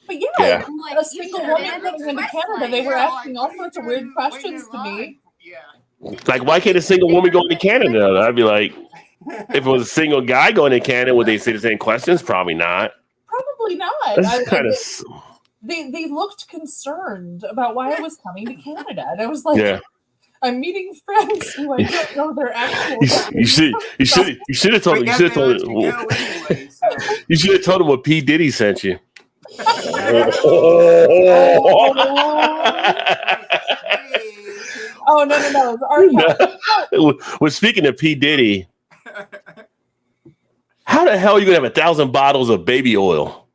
But yeah, Yeah. I'm like, a you single should have woman been coming into express Canada, like, they were Yeah, asking all what are you sorts of doing weird questions waiting to in me. line? Yeah. Like, why can't a single woman go into Canada? I'd be like, if it was a single guy going to Canada, would they say the same questions? Probably not. Probably not. That's kind of. They looked concerned about why I was coming to Canada, and I was like, Yeah. I'm meeting friends who I don't know their actual. You should have told We him. You got should have that told much to him. go anyway, so. You should have told him what P Diddy sent you. Oh no! It's our Well, speaking of P Diddy, how the hell are you gonna have 1,000 bottles of baby oil?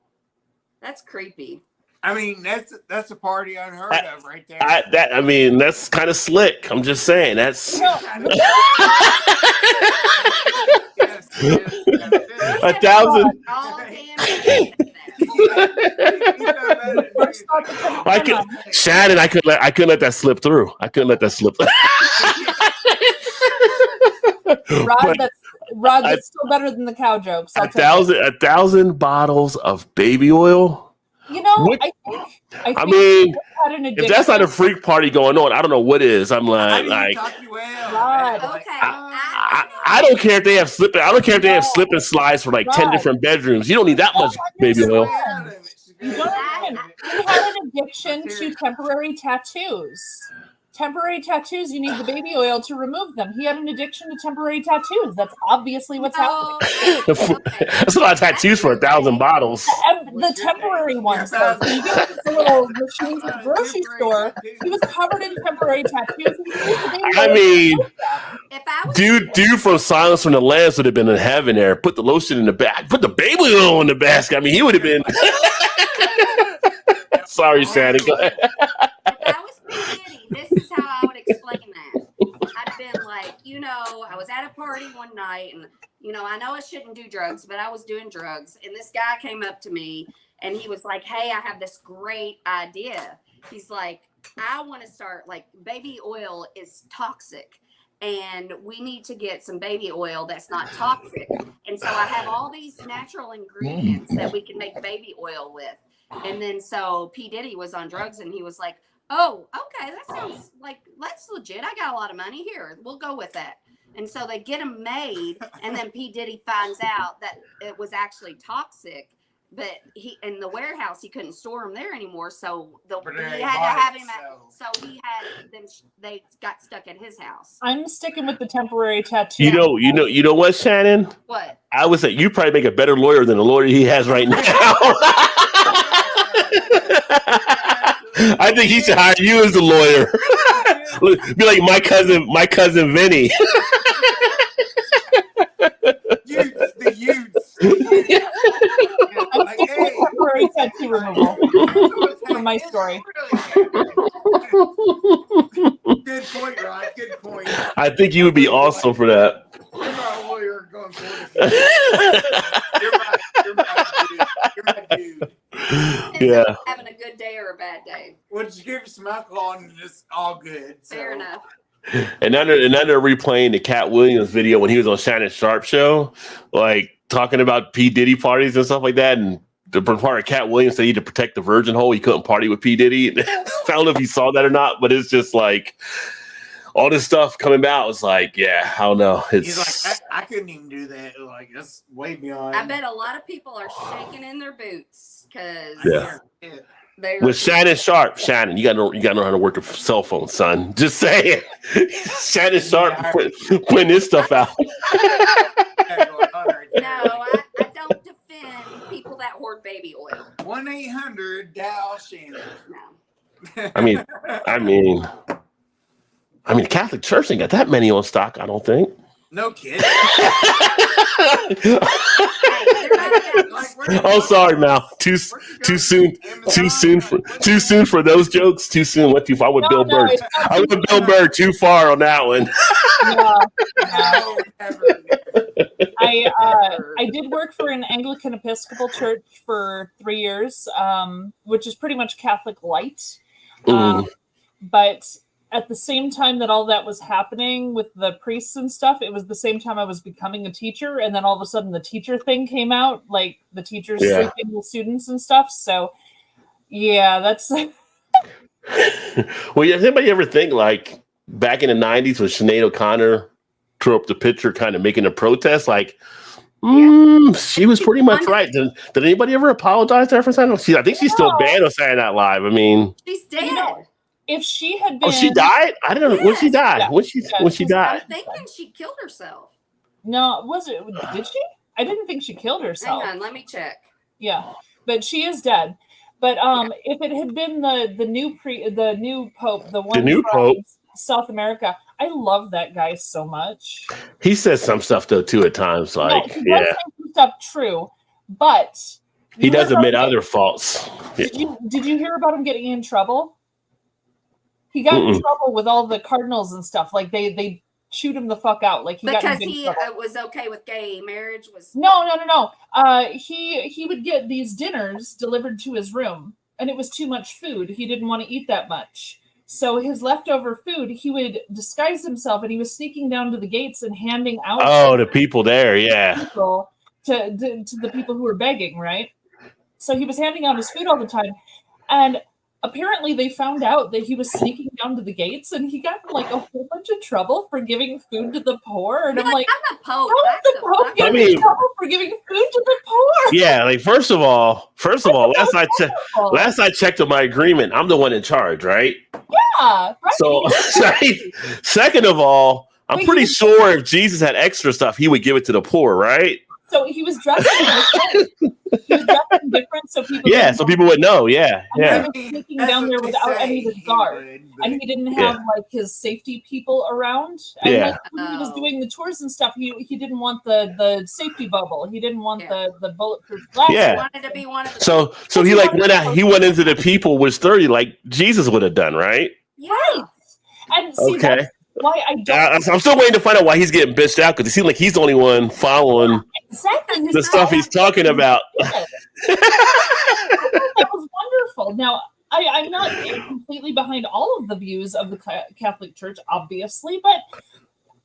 That's creepy. I mean, that's a party unheard of right there. I mean, that's kind of slick. I'm just saying. That's Yes, yes, 1,000. All damn I could, Shannon. I couldn't let that slip through. I couldn't let that slip. Rod, that's still better than the cow jokes. I'll tell you. 1,000 bottles of baby oil. You know, What- I think I mean, had an if that's not a addiction. freak party going on, I don't know what is. I'm How like, do you talk you out? Right. Like, Okay. I don't care if they have slip. I don't care if they have slip and slides for like 10 Right. different bedrooms. You don't need that much baby oil. You don't understand. He had an addiction to temporary tattoos. Temporary tattoos, you need the baby oil to remove them. He had an addiction to temporary tattoos. That's obviously what's happening. That's a lot of tattoos for 1,000 bottles. And the temporary ones, though. So you get the little machines at the grocery store. He was covered in temporary tattoos. I mean, If I was dude from Silence from the Lambs would have been in heaven there. Put the lotion in the bag. Put the baby oil in the basket. I mean, he would have been. Sorry, Shannon. Go ahead. If I was P. Diddy, this is how I would explain that. I'd been like, I was at a party one night and, I know I shouldn't do drugs, but I was doing drugs. And this guy came up to me and he was like, hey, I have this great idea. He's like, I want to start, like, baby oil is toxic. And we need to get some baby oil that's not toxic. And so I have all these natural ingredients that we can make baby oil with. And then so P. Diddy was on drugs and he was like, oh, okay, that sounds like that's legit. I got a lot of money here. We'll go with that. And so they get them made. And then P. Diddy finds out that it was actually toxic. But he in the warehouse, he couldn't store them there anymore. So he had to have him. So he had them. They got stuck at his house. I'm sticking with the temporary tattoo. You know what, Shannon? What? I would say you probably make a better lawyer than the lawyer he has right now. I think he should hire you as the lawyer. Be like my cousin Vinny. tissue removal from my story. Good point, Rod. Good point. I think you would be awesome for that. You're my lawyer going forward. You're my dude. Yeah. Having a good day or a bad day. Well, just give us some alcohol and it's all good. So. Fair enough. And then they're replaying the Cat Williams video when he was on Shannon Sharp show, like talking about P. Diddy parties and stuff like that. And the part of Cat Williams said he had to protect the virgin hole. He couldn't party with P. Diddy. I don't know if you saw that or not, but it's just like all this stuff coming out. It's like, yeah, I don't know. He's like, I couldn't even do that. Like, that's way beyond. I bet a lot of people are shaking in their boots because Yeah. they're With Shannon Sharp, Shannon, you gotta know how to work the cell phone, son. Just saying. Shannon Sharp putting this stuff out. No, I don't defend people that hoard baby oil. 1-800-DOW-SHANNON. No. I mean, the Catholic Church ain't got that many on stock, I don't think. No kidding. Oh, sorry, Mal. Too soon for those jokes. Too soon. Went too far. I went Bill Burr. I went Bill Burr too far on that one. I did work for an Anglican Episcopal church for 3 years, which is pretty much Catholic light. But at the same time that all that was happening with the priests and stuff, it was the same time I was becoming a teacher. And then all of a sudden the teacher thing came out, like the teachers sleeping with students and stuff. So yeah, that's... Well, does anybody ever think like back in the 90s when Sinead O'Connor threw up the picture kind of making a protest, like, she was pretty much right. Did anybody ever apologize to her for saying that? I think she's still banned on Saturday Night Live. I mean... She's dead. You know, if she had been... Oh, she died? I don't know. When she died? Yeah. When she died? I'm thinking she killed herself. No, was it? Did she? I didn't think she killed herself. Hang on, let me check. Yeah, but she is dead. But if it had been the new pope, the one new from pope. South America, I love that guy so much. He says some stuff though too at times. Like, he does say some stuff true, but he does admit about other faults. Did you hear about him getting in trouble? He got in trouble with all the cardinals and stuff. Like they shoot him the fuck out. Like he because got in he trouble. was okay with gay marriage. Was No. He would get these dinners delivered to his room, and it was too much food. He didn't want to eat that much. So his leftover food, he would disguise himself, and he was sneaking down to the gates and handing out. Oh, the people there, people to the people who were begging, right? So he was handing out his food all the time, and apparently they found out that he was sneaking down to the gates, and he got in like a whole bunch of trouble for giving food to the poor. And I'm like, I'm the Pope. how is the Pope getting in trouble for giving food to the poor? Yeah, like first of all, last I checked on my agreement, I'm the one in charge, right? Yeah, right. So, second of all, I'm pretty sure if Jesus had extra stuff, he would give it to the poor, right? So he was dressed different, so people. Yeah, so people would know. Yeah, and yeah. he was sneaking down there without any regard, and he didn't have like his safety people around. And like, when he was doing the tours and stuff, he didn't want the safety bubble. He didn't want the bulletproof glass. Yeah. He wanted to be one of the So he like went into the people was 30 like Jesus would have done, right? Right. And see, that's why I don't. I'm still waiting to find out why he's getting bitched out because it seems like he's the only one following the stuff he's talking about. That was wonderful. Now, I'm not completely behind all of the views of the Catholic Church, obviously, but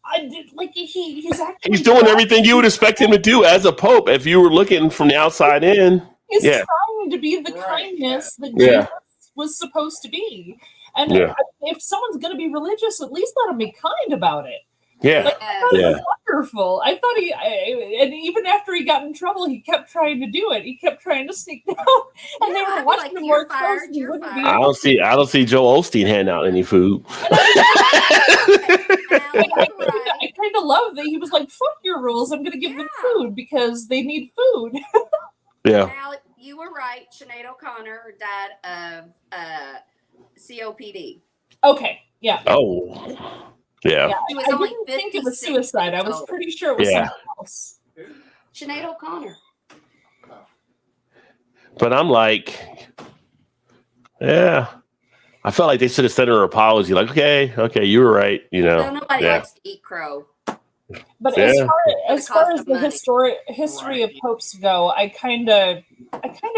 I did like he's actually doing everything you would expect him to do as a pope if you were looking from the outside in. He's trying to be the kindness that Jesus was supposed to be. And if someone's going to be religious, at least let them be kind about it. Yeah. Like, I thought it was wonderful. I thought and even after he got in trouble, he kept trying to do it. He kept trying to sneak down, and they were watching him work close. I don't see Joel Osteen handing out any food. I kind of love that he was like, "Fuck your rules. I'm going to give them food because they need food." Yeah. Now, you were right. Sinead O'Connor died of COPD. Okay. Yeah. Oh. Yeah. She was I only didn't think it was suicide. I was pretty sure it was something else. Sinead O'Connor. But I'm like, yeah. I felt like they should have sent her an apology. Like, okay, you were right. You know, So nobody yeah. likes to eat crow. But Yeah. as The far cost as of the money. history of popes go, I kind of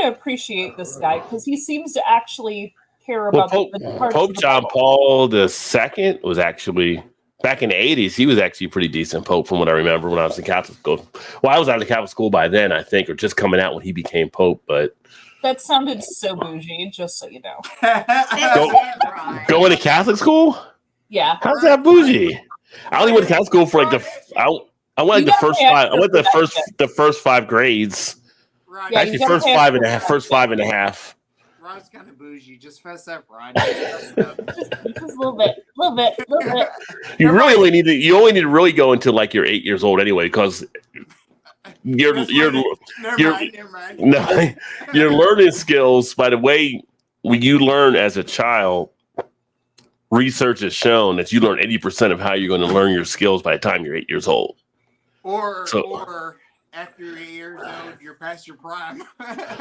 appreciate this guy because he seems to actually care Well, about the parts Pope of the John Bible. Paul II was actually back in the 80s. He was actually a pretty decent pope, from what I remember when I was in Catholic school. Well, I was out of Catholic school by then, I think, or just coming out when he became pope. But That sounded so bougie, just so you know. going to Catholic school, Yeah. how's that bougie? I only went to Catholic school for like I went like You the gotta first pay five. I extra went for the first 5 grades. Rod, Yeah, Actually, you gotta first pay five and a extra half. for First 5 and a half. Rod's kind of bougie. Just fess up, Rod. Just fess up. just a little bit. You only need to really go until like you're 8 years old anyway, because you're Never mind. no, your learning skills, by the way, when you learn as a child, research has shown that you learn 80% of how you're going to learn your skills by the time you're 8 years old. Or after you're 8 years old, you're past your prime.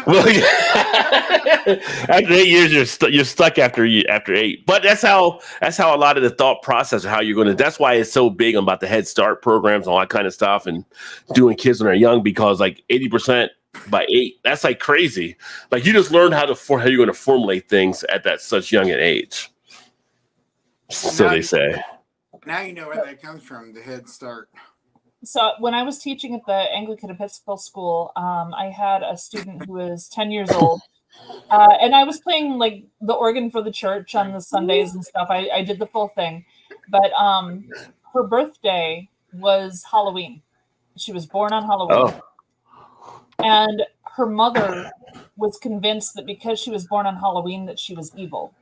Well, yeah. After 8 years, you're stuck after 8. But that's how a lot of the thought process of how you're going to. That's why it's so big about the Head Start programs and all that kind of stuff, and doing kids when they're young, because like 80% by 8, that's like crazy. Like you just learn how you're going to formulate things at that such young an age. So they say. Now you know where that comes from, the Head Start. So when I was teaching at the Anglican Episcopal School, I had a student who was 10 years old. And I was playing like the organ for the church on the Sundays and stuff. I did the full thing. But her birthday was Halloween. She was born on Halloween. Oh. And her mother was convinced that because she was born on Halloween that she was evil.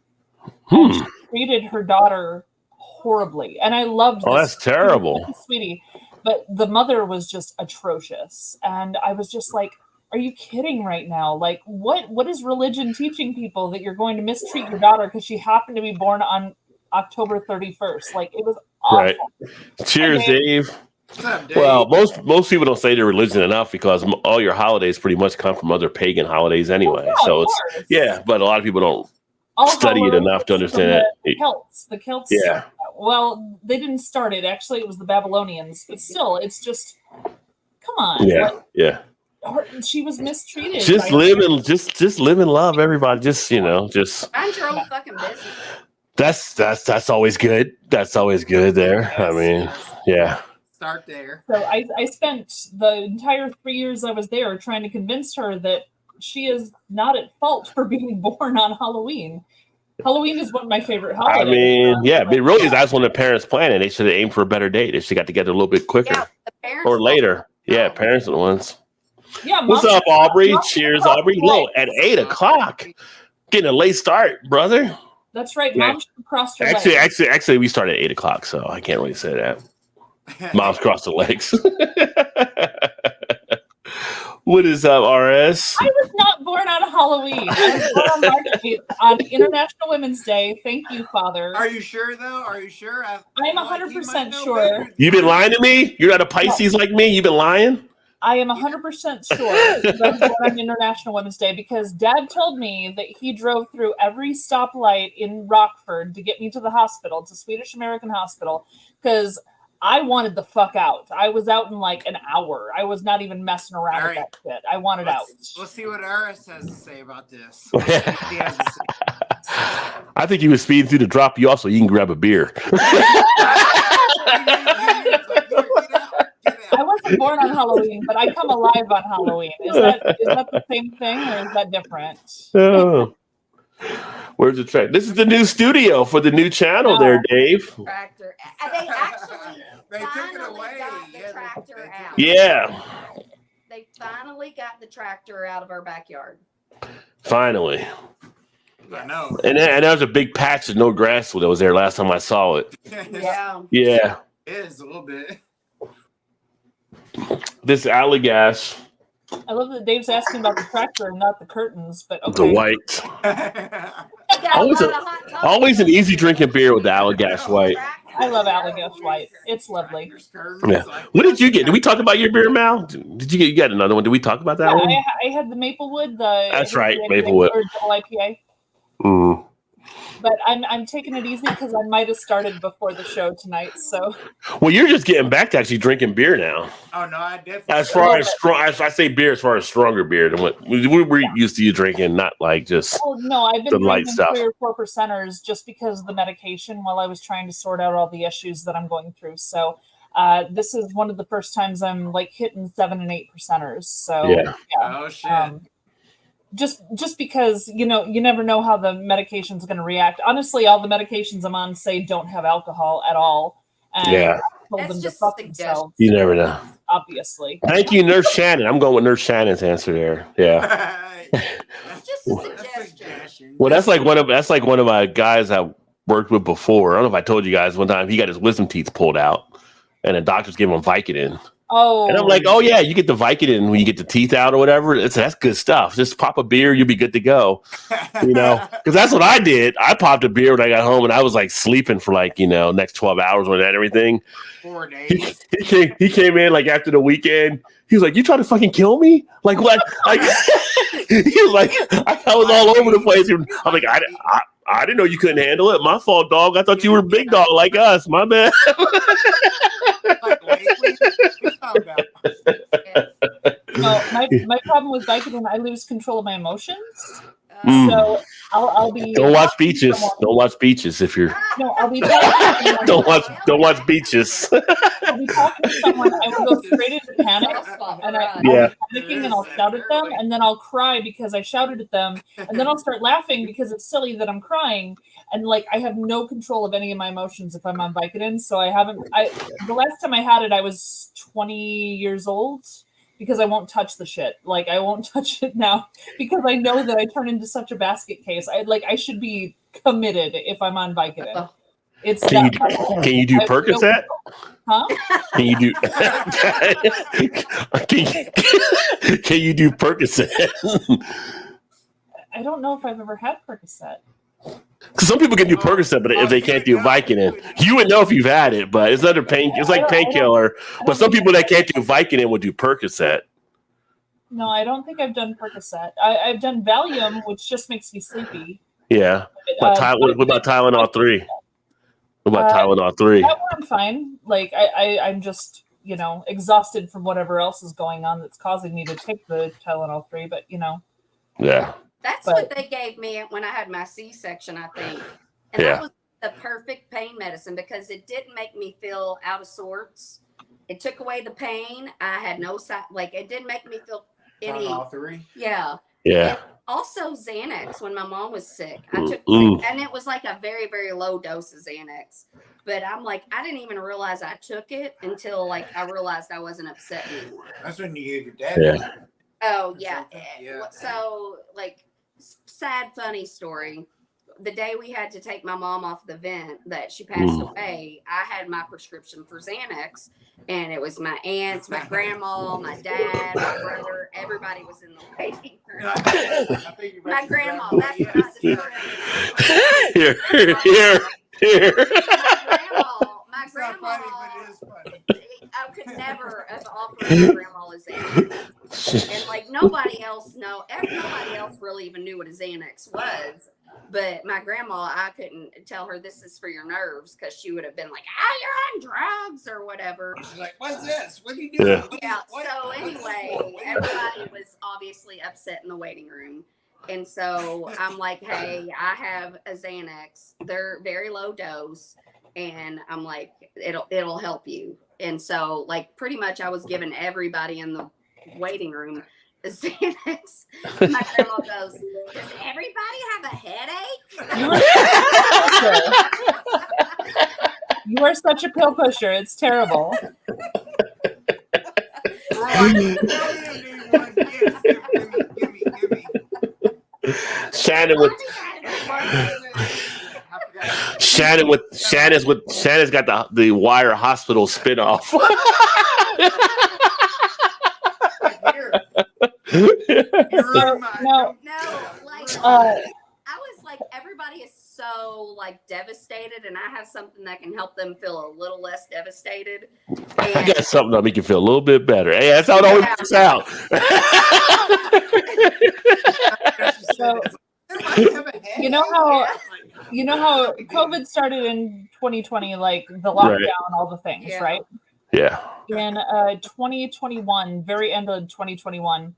And she treated her daughter horribly. And I loved this. Oh, that's terrible. Sweetie. But the mother was just atrocious. And I was just like, are you kidding right now? Like, what is religion teaching people that you're going to mistreat your daughter because she happened to be born on October 31st? Like, it was awful. Right. Cheers, Dave. What's up, Dave? Well, most people don't say their religion enough because all your holidays pretty much come from other pagan holidays anyway. Yeah, So of it's course. but a lot of people don't All study it Halloween enough to is understand from it. The Celts. Yeah. Well, they didn't start it. Actually, it was the Babylonians. But still, it's just, come on. Yeah, Like, yeah. she was mistreated. Just by- live and just live and love everybody. Just just Mind your own fucking business. that's always good. That's always good there. I mean, yeah. Start there. So I spent the entire 3 years I was there trying to convince her that she is not at fault for being born on Halloween. Halloween is one of my favorite I holidays. mean, yeah, but really, that's when the parents planned it. They should have aimed for a better date. They should have got together a little bit quicker Yeah, the parents or later. Yeah, parents are the ones. Yeah, What's Mom- up, Aubrey? Mom- Cheers, Aubrey. Look, at 8 o'clock. Getting a late start, brother. That's right. Yeah. Mom should have crossed her legs. Actually, we started at 8 o'clock, so I can't really say that. Mom's crossed the legs. What is up, RS? I was not born on Halloween. I was born on March 8th on International Women's Day. Thank you, Father. Are you sure, though? Are you sure? I'm feel like 100% you might know sure. better. You been lying to me? You're not a Pisces like me? You been lying? I am 100% sure that I was born on International Women's Day because Dad told me that he drove through every stoplight in Rockford to get me to the hospital, to Swedish American Hospital, because I wanted the fuck out. I was out in like an hour. I was not even messing around All with right. that shit. I wanted out. Let's see what RS has to say about this. He has to say. I think he was speeding through to drop you off so you can grab a beer. I wasn't born on Halloween, but I come alive on Halloween. Is that the same thing or is that different? Oh. Where's the track? This is the new studio for the new channel there, Dave. tractor. They actually They took it finally away. got the Yeah, tractor they took out. it. Yeah, They finally got the tractor out of our backyard. finally. I know. And there was a big patch of no grass that was there last time I saw it. Yeah. Yeah. It is a little bit. This Allagash, I love that Dave's asking about the tractor and not the curtains, but the okay. white. They got Always a a- lot of hot dogs. Always an easy drinking beer with the Allagash white. Tractor. I love Allagash White. It's lovely. Yeah. What did you get? Did we talk about your beer, Mal? Did you get another one? Did we talk about that Yeah, one? I had the Maplewood. That's right, the Maplewood. or double IPA. Mm. But I'm taking it easy because I might have started before the show tonight. So Well, you're just getting back to actually drinking beer now. Oh no, I definitely. As far as strong, as I say beer, as far as stronger beer than what we're used to you drinking, not like just. oh no, I've The been light drinking stuff. 3 or 4 percenters just because of the medication while I was trying to sort out all the issues that I'm going through. So this is one of the first times I'm like hitting 7 and 8 percenters. So Yeah. Oh shit. just because you never know how the medication's going to react. Honestly, all the medications I'm on say don't have alcohol at all, and Yeah. I told That's them to just fuck a themselves. You never know. Obviously, Thank you, Nurse Shannon. I'm going with Nurse Shannon's answer there. Yeah. It's just a suggestion. Well, that's like one of my guys I worked with before. I don't know if I told you guys one time he got his wisdom teeth pulled out, and the doctors gave him Vicodin. oh, And I'm like, oh yeah, you get the Vicodin when you get the teeth out or whatever. That's good stuff. Just pop a beer, you'll be good to go. You know, because that's what I did. I popped a beer when I got home, and I was like sleeping for like next 12 hours with that and everything. 4 days. He came in like after the weekend. He was like, "You trying to fucking kill me? Like what?" Like he was like, I was all over the place. I'm like, I didn't know you couldn't handle it. My fault, dog. I thought you were a big dog like us. My bad. Like, lately, what you talking about? no, my problem with Vicodin, I lose control of my emotions. Mm. So I'll be Don't watch talking to Beaches. someone- Don't watch Beaches if you're. No, I'll be talking to someone. Don't watch Beaches. I'll be talking to someone. I will go straight into panic, and I'll Yeah. be panicking, and I'll shout at them, and then I'll cry because I shouted at them, and then I'll start laughing because it's silly that I'm crying, and like I have no control of any of my emotions if I'm on Vicodin. So the last time I had it, I was 20 years old. Because I won't touch the shit. Like I won't touch it now because I know that I turn into such a basket case. I should be committed if I'm on Vicodin. It's Can you do I have no Percocet? Huh? Can you do? Can you do Percocet? I don't know if I've ever had Percocet. Because some people can do Percocet, but if they can't do Vicodin, you would know if you've had it. But it's another pain. It's like painkiller. But some people that can't do Vicodin would do Percocet. No, I don't think I've done Percocet. I've done Valium, which just makes me sleepy. Yeah. What about Tylenol 3? What about Tylenol 3? That one I'm fine. Like I'm just exhausted from whatever else is going on that's causing me to take the Tylenol 3. But Yeah. That's But- what they gave me when I had my C-section, I think. And Yeah. that was the perfect pain medicine because it didn't make me feel out of sorts. It took away the pain. I had no side, like it didn't make me feel any. All 3. Yeah. Yeah. And also Xanax when my mom was sick. I took Mm. and it was like a very, very low dose of Xanax. But I'm like, I didn't even realize I took it until like I realized I wasn't upset anymore. That's when you gave your dad. Yeah. Oh yeah. Yeah. So like sad funny story. The day we had to take my mom off the vent that she passed away, I had my prescription for Xanax, and it was my aunts, my grandma, my dad, my brother. Everybody was in the waiting room. My grandma. That's not the story. Here. My It's not grandma. funny, but it is funny. I could never have offered my grandma a Xanax. And like nobody else really even knew what a Xanax was. But my grandma, I couldn't tell her this is for your nerves because she would have been like, you're on drugs or whatever. She's like, what's this? What are you doing? Yeah. What- So anyway, everybody was obviously upset in the waiting room. And so I'm like, hey, I have a Xanax. They're very low dose. And I'm like, it'll help you. And so like pretty much I was giving everybody in the waiting room a Xanax. My grandma goes, does everybody have a headache? You are such a pill pusher. It's terrible. Shannon Shannon's got the Wire Hospital spinoff. No, No, like uh, I was like, everybody is so like devastated, and I have something that can help them feel a little less devastated. I And got something that'll make you feel a little bit better. Hey, that's how it always works out. So, you know how COVID started in 2020, like the lockdown, all the things, Yeah. right? Yeah. In 2021, very end of 2021,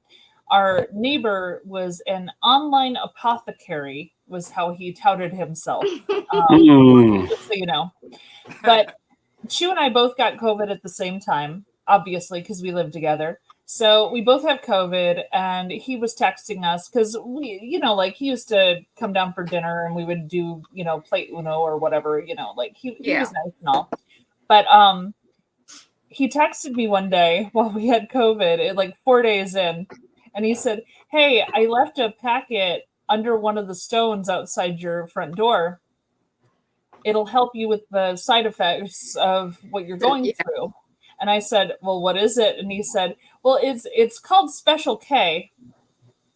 our neighbor was an online apothecary, was how he touted himself. Just so you know. But Chu and I both got COVID at the same time, obviously, because we live together. So we both have COVID, and he was texting us because we, like he used to come down for dinner and we would do, play Uno or whatever, like he was nice and all. But he texted me one day while we had COVID, like 4 days in, and he said, "Hey, I left a packet under one of the stones outside your front door. It'll help you with the side effects of what you're going through." And I said, "Well, what is it?" And he said, "Well, it's called Special K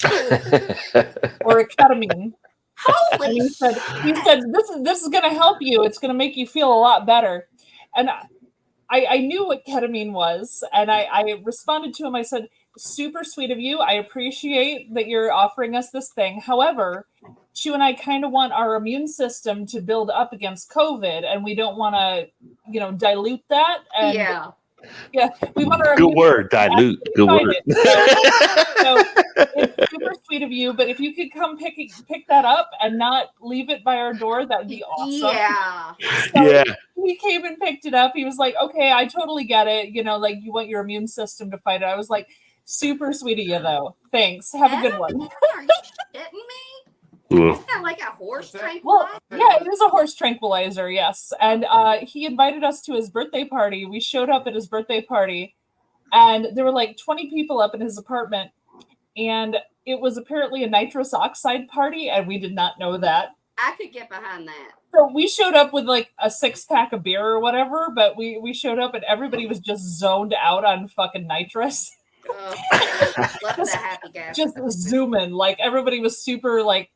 or a ketamine." And he said, this is going to help you. It's going to make you feel a lot better. And I knew what ketamine was, and I responded to him. I said, "Super sweet of you. I appreciate that you're offering us this thing. However, Chu and I kind of want our immune system to build up against COVID, and we don't want to, dilute that." And yeah, we want our good word, dilute. Good word. So it's super sweet of you, but if you could come pick that up and not leave it by our door, that'd be awesome. Yeah. So he came and picked it up. He was like, "Okay, I totally get it. Like you want your immune system to fight it." I was like, "Super sweet of you, though. Thanks. Have a good one." Are you shitting me? Is that like a horse tranquilizer? Well, yeah, it is a horse tranquilizer, yes. And he invited us to his birthday party. We showed up at his birthday party, and there were like 20 people up in his apartment. And it was apparently a nitrous oxide party, and we did not know that. I could get behind that. So we showed up with like a 6-pack of beer or whatever, but we showed up and everybody was just zoned out on fucking nitrous. Love the happy gas. Just zooming. Like everybody was super like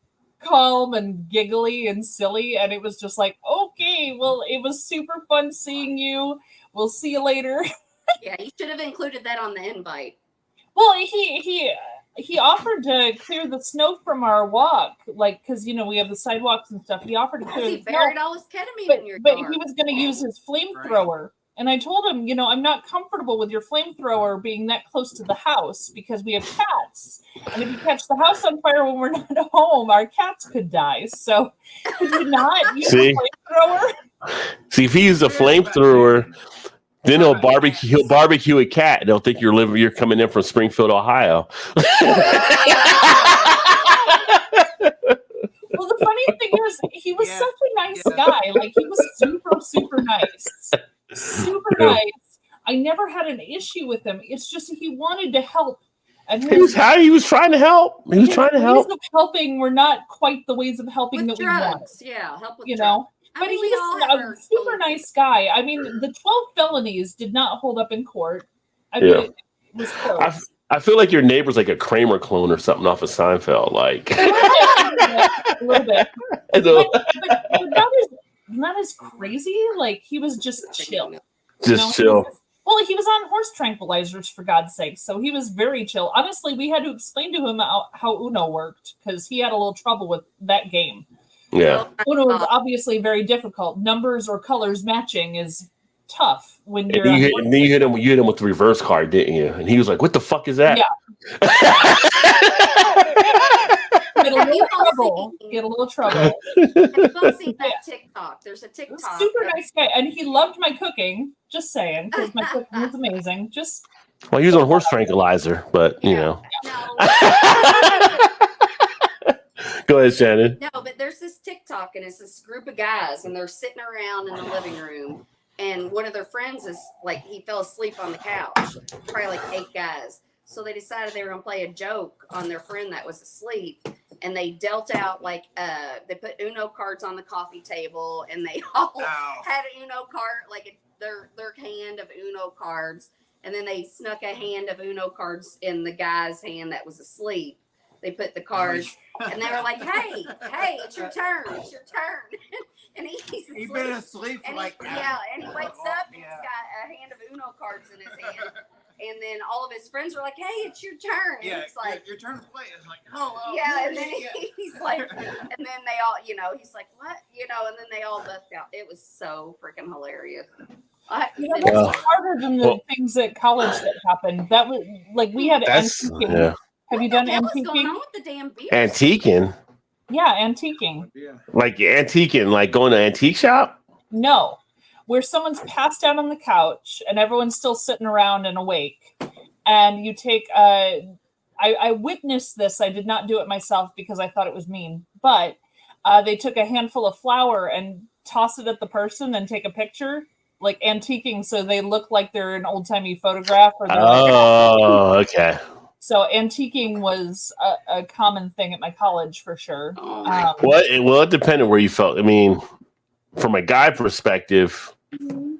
calm and giggly and silly, and it was just like, "Okay, well, it was super fun seeing you. We'll see you later." Yeah, you should have included that on the invite. Well, he offered to clear the snow from our walk, like because we have the sidewalks and stuff. He offered to clear He the snow, buried all his ketamine in your but yard. he was going to use his flamethrower. And I told him, "I'm not comfortable with your flamethrower being that close to the house because we have cats. And if you catch the house on fire when we're not home, our cats could die. So could you not use a flamethrower?" See, if he used a flamethrower, then he'll barbecue a cat. They'll think you're coming in from Springfield, Ohio. Well, the funny thing is, he was such a nice guy. Like, he was super, super nice. Super nice. I never had an issue with him. It's just he wanted to help. And he was trying to help. He was trying to help. Ways of helping were not quite the ways of helping with that drugs. we want. Yeah, help with drugs. But he's a super nice guy. I mean, the 12 felonies did not hold up in court. I mean, it was close. I feel like your neighbor's like a Kramer clone or something off of Seinfeld. Like a little bit. But not as crazy. Like, he was just chill. Chill. Well, he was on horse tranquilizers, for God's sake, so he was very chill. Honestly, we had to explain to him how Uno worked because he had a little trouble with that game. Yeah. Uno is obviously very difficult. Numbers or colors matching is tough when you're. And you hit him with the reverse card, didn't you? And he was like, "What the fuck is that?" Yeah. Get a little trouble. Have you both seen that TikTok? There's a TikTok. Super nice guy, and he loved my cooking. Just saying, because my cooking was amazing. Well, he was on horse tranquilizer, but you know. No. Go ahead, Shannon. No, but there's this TikTok, and it's this group of guys, and they're sitting around in the living room, and one of their friends is like, he fell asleep on the couch. Probably like 8 guys. So they decided they were gonna play a joke on their friend that was asleep, and they dealt out like they put Uno cards on the coffee table, and they all had an Uno card, like their hand of Uno cards, and then they snuck a hand of Uno cards in the guy's hand that was asleep, they put the cards, and they were like, "Hey, it's your turn, and He's been asleep for and like and he wakes up and he's got a hand of Uno cards in his hand, and then all of his friends are like, "Hey, it's your turn," and he's like, your turn to play. It's like, oh, and then he's like, and then they all, he's like, "What?" and then they all bust out. It was so freaking hilarious. That's harder than the things at college that happened. That was like we had antiquing. Yeah. Have you done What's going antiquing? on with the damn beer? Antiquing? Yeah, antiquing. Yeah. Like antiquing, like going to antique shop? No, where someone's passed out on the couch and everyone's still sitting around and awake, and you take I witnessed this. I did not do it myself because I thought it was mean, but they took a handful of flour and toss it at the person and take a picture, like antiquing, so they look like they're an old-timey photograph. Or Okay. So antiquing was a common thing at my college for sure. Well, it depended where you felt. I mean, from a guy perspective, you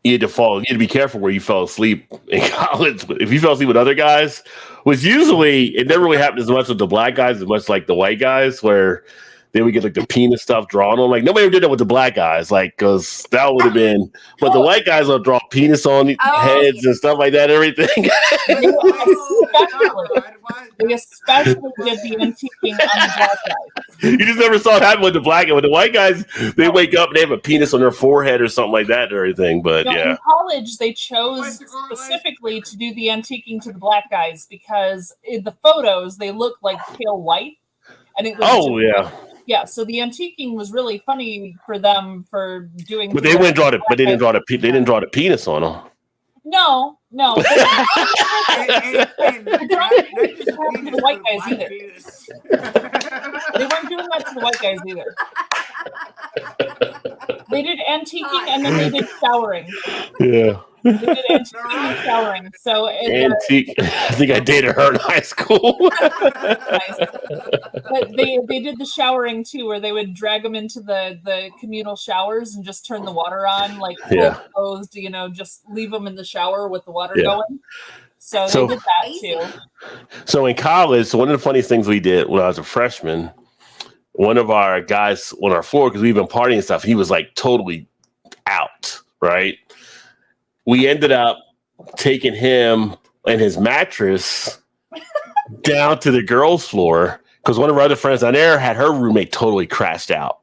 had to be careful where you fell asleep in college. If you fell asleep with other guys, which usually it never really happened as much with the black guys as much like the white guys, where they would get like the penis stuff drawn on. Like nobody ever did that with the black guys, like because that would have been. But the white guys will draw penis on heads and stuff like that. Everything. They especially did the antiquing on the black guys. You just never saw it happen with the black guy. With the white guys, they wake up and they have a penis on their forehead or something like that or everything. But in college, they chose specifically to do the antiquing to the black guys because in the photos they look like pale white, and it was yeah. So the antiquing was really funny for them for doing. But they didn't draw the penis on them. No. They weren't doing that to the white guys either. They did antiquing and then they did showering. Yeah. They did antiquing and showering. So antique. I think I dated her in high school. Nice. But they did the showering too, where they would drag them into the communal showers and just turn the water on, like closed, just leave them in the shower with the water going. So they did that too. So in college, one of the funniest things we did when I was a freshman, one of our guys on our floor, because we've been partying and stuff, he was like totally out, right? We ended up taking him and his mattress down to the girls' floor because one of our other friends down there had her roommate totally crashed out.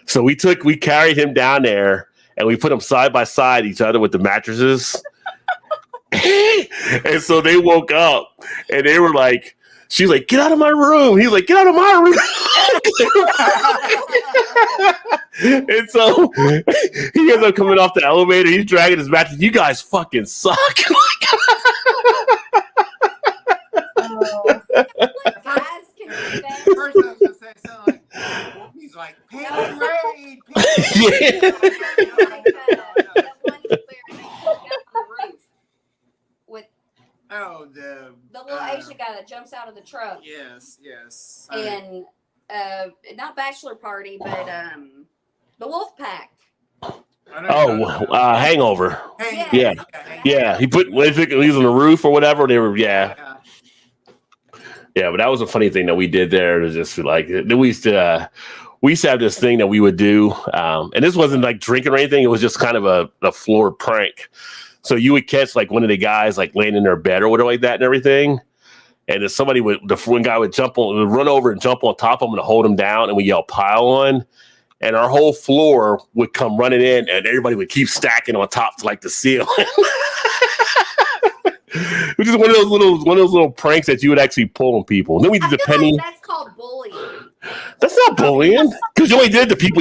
So we carried him down there and we put them side by side each other with the mattresses. And so they woke up and they were like, she's like, "Get out of my room." He's like, "Get out of my room." And so he ends up coming off the elevator. He's dragging his mattress. "You guys fucking suck." He's like, the little Asian guy that jumps out of the truck. Yes. And not bachelor party, but the Wolf Pack. Hangover. Yes. Yeah. He was on the roof or whatever. They were but that was a funny thing that we did there. It was just like we used to have this thing that we would do, and this wasn't like drinking or anything. It was just kind of a floor prank. So you would catch like one of the guys like laying in their bed or whatever like that and everything. And if one guy would run over and jump on top of him to hold him down, and we yell "pile on," and our whole floor would come running in, and everybody would keep stacking on top to like the ceiling. Which is one of those little pranks that you would actually pull on people. And then we did the penny. Like that's called bullying. That's not bullying, because you only did the people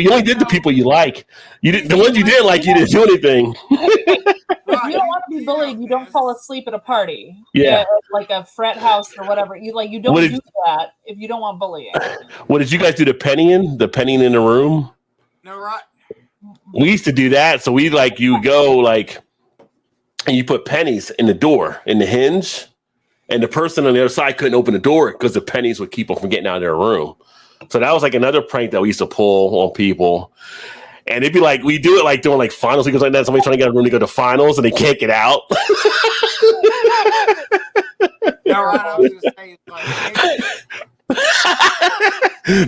you like. You did the ones you didn't like. You didn't do anything. If you don't want to be bullied, you don't fall asleep at a party. Yeah. Like a frat house or whatever. You don't do that if you don't want bullying. What did you guys do? The pennying in the room? No, right. We used to do that. So you go and you put pennies in the door, in the hinge, and the person on the other side couldn't open the door because the pennies would keep them from getting out of their room. So that was like another prank that we used to pull on people. And it'd be like, we do it like during like finals, because like that, somebody trying to get a room to go to finals and they can't get out. No, right, I was gonna say, it's like,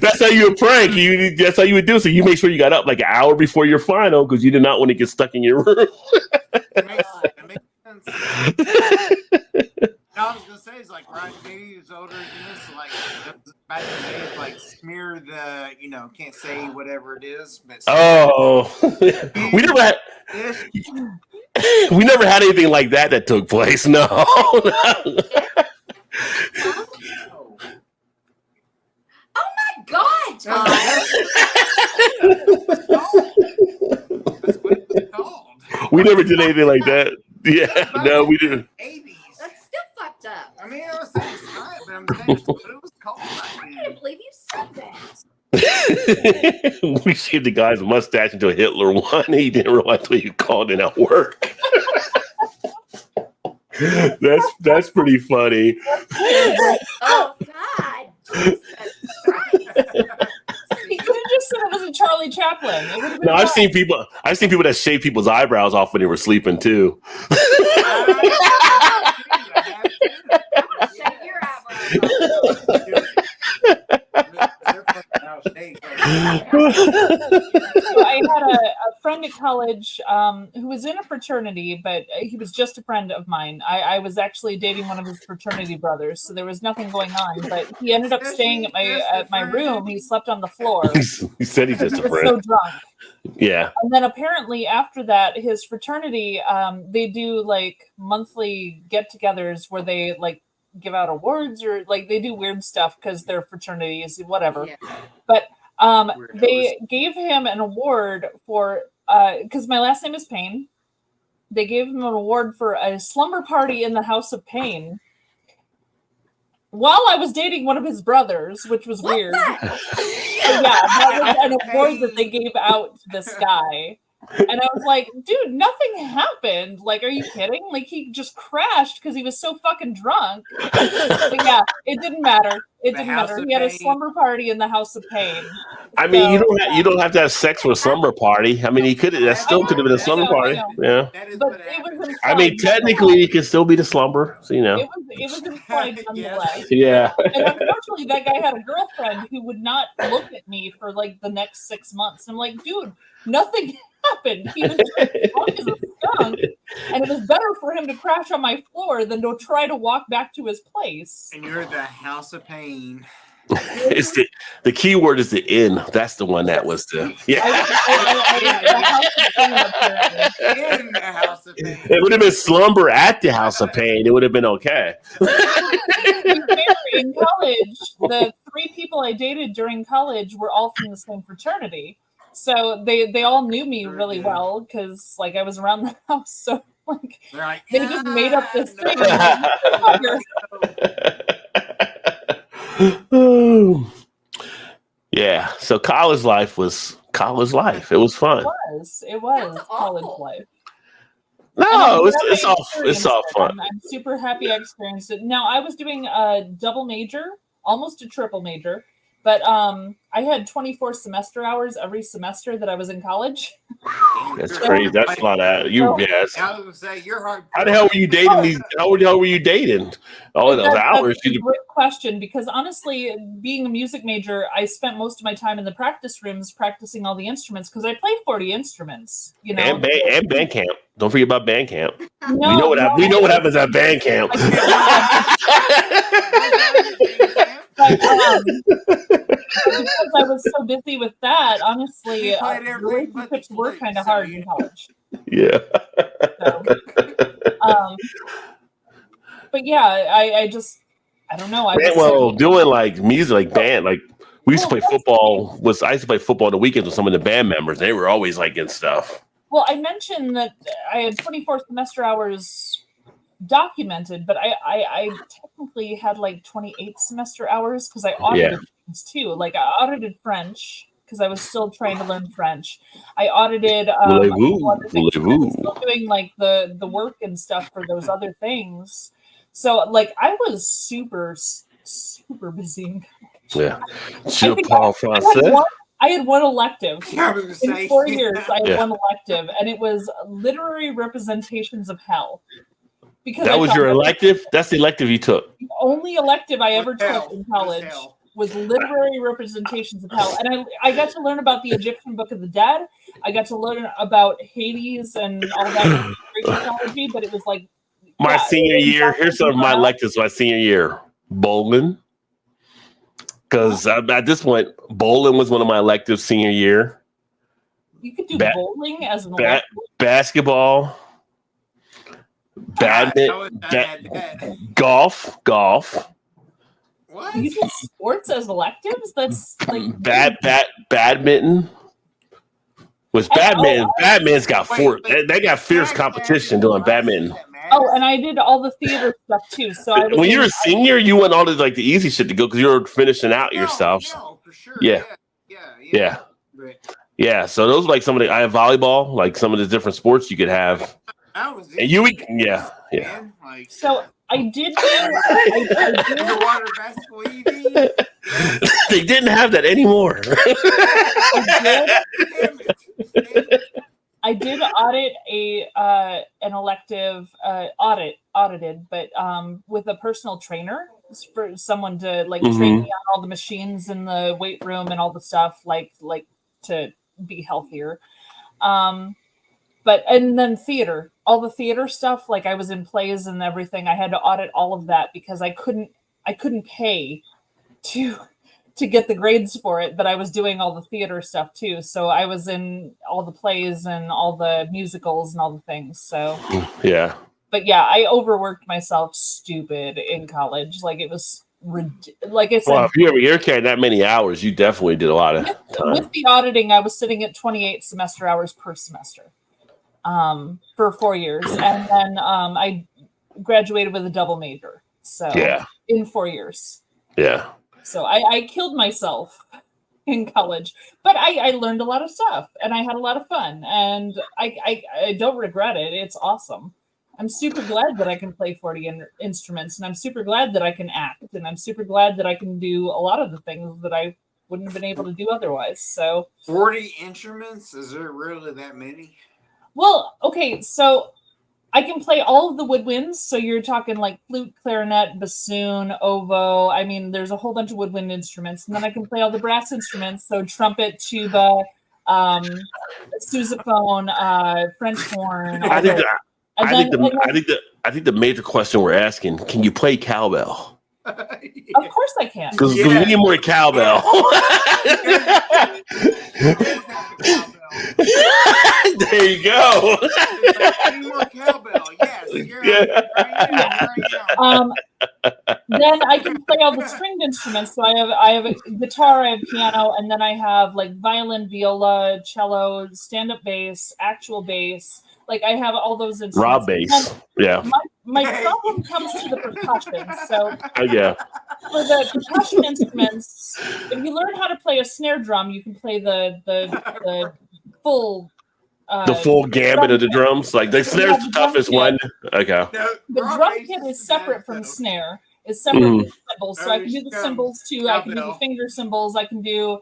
That's how you would prank. That's how you would do it. So you make sure you got up like an hour before your final because you did not want to get stuck in your room. it makes sense. No, I was gonna say, it's like, right, maybe he was older than this, like, back in the day, like, smear the, can't say whatever it is, but Oh, we never had. this, We never had anything like that took place. No. Oh my God, Todd. that's what it was called. We never did anything like that. Yeah, no, we didn't. 80s. That's still fucked up. I mean, I was saying it's not, but I'm saying it's what it was called back I then. can't believe you said that. We shaved the guy's mustache until Hitler won. He didn't realize what you called it at work. That's pretty funny. Oh God. Jesus Christ. He could have just said it was a Charlie Chaplin. It would have been No, I've fine. seen people that shave people's eyebrows off when they were sleeping too. Shave your eyebrows. So I had a friend at college who was in a fraternity, but he was just a friend of mine. I was actually dating one of his fraternity brothers, so there was nothing going on. But he ended up staying at my room. He slept on the floor. He said he's just He a was friend. so drunk. Yeah. And then apparently after that, his fraternity, they do like monthly get-togethers where they like give out awards or like they do weird stuff because they're fraternities, whatever. Yeah. But they gave him an award for because my last name is Payne. They gave him an award for a slumber party in the House of Pain while I was dating one of his brothers, which was What weird. the? So, yeah, that was an award that they gave out to this guy. And I was like, dude, nothing happened. Like, are you kidding? Like, he just crashed because he was so fucking drunk. But yeah, it didn't matter. It didn't House matter. of He had a Pain. slumber party in the House of Pain. I mean, So, you don't have to have sex for a slumber party. I mean, that still could have been a slumber party. Yeah. That is but what it was happened. implied. I mean, technically, it can still be the slumber. So, you know. It was implied nonetheless. Yeah. And unfortunately, that guy had a girlfriend who would not look at me for like the next 6 months. I'm like, dude, nothing happened. He was just drunk as a skunk, and it was better for him to crash on my floor than to try to walk back to his place. And you're the House of Pain. It's the key word is the in. That's the one that was the yeah. In the House of Pain. It would have been slumber at the House of Pain. It would have been okay. In college, the 3 people I dated during college were all from the same fraternity. So they all knew me really well because like I was around the house. So like They're like, they just made up this thing. Yeah. So college life was college life. It was fun. It was That's college awful. life. No, And I'm it's glad I all experienced fun. it. I'm super happy I experienced it. Now I was doing a double major, almost a triple major, but I had 24 semester hours every semester that I was in college. That's crazy. That's a lot of yes. I was gonna say you're hard. How the hell were you dating these? How the hell were you dating? All those hours. That's a great question because honestly, being a music major, I spent most of my time in the practice rooms practicing all the instruments because I played 40 instruments. You know, And band camp. Don't forget about band camp. No, we know what happens at band camp. But, because I was so busy with that, honestly, You played everything but the relationships were flute, kind of so hard you in know. college. Yeah. So, but yeah, I just, I don't know. Doing like music, like band, like we used to play football. I used to play football on the weekends with some of the band members. They were always like in stuff. Well, I mentioned that I had 24 semester hours documented, but I technically had like 28 semester hours because I audited things too. Like I audited French because I was still trying to learn French. I audited still doing like the work and stuff for those other things. So like I was super busy. In Yeah. I had one elective. I was gonna say, In 4 years, I had Yeah. one elective, and it was literary representations of hell. Because That I was thought your elective? That's the elective you took. only elective I ever Hell, took in what's college hell? was literary representations of hell. And I got to learn about the Egyptian Book of the Dead. I got to learn about Hades and all that Greek mythology, but it was like My senior year, exactly here's some of my electives my senior year. Bowling. Because at this point, bowling was one of my electives senior year. You could do Ba- bowling as an Ba- elective. basketball. Badminton. I had that. Golf. What? You do sports as electives? That's like Badminton. Badminton's got they got fierce Jack competition Jack doing is badminton. that matters. Oh, and I did all the theater stuff too. So I was When you were in- a senior, you went all the like the easy shit to go because you were finishing out yourself. No, for sure. Yeah. Yeah. But Yeah, so those are like some of the I have volleyball, like some of the different sports you could have. I was And yeah. man. Like So I did. I did underwater basketball EV. They didn't have that anymore. Damn it. I did audit an elective audited, but with a personal trainer for someone to like train me on all the machines in the weight room and all the stuff like to be healthier. But and then theater, all the theater stuff, like I was in plays and everything. I had to audit all of that because I couldn't pay to get the grades for it, but I was doing all the theater stuff too. So I was in all the plays and all the musicals and all the things. So Yeah. but yeah, I overworked myself stupid in college. Like it was like I said, Well, if you're carrying that many hours, you definitely did a lot of time. with the auditing, I was sitting at 28 semester hours per semester for 4 years. And then I graduated with a double major. So Yeah. in 4 years. Yeah. So I killed myself in college, but I learned a lot of stuff and I had a lot of fun and I don't regret it. It's awesome. I'm super glad that I can play 40 instruments and I'm super glad that I can act and I'm super glad that I can do a lot of the things that I wouldn't have been able to do otherwise. So 40 instruments? Is there really that many? well, okay, so I can play all of the woodwinds. So you're talking like flute, clarinet, bassoon, oboe. I mean, there's a whole bunch of woodwind instruments. And then I can play all the brass instruments. So trumpet, tuba, sousaphone, French horn. I think the major question we're asking, can you play cowbell? Of course I can. Because we need more cowbell. There you go. Any more cowbell? Yes. Then I can play all the stringed instruments. So I have a guitar, I have piano, and then I have like violin, viola, cello, stand-up bass, actual bass. Like I have all those instruments. Raw bass. Yeah. My problem comes to the percussion. So Yeah. for the percussion instruments, if you learn how to play a snare drum, you can play the full The full gambit of the drums. Like the snare's the toughest one. Okay. the drum kit is separate from snare. It's separate from cymbals. So I can do the cymbals too. I can do the finger cymbals. I can do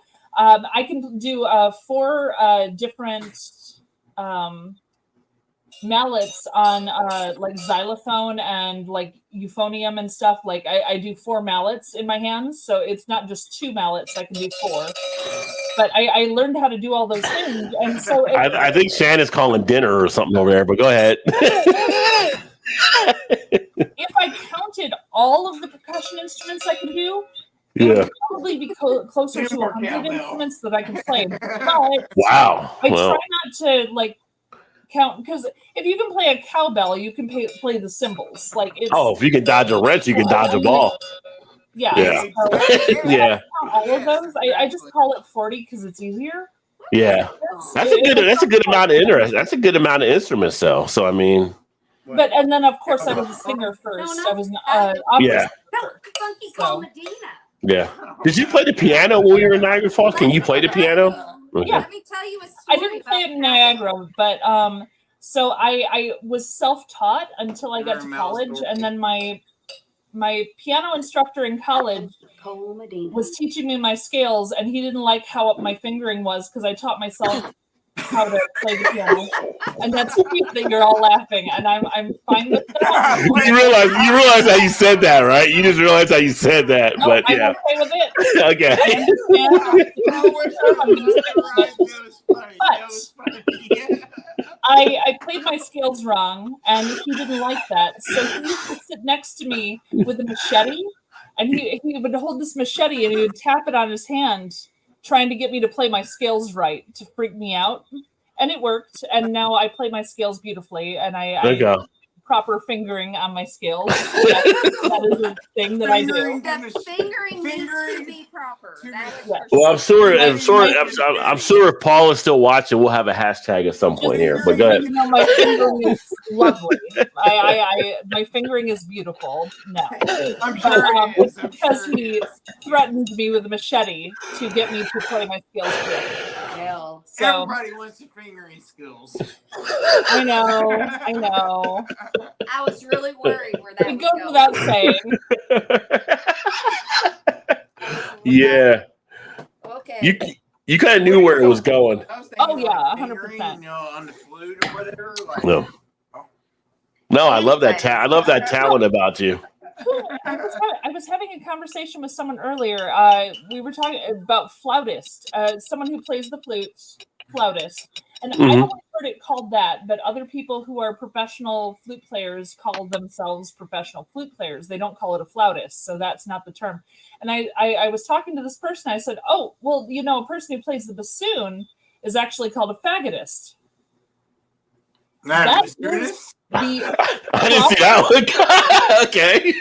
4 different mallets on like xylophone and like euphonium and stuff. Like I do 4 mallets in my hands, so it's not just 2 mallets. I can do 4. But I learned how to do all those things, and so I think Shannon's calling dinner or something over there. But go ahead. if I counted all of the percussion instruments I can do, it Yeah. would probably be closer to 100 instruments that I can play. But Wow. I Well, try not to like count, because if you can play a cowbell, you can play the cymbals. Like it's if you can dodge a wrench, you can dodge a ball. yeah. Yeah. So, Yeah. all of those. I just call it 40 because it's easier. Yeah. That's a good amount of interest. That's a good amount of instruments, though. So I mean, But and then of course I was a singer first. I was an opera Yeah. No, funky call Medina. yeah. Did you play the piano when you were in Niagara Falls? Can you play the piano? Okay. Yeah. Let me tell you a story. I didn't play it in Niagara, but so I was self-taught until I got to college, and then my piano instructor in college Cole Medina was teaching me my scales, and he didn't like how up my fingering was because I taught myself how to play the piano. and that's cute that you're all laughing, and I'm fine with that. You realize how you said that, right? You just realized how you said that, No, but I'm yeah. okay with it. Okay. I understand. I played my scales wrong, and he didn't like that. So he used to sit next to me with a machete, and he would hold this machete and he would tap it on his hand, trying to get me to play my scales right to freak me out. And it worked. And now I play my scales beautifully, and I Okay. proper fingering on my scales. That is a thing that I do. The fingering needs to be proper. That is for Well, I'm sure. My- I'm sure if Paul is still watching, we'll have a hashtag at some point here. But go ahead. You know, my fingering is lovely. My fingering is beautiful. No, I'm sure it is. I'm because sure it he is. threatened me with a machete to get me to play my scales correctly. hell. So Everybody wants your fingering skills. I know. I was really worried where that It was goes going. without saying. Yeah, Okay. you kind of knew where it was going. I was thinking Oh, yeah, like 100%. fingering, you know, on the flute or whatever. Like, No. No, I love that. I love that talent about you. I was having a conversation with someone earlier. We were talking about flautist, someone who plays the flute, flautist. And I've only heard it called that, but other people who are professional flute players call themselves professional flute players. They don't call it a flautist, so that's not the term. And I was talking to this person. I said, "Oh, well, you know, a person who plays the bassoon is actually called a faggotist." That is I didn't see that one. Okay.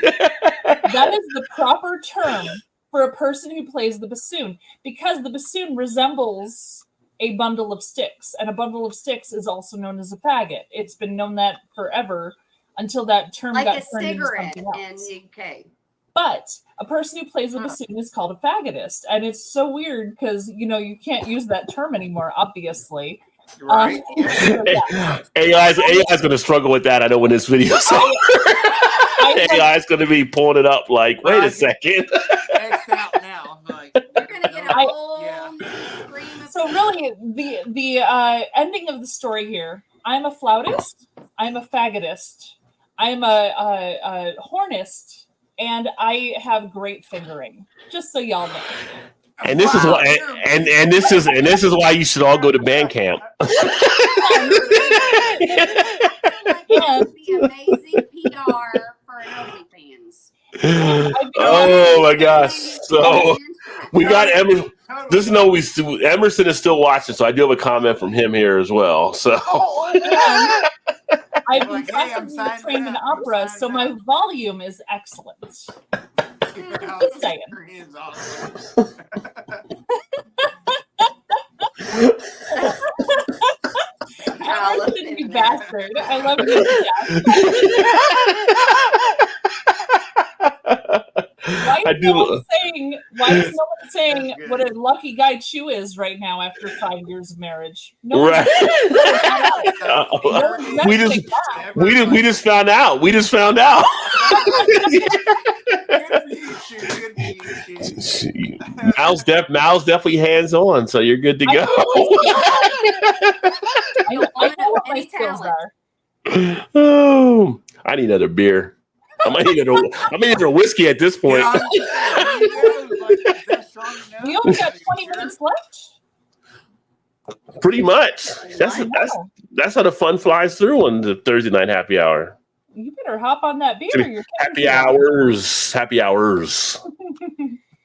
that is the proper term for a person who plays the bassoon, because the bassoon resembles a bundle of sticks, and a bundle of sticks is also known as a faggot. It's been known that forever until that term Like got a turned into cigarette something in else. the UK. But a person who plays the bassoon is called a faggotist, and it's so weird because you know you can't use that term anymore, obviously. right? So, yeah. AI's going to struggle with that. I know when this video's over. AI's going to be pulling it up like, wait a second. X out now. Like, You're gonna get a whole yeah. new stream of So really, the ending of the story here: I'm a flautist, I'm a faggotist, I'm a hornist, and I have great fingering. Just so y'all know. And this is why, and this is why you should all go to band camp. It would be amazing PR for an OnlyFans. Oh my gosh! So we got Emerson. Just know Emerson is still watching, so I do have a comment from him here as well. So I've been Like, hey, I'm classically signing trained in up, I'm opera, so signing my up. volume is excellent. Just saying. Is awesome. I love you, bastard. I love you. Why I is do. no one saying what a lucky guy Chew is right now after 5 years of marriage? No one's Right. We just we just found out. We just found out. Mal's definitely hands on, so you're good to go. I know what my skills are. Oh, I need another beer. I might need another whiskey at this point. We only got 20 minutes left. Pretty much. That's how the fun flies through on the Thursday night happy hour. You better hop on that beer. You're Happy hours. Happy hours.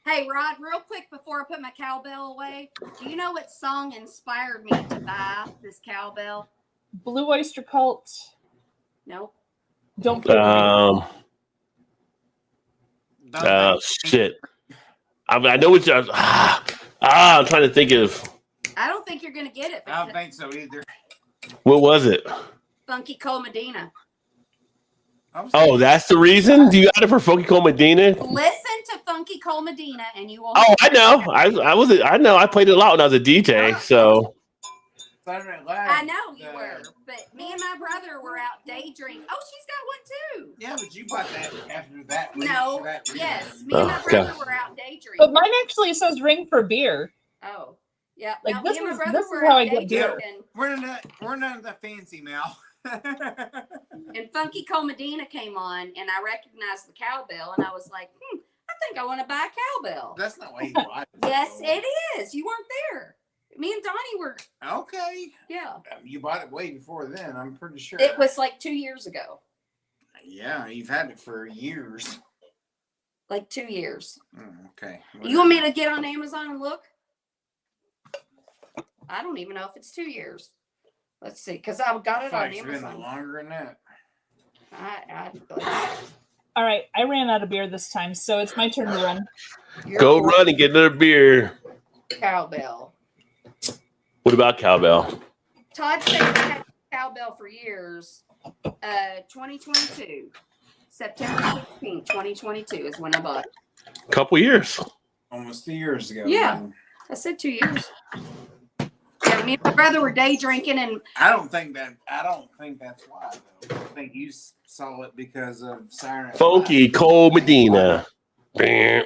Hey, Rod, real quick before I put my cowbell away, do you know what song inspired me to buy this cowbell? Blue Oyster Cult. Nope. Don't Shit. I know what you're. I'm trying to think of. I don't think you're going to get it. I don't think so either. What was it? Funky Cole Medina. Oh, that's the reason? Do you got it for Funky Cole Medina? Listen to Funky Cole Medina and you will. Oh, I know. I know. I played it a lot when I was a DJ. So I know you were, but me and my brother were out day drinking. Oh, she's got one too. Yeah, but you bought that after that. No, yes, me and my brother were out day drinking. But mine actually says ring for beer. Oh, Yeah. Like, Now, this me and my is- brother this is were how at I get day beer. drinking, We're not the fancy, Mel. and Funky Cole Medina came on, and I recognized the cowbell, and I was like, I think I want to buy a cowbell. That's not why you bought it. Yes, it is. You weren't there. Me and Donnie were. Okay. Yeah. You bought it way before then, I'm pretty sure. It was like 2 years ago. Yeah, you've had it for years. Like 2 years. Okay. You want me to get on Amazon and look? I don't even know if it's 2 years. Let's see, because I've got it on It's been Amazon. longer than that. All right, I ran out of beer this time, so it's my turn to run. Go run and get another beer. Cowbell. What about cowbell? Todd said he had cowbell for years. 2022. September 16th, 2022 is when I bought it. Couple years. Almost 2 years ago. Yeah. man. I said 2 years. Yeah, me and my brother were day drinking, and I don't think that's why though. I think you saw it because of Siren. Funky Cole Medina. Bam,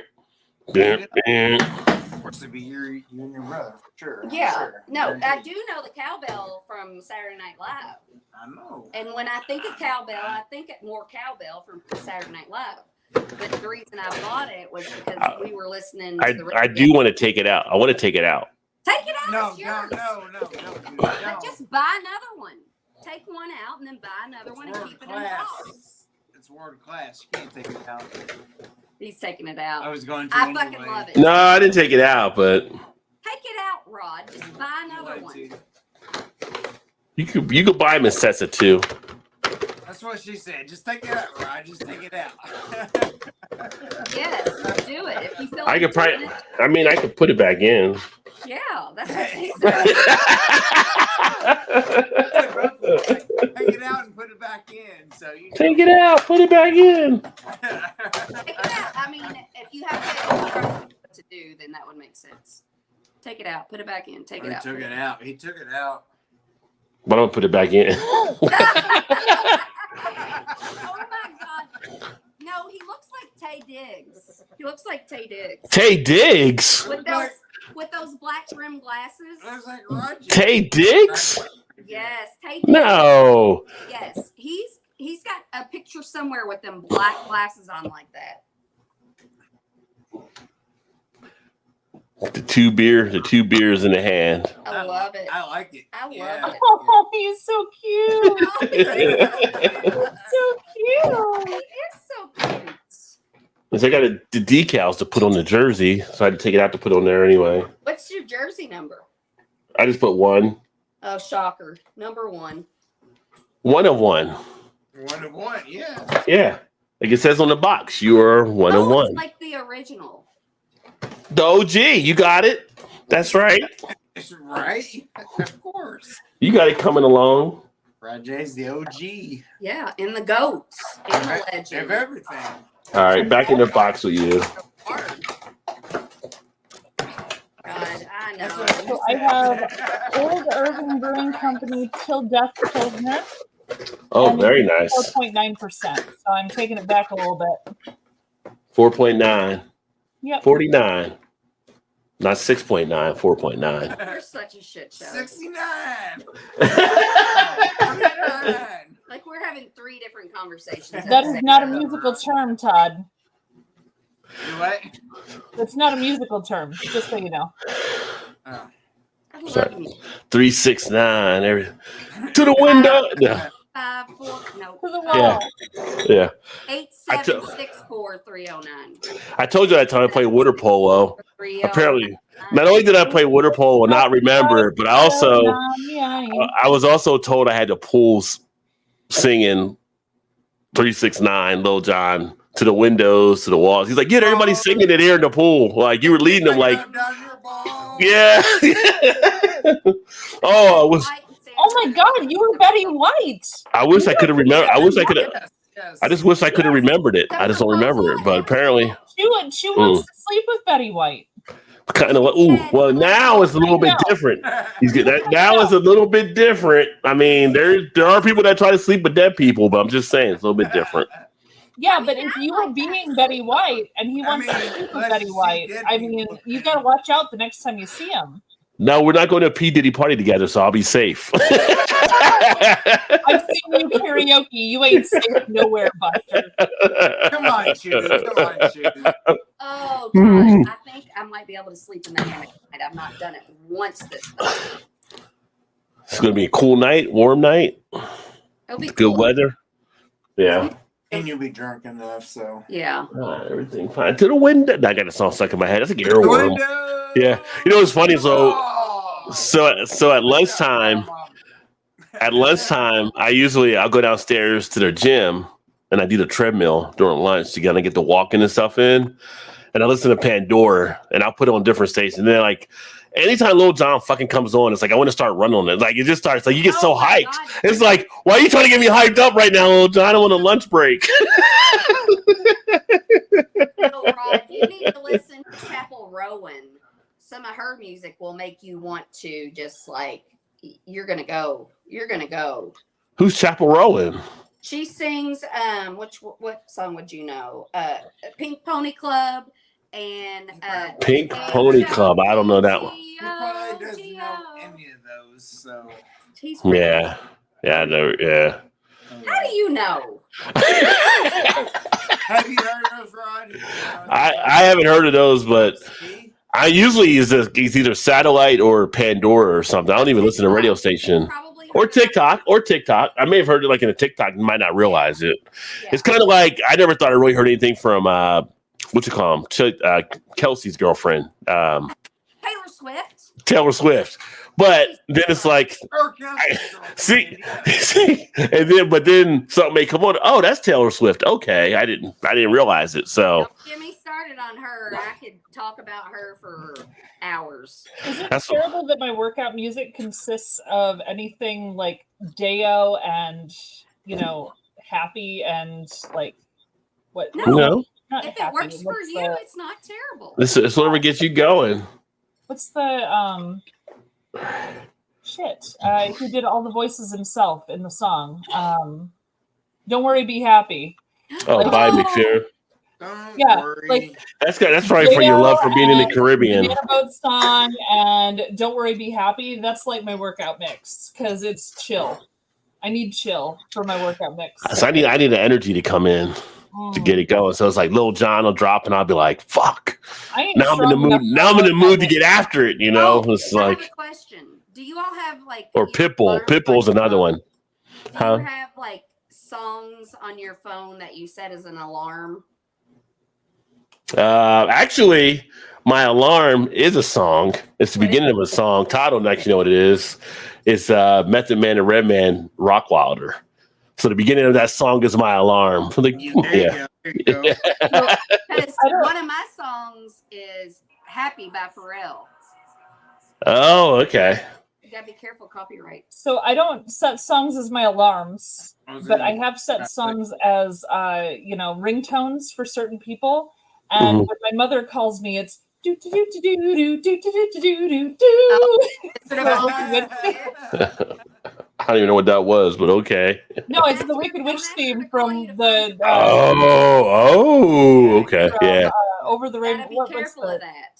bam, bam. Of course, it'd be you and your brother for sure. I'm yeah, sure. no, I do know the cowbell from Saturday Night Live. I know. And when I think of cowbell, I think of more cowbell from Saturday Night Live. But the reason I bought it was because we were listening to the radio. I do want to take it out. I want to take it out. Take it out. No, it's yours. no. Just buy another one. Take one out and then buy another one and keep it in the box. It's world class. You can't take it out. He's taking it out. I was going to. I anyway. fucking love it. No, I didn't take it out, but Take it out, Rod. Just buy another one. you could buy them in sets of two. That's what she said. Just take it out, Rod. Just take it out. Yes, just do it. If you feel I like could probably. doing it, I mean, I could put it back in. yeah, that's what she said. Take it out and put it back in. So you Take it out. Put it back in. Take it out. I mean, if you have to what to do, then that would make sense. Take it out. Put it back in. Take it He out. took it out. He took it out. But I'm gonna put it back in. Oh my God. No, he looks like Tay Diggs. He looks like Tay Diggs. Tay Diggs. With those black rim glasses. Looks like Roger. Tay Diggs. Yes, Tay Diggs. No. Yes, he's got a picture somewhere with them black glasses on like that. The two beers in the hand. I love it. I like it. I love Yeah. it. Oh, he's so cute. So cute. He is so cute. Because I got the decals to put on the jersey, so I had to take it out to put on there anyway. What's your jersey number? I just put one. Oh, shocker. Number 1. 1 of 1. 1 of 1. Yeah. Yeah. Like it says on the box, you're 1 of 1. It's like the original. The OG, you got it. That's right. It's right. Of course. You got it coming along. Rajay's the OG. Yeah, and the goats. And the legend. Of everything. All right, back in the box with you. God, I That's know. what So I have Old Irving Brewing Company Till Death Pilsner. Oh, and very it's nice. 4.9%. So I'm taking it back a little bit. 4.9. Yep. 49. Not 6.9, 4.9. You're such a shit show. 69. Like we're having 3 different conversations. at That the is same not a time. musical term, Todd. You what? That's not a musical term, just so you know. Oh. I love Sorry. you. 369. To the window. No. 5, 4, no. To the wall. Yeah. 8, I 7, took- 6, 4, 309. I told you that time I played water polo. 309. Apparently, not only did I play water polo and not remember it, but I also I was also told I had to pull singing 369 Lil Jon to the windows, to the walls. He's like, get everybody singing it here in the pool. Like you were leading them like, yeah. Oh, I was. Oh my God, you were Betty White. I wish I could have remembered. I wish I could have. Yes. I just wish I could have remembered it. I just don't remember it. But apparently, She wants to sleep with Betty White. kind of like, ooh. Well, now it's a little bit different. He's get that now it's a little bit different. I mean, there are people that try to sleep with dead people, but I'm just saying it's a little bit different. Yeah, but if you were being Betty White and he wants to sleep with Betty White, I mean, you got to watch out the next time you see him. No, we're not going to a P. Diddy party together, so I'll be safe. I've seen you karaoke. You ain't safe nowhere, Buster. Come on, Shoes. Come on, Shoes. Oh, God. I think I might be able to sleep in that hammock tonight. I've not done it once this time. It's going to be a cool night, warm night, It'll be good cool. weather. Yeah. And you'll be drunk enough, so. Yeah. Everything fine. To the window. I got a song stuck in my head. That's like earworm. Window! Yeah. You know what's funny? Oh! So at lunchtime, I'll go downstairs to their gym and I do the treadmill during lunch to kind of get the walking and stuff in. And I listen to Pandora and I'll put it on different stations. And then like anytime Lil Jon fucking comes on, it's like I want to start running on it. Like it just starts like you get so Oh my hyped. God. It's like, why are you trying to get me hyped up right now, Lil Jon? I want a lunch break. No, Rod, you need to listen to Chapel Rowan. Some of her music will make you want to just like, you're gonna go. You're gonna go. Who's Chapel Rowan? She sings what song would you know? Pink Pony Club and Pink Pony Club. I don't know that one. He probably doesn't know any of those, so. He's Yeah. Yeah, I know. Yeah. How do you know? Have you heard of Rod? I haven't heard of those, but See? I usually use either satellite or Pandora or something. I don't even listen to radio station Probably or heard of- TikTok. I may have heard it like in a TikTok. You might not realize it. Yeah. It's kind of like I never thought I really heard anything from what you call him, Kelsey's girlfriend, Taylor Swift. Taylor Swift. But then it's like, see, but then something may come on. Oh, that's Taylor Swift. Okay, I didn't realize it. So Don't get me started on her. I could talk about her for hours. Is it That's- terrible that my workout music consists of anything like Deo and, Happy and like what? No. no, not If Happy. it works for What's you, the- it's not terrible. it's whatever gets you going. What's the shit? Who did all the voices himself in the song? Don't worry, be happy. Oh, Oh. bye, McPherson. Don't Yeah, worry. like- That's probably for your love for being in the and Caribbean. Banana Boat song and Don't Worry, Be Happy. That's like my workout mix because it's chill. I need chill for my workout mix. So I need the energy to come in to get it going. So it's like Lil Jon will drop and I'll be like, fuck. I ain't Now I'm in the strong mood. enough Now I'm in the for mood to workout get after it, you know? Oh, It's I have like a question. Do you all have like or your Pitbull. phone- Pitbull's another one. Do Huh? you have like songs on your phone that you set as an alarm? Actually, my alarm is a song. It's the beginning of a song. Todd don't actually know what it is. It's Method Man and Redman, Rock Wilder. So the beginning of that song is my alarm. I'm like, There yeah. you go. There you go. Because I don't- one of my songs is Happy by Pharrell. Oh, okay. You gotta be careful, copyright. So I don't set songs as my alarms, was but in- I have set songs as ringtones for certain people. And Mhm. when my mother calls me, it's do do do do do do do do do do do do. Instead of I don't even know what that was, but okay. No, it's That's the your- Wicked don't Witch ask her theme to call from you to the find Okay. from, Yeah. Over the Rainbow. gotta be What's careful the- of that.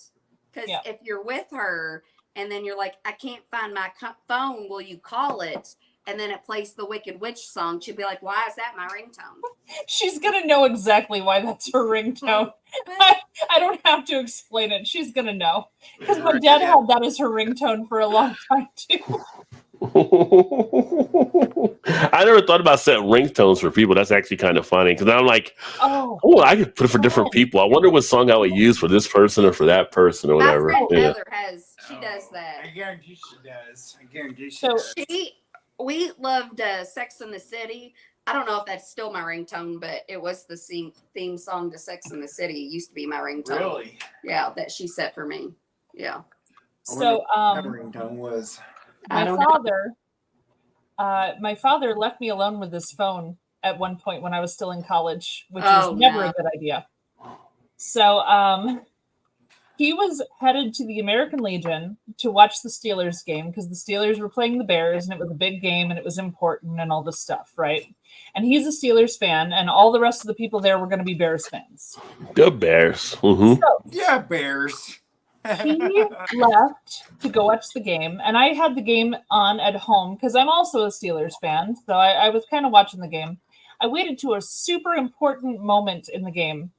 Because Yeah. if you're with her and then you're like, I can't find my phone, will you call it? And then it plays the Wicked Witch song. She'd be like, why is that my ringtone? She's gonna know exactly why that's her ringtone. I don't have to explain it. She's gonna know because my dad had that as her ringtone for a long time too. I never thought about setting ringtones for people. That's actually kind of funny because I'm like, Oh, oh, I could put it for different people. I wonder what song I would use for this person or for that person or My whatever. friend Yeah. Heather she does that. I guarantee she does. I guarantee she So- does. We loved Sex in the City. I don't know if that's still my ringtone, but it was the theme song to Sex in the City. It used to be my ringtone. Really? Yeah, that she set for me. Yeah. so My ringtone was. I my don't know. father left me alone with his phone at one point when I was still in college, which Oh, was never no. a good idea. So he was headed to the American Legion to watch the Steelers game because the Steelers were playing the Bears and it was a big game and it was important and all this stuff, right? And he's a Steelers fan and all the rest of the people there were going to be Bears fans. The Bears. Mm-hmm. Yeah, Bears. He left to go watch the game, and I had the game on at home because I'm also a Steelers fan, so I was kind of watching the game. I waited to a super important moment in the game,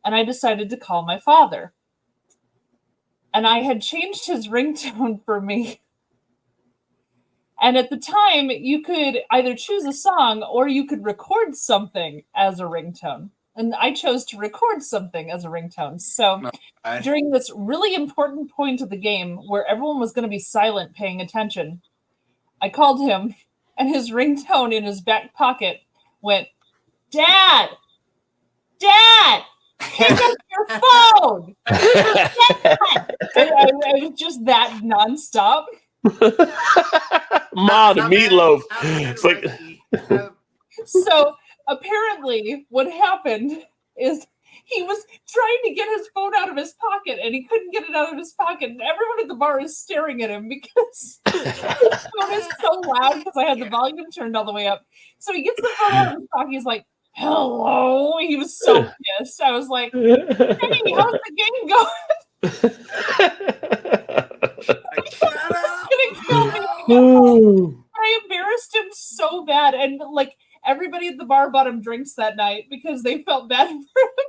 and I decided to call my father. And I had changed his ringtone for me. And at the time, you could either choose a song or you could record something as a ringtone. And I chose to record something as a ringtone. So during this really important point of the game where everyone was going to be silent paying attention, I called him, and his ringtone in his back pocket went, "Dad! Dad! Pick up your phone!" And it was just that nonstop. Ma, the meatloaf. It's like, So apparently what happened is he was trying to get his phone out of his pocket and he couldn't get it out of his pocket, and everyone at the bar is staring at him because his phone is so loud because I had the volume turned all the way up. So he gets the phone out of his pocket, he's like, "Hello." He was so pissed. I was like, "Hey, how's the game going?" I embarrassed him so bad, and like everybody at the bar bought him drinks that night because they felt bad for him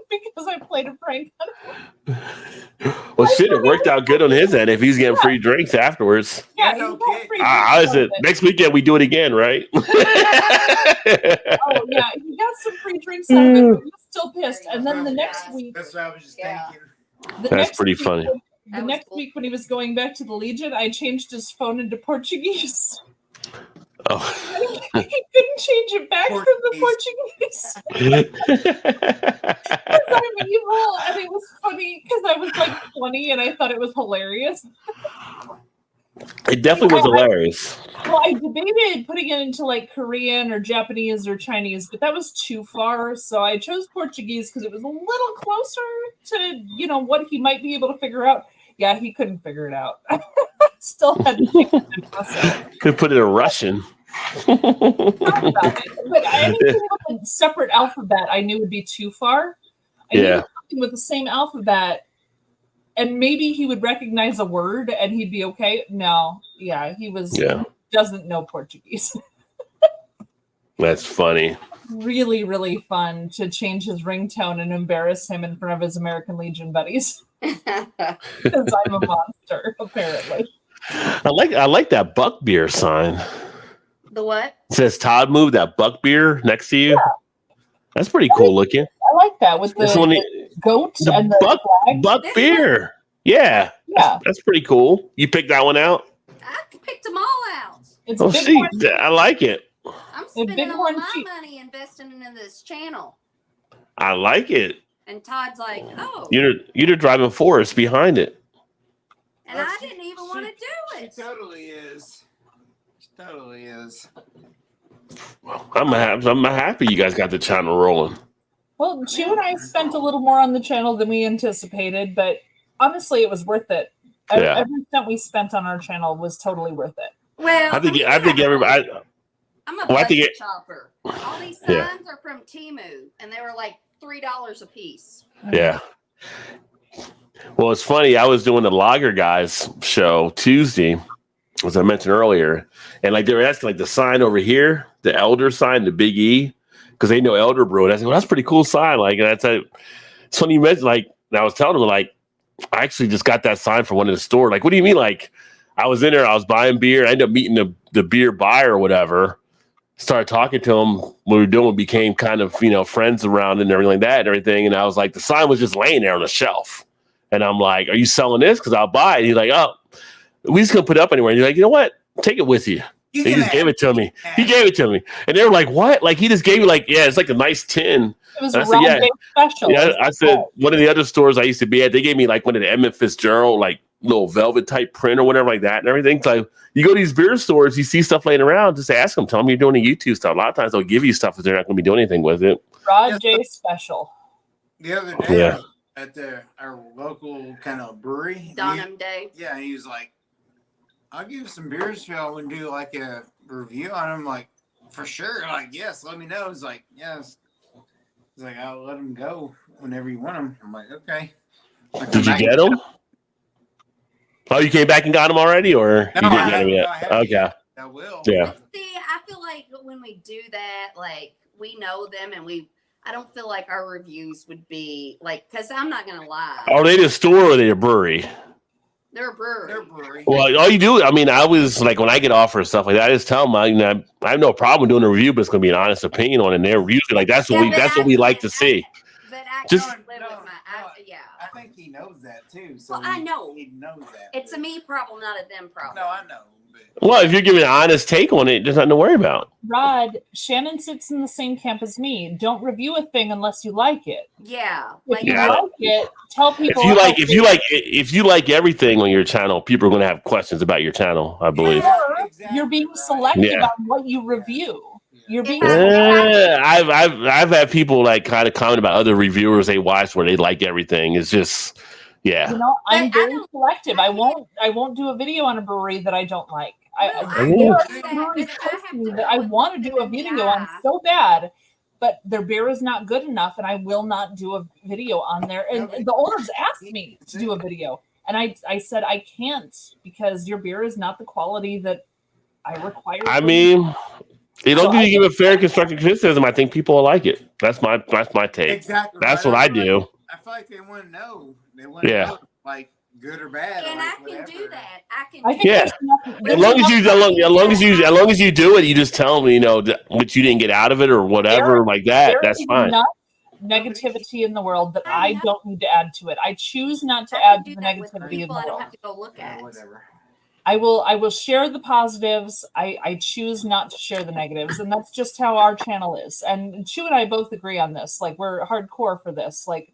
because I played a prank on him. Well, shit, it worked out good on his end if he's getting free drinks afterwards. Yeah, no he got kid. free How drinks is out it? of it. Next weekend we do it again, right? Oh yeah, he got some free drinks out of it, but he was still pissed. And then the next week, That's what I was just Yeah. thinking. That's pretty funny. The That was next cool. week when he was going back to the Legion, I changed his phone into Portuguese. Oh. He couldn't change it back from the Portuguese. I'm evil, and it was funny because I was like 20 and I thought it was hilarious. It definitely was hilarious. Well, I debated putting it into like Korean or Japanese or Chinese, but that was too far. So I chose Portuguese because it was a little closer to, you know, what he might be able to figure out. Yeah, he couldn't figure it out. Still had to change it myself. Could put it in Russian. Thought about it, but anything with a separate alphabet I knew would be too far. I Yeah. needed something with the same alphabet, and maybe he would recognize a word and he'd be okay. No, yeah, he doesn't know Portuguese. That's funny. Really, really fun to change his ringtone and embarrass him in front of his American Legion buddies because I'm a monster, apparently. I like that buck beer sign. The what? It says Todd moved that buck beer next to you. That's pretty cool looking. I like that with This one, the goat the and the flag. buck beer. Yeah. Yeah. That's pretty cool. You picked that one out? I picked them all out. It's Oh, big see, one. I like it. I'm spending all Bighorn my sheep. money investing in this channel. I like it. And Todd's like, "Oh," You're the driving force behind it. and I didn't even want to do She it. totally is. She totally is. I'm happy you guys got the channel rolling. Well, Chu and I spent a little more on the channel than we anticipated, but honestly, it was worth it. Yeah. Every cent we spent on our channel was totally worth it. Well, I think mean, everybody. I'm a well, I think budget it- shopper. All these Yeah. signs are from Temu, and they were like $3 a piece. Yeah. Well, it's funny. I was doing the Lager Guys show Tuesday, as I mentioned earlier, and like they were asking like the sign over here, the Elder sign, the Big E, because they know Elder Brew. And I said, "Well, that's a pretty cool sign." Like, and that's it's funny you mentioned. Like, and I was telling them like, I actually just got that sign from one of the store. Like, what do you mean? Like, I was in there, I was buying beer. I ended up meeting the beer buyer or whatever. Started talking to him. What we were doing became kind of, friends around and everything like that and everything. And I was like, the sign was just laying there on the shelf. And I'm like, "Are you selling this? Because I'll buy it." He's like, "Oh, we just gonna put it up anywhere." And he's like, "You know what? Take it with you." You He can just gave have it to me. He gave it to me. And they were like, "What?" Like, he just gave me like, yeah, it's like a nice tin. It was And a I said, Round yeah. Day special. Yeah, I said Oh, one of the other stores I used to be at, they gave me like one of the Edmund Fitzgerald, like little velvet type print or whatever like that and everything. So you go to these beer stores, you see stuff laying around, just ask them, tell them you're doing a YouTube stuff. A lot of times they'll give you stuff if they're not going to be doing anything with it. Rod J special. The other day, Yeah. at our local kind of brewery. Donham Day. Yeah, he was like, "I'll give some beers to y'all and do like a review on them." Like, for sure. Like, yes, let me know. He's like, yes. He's like, "I'll let them go whenever you want them." I'm like, okay. Did you get them? Oh, you came back and got them already, or No, you I didn't get them haven't. yet? No, I haven't Okay. yet. I will. Yeah. See, I feel like when we do that, like we know them and I don't feel like our reviews would be like, because I'm not going to lie. Are they the store or are they a brewery? They're a brewery. They're brewery. Well, all you do, I mean, I was like, when I get offers stuff like that, I just tell them, I have no problem doing a review, but it's going to be an honest opinion on it. And they're usually like, that's what we like to see. But I Just- can't live with yeah. I think he knows that too. So Well, I know. he knows that. It's a me problem, not a them problem. No, I know. But Well, if you're giving an honest take on it, there's nothing to worry about. Rod, Shannon sits in the same camp as me. Don't review a thing unless you like it. Yeah. If you Yeah. like it, tell people. If you like everything on your channel, people are going to have questions about your channel, I believe. Or Exactly you're being right. selective Yeah. on what you review. You're being I've had people like kind of comment about other reviewers they watch where they like everything. It's just, yeah. You know, I'm But I very don't- selective. I won't do a video on a brewery that I don't like. Well, There I are do that, breweries but I close have to me to that I look want to do a them in the video on eye. so bad, but their beer is not good enough, and I will not do a video on there. And the owners asked me to do a video, and I said I can't because your beer is not the quality that I require. I for mean, as long So as you give a fair constructive criticism, I think people will like it. That's my take. Exactly. That's right. what I feel do. Like, I feel like they want to know. They want to Yeah. know, like good or bad. And or I like, can whatever. do that. I can. I think Yeah. there's enough- As there's long as enough- you do it, you just tell them, what you didn't get out of it or whatever like that. there That's is fine. enough negativity in the world that I I know. don't need to add to it. I choose not to I can add do to the that with negativity in people the I don't world. have to go look Yeah, at. whatever. I will share the positives. I choose not to share the negatives, and that's just how our channel is. And Chu and I both agree on this. Like, we're hardcore for this. Like,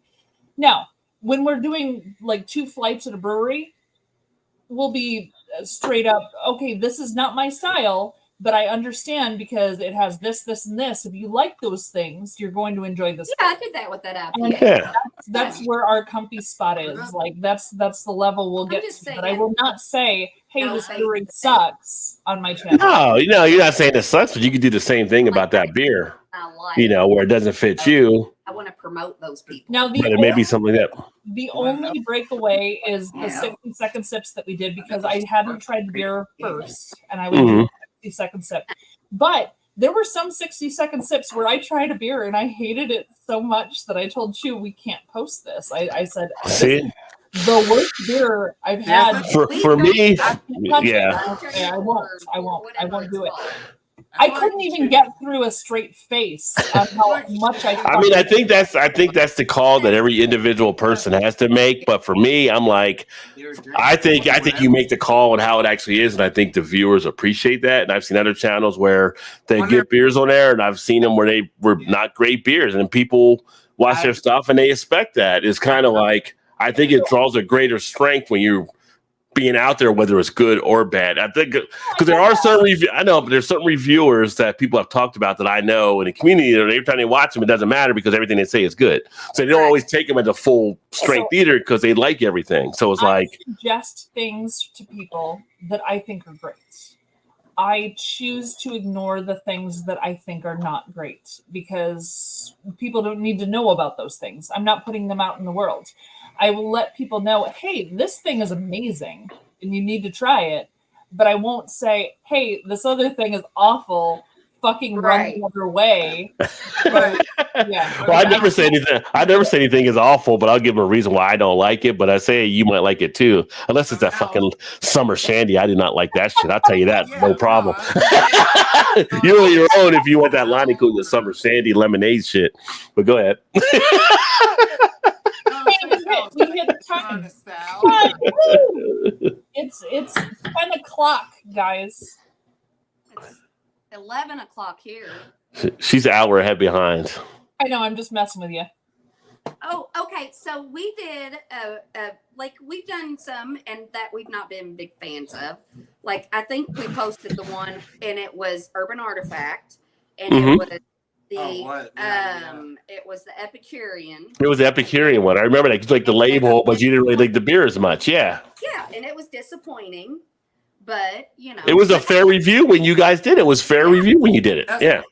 now when we're doing like 2 flights at a brewery, we'll be straight up, okay, this is not my style, but I understand because it has this, this, and this. If you like those things, you're going to enjoy this. Yeah, I did that with that And IPA. Yeah. That's where our comfy spot is. Like, that's the level we'll get just to. But I saying- will not say, hey, No, this say- brewery sucks on my channel. No, you're not saying it sucks, but you could do the same thing about that beer, I like. where it doesn't fit you, I want to promote those people. Now, but it may be something that. the only breakaway is the Yeah. 60-second sips that we did because I hadn't tried the beer first, and I would Mhm. do a 60-second sip. But there were some 60-second sips where I tried a beer and I hated it so much that I told Chu we can't post this. I said, See, the worst beer I've had. for me, Touch yeah. it. Okay, I won't do it. Whatever I couldn't even get through a straight face on how much I. I mean, I think that's the call that every individual person has to make. But for me, I'm like, I think you make the call on how it actually is, and I think the viewers appreciate that. And I've seen other channels where they get beers on there, and I've seen them where they were not great beers, and people watch their stuff and they expect that. It's kind of like, I think it draws a greater strength when you're being out there, whether it's good or bad. I think because there are there's certain reviewers that people have talked about that I know in the community that every time they watch them, it doesn't matter because everything they say is good. So they don't always take them at the full strength either because they like everything. So it's I like, suggest things to people that I think are great. I choose to ignore the things that I think are not great because people don't need to know about those things. I'm not putting them out in the world. I will let people know, hey, this thing is amazing and you need to try it. But I won't say, hey, this other thing is awful. Fucking run the other way. But, yeah. well, I never say anything. I never say anything is awful, but I'll give them a reason why I don't like it. But I say you might like it too, unless it's that fucking summer shandy. I do not like that shit. I'll tell you that, no problem. You're on your own if you want that line include the summer shandy lemonade shit. But go ahead. We hit the time. It's 10 o'clock, guys. It's 11 o'clock here. She's an hour ahead behind. I know, I'm just messing with you. Oh, okay. So we did, like we've done some, and that we've not been big fans of. Like I think we posted the one, and it was Urban Artifact, and it was the it was the Epicurean. It was the Epicurean one. I remember that. Like the label, but you didn't really like the beer as much. Yeah. Yeah, and it was disappointing, but you know, It was a fair review when you guys did it. It was fair review when you did it. Yeah.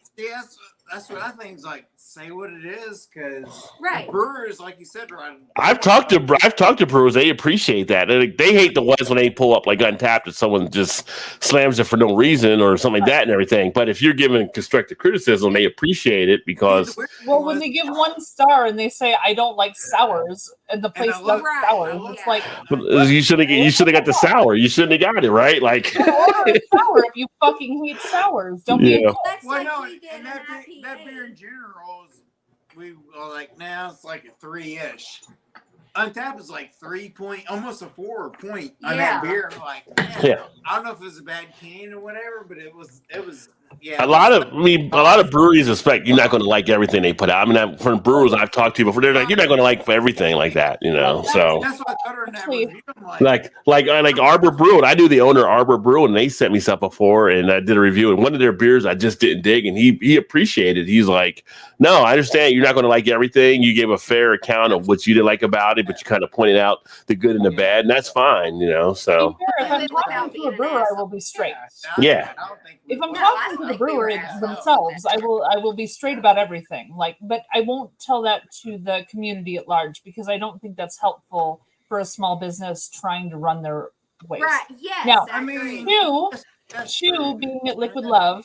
That's what I think is like say what it is, because Right. brewers, like you said, Ron. I've talked to brewers. They appreciate that. They hate the ones when they pull up like Untapped and someone just slams it for no reason or something like that and everything. But if you're giving constructive criticism, they appreciate it because Well, when they give 1 star and they say I don't like sours, and the place I love- does sours, Right, it's yeah. like you should have got the sour. You shouldn't have got it right. Like order a sour if you fucking hate sours. Don't be. Yeah. That's Well, like no, we did and an that beer IPA. in general is, we are like, now it's like a 3-ish. Untapped is like 3 point, almost a 4 point on that Yeah. beer. I'm like, man, Yeah. I don't know if it was a bad can or whatever, but it was, yeah. a lot of breweries expect you're not going to like everything they put out. I mean, from brewers I've talked to before, they're like, you're not going to like everything like that, you know. So That's what I thought in that Actually- review. I'm like Arbor Brew, and I knew the owner of Arbor Brew, and they sent me stuff before, and I did a review, and one of their beers I just didn't dig, and he appreciated it. He's like, no, I understand you're not going to like everything. You gave a fair account of what you didn't like about it, but you kind of pointed out the good and the bad, and that's fine, you know. So If I'm talking to a brewer, I will be straight. Yeah. I don't think If I'm No, I talking don't to the think we brewer were assholes. themselves, I will be straight about everything. Like, but I won't tell that to the community at large because I don't think that's helpful for a small business trying to run their ways. Right. Yes. Now, I I mean- agree. Chew being at Liquid Love,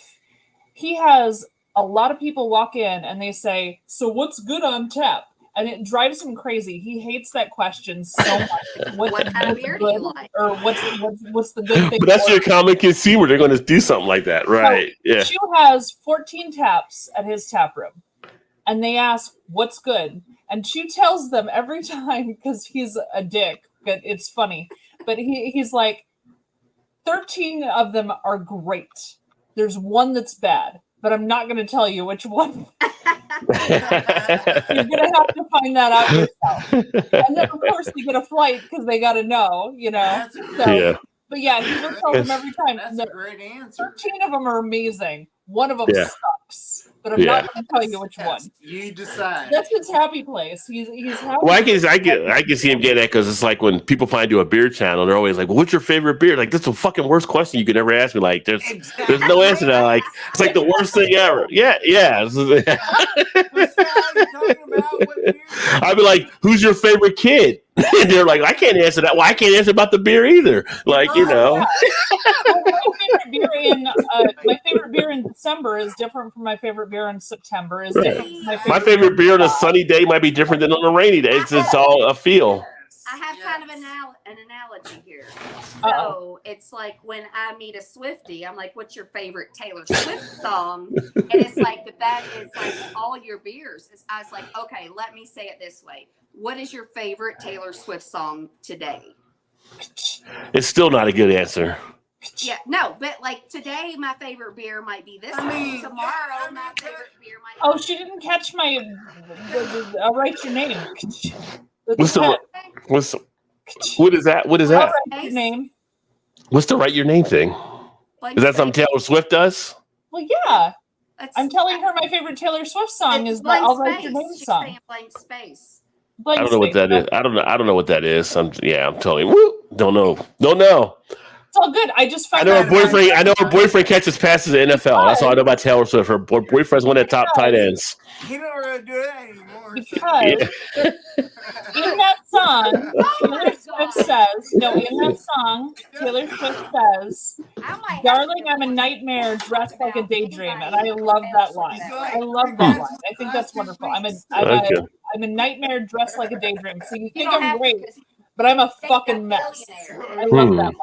he has a lot of people walk in and they say, "So what's good on tap?" And it drives him crazy. He hates that question so much. What kind of beer do you like? Or what's the good thing? but that's for your it? common consumer. They're going to do something like that, right? Yeah. Chew has 14 taps at his tap room, and they ask, "What's good?" And Chew tells them every time because he's a dick, but it's funny. But he's like, 13 of them are great. There's one that's bad, but I'm not going to tell you which one. You're gonna have to find that out yourself. And then of course they get a flight because they got to know, you know. That's, So, Yeah. but yeah, he will tell them every time. that's The a great answer. 13 of them are amazing. One of them Yeah. sucks, but I'm Yeah. not going to tell you which one. You decide. That's his happy place. He's happy. Well, I can see him getting that because it's like when people find you a beer channel, they're always like, well, "What's your favorite beer?" Like, that's the fucking worst question you could ever ask me. Like, there's no answer to that. Like, it's like the worst thing ever. Yeah. What's that you talking about? What beer? I'd be like, "Who's your favorite kid?" And they're like, "I can't answer that." Well, I can't answer about the beer either. Like, you know. My favorite beer in December is different from my favorite beer in September. Is Right. different from My favorite beer on a sunny day might be different than on a rainy day. It's all a feel. I have kind of an analogy here. Uh-oh. So it's like when I meet a Swiftie, I'm like, "What's your favorite Taylor Swift song?" And it's like that is like all your beers. I was like, okay, let me say it this way: what is your favorite Taylor Swift song today? It's still not a good answer. Yeah, no, but like today, my favorite beer might be this I one. mean, Tomorrow, my favorite beer might. Oh, she didn't catch my. I'll write your name. What's the what is that? What is I'll that? write your name. What's the write your name thing? Blank Is that something space. Taylor Swift does? Well, yeah. That's- I'm telling her my favorite Taylor Swift song it's is the blank I'll Write Your space. Name She's song. saying blank space. Blank I don't know what space. that is. I don't know what that is. I'm telling you. Woo, don't know. It's all good. I just I found know out her boyfriend catches passes in the NFL. That's all I know about Taylor Swift. Her boyfriend's one of the top tight ends. He don't really do that anymore. So. because in that song, Taylor Swift says, Taylor Swift says, I might have "Darling, to I'm a look nightmare dressed like a about daydream," and anybody I love that else line. that I way. love that line. I think that's wonderful. I'm Okay. a nightmare dressed like a daydream. So you You think don't I'm have great, to, 'cause but I'm a you're fucking a mess. billionaire. I love Hmm. that line.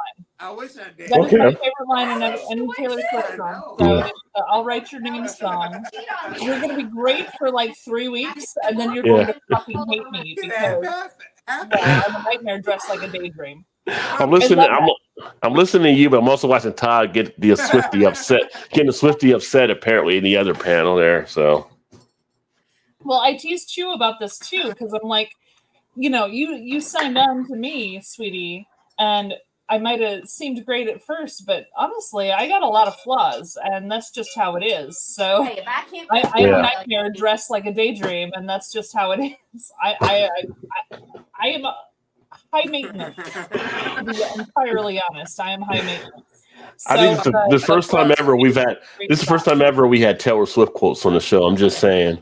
I wish I did. That is my Okay. favorite line in any Taylor Swift song. So it's the "I'll Write Your Name" song. Cheat on me. You're gonna be great for like 3 weeks, and then you're going to fucking hate me because I'm a nightmare dressed like a daydream. I'm listening. I'm listening to you, but I'm also watching Todd get the Swiftie upset. Getting the Swiftie upset apparently in the other panel there. So Well, I teased you about this too because I'm like, you signed on to me, sweetie, and I might have seemed great at first, but honestly, I got a lot of flaws, and that's just how it is. So Hey, if I can't I am Yeah. a nightmare dressed like a daydream, and that's just how it is. I am a high maintenance. To be entirely honest, I am high maintenance. I think it's the first time ever we've had. This is the first time ever we had Taylor Swift quotes on the show. I'm just saying.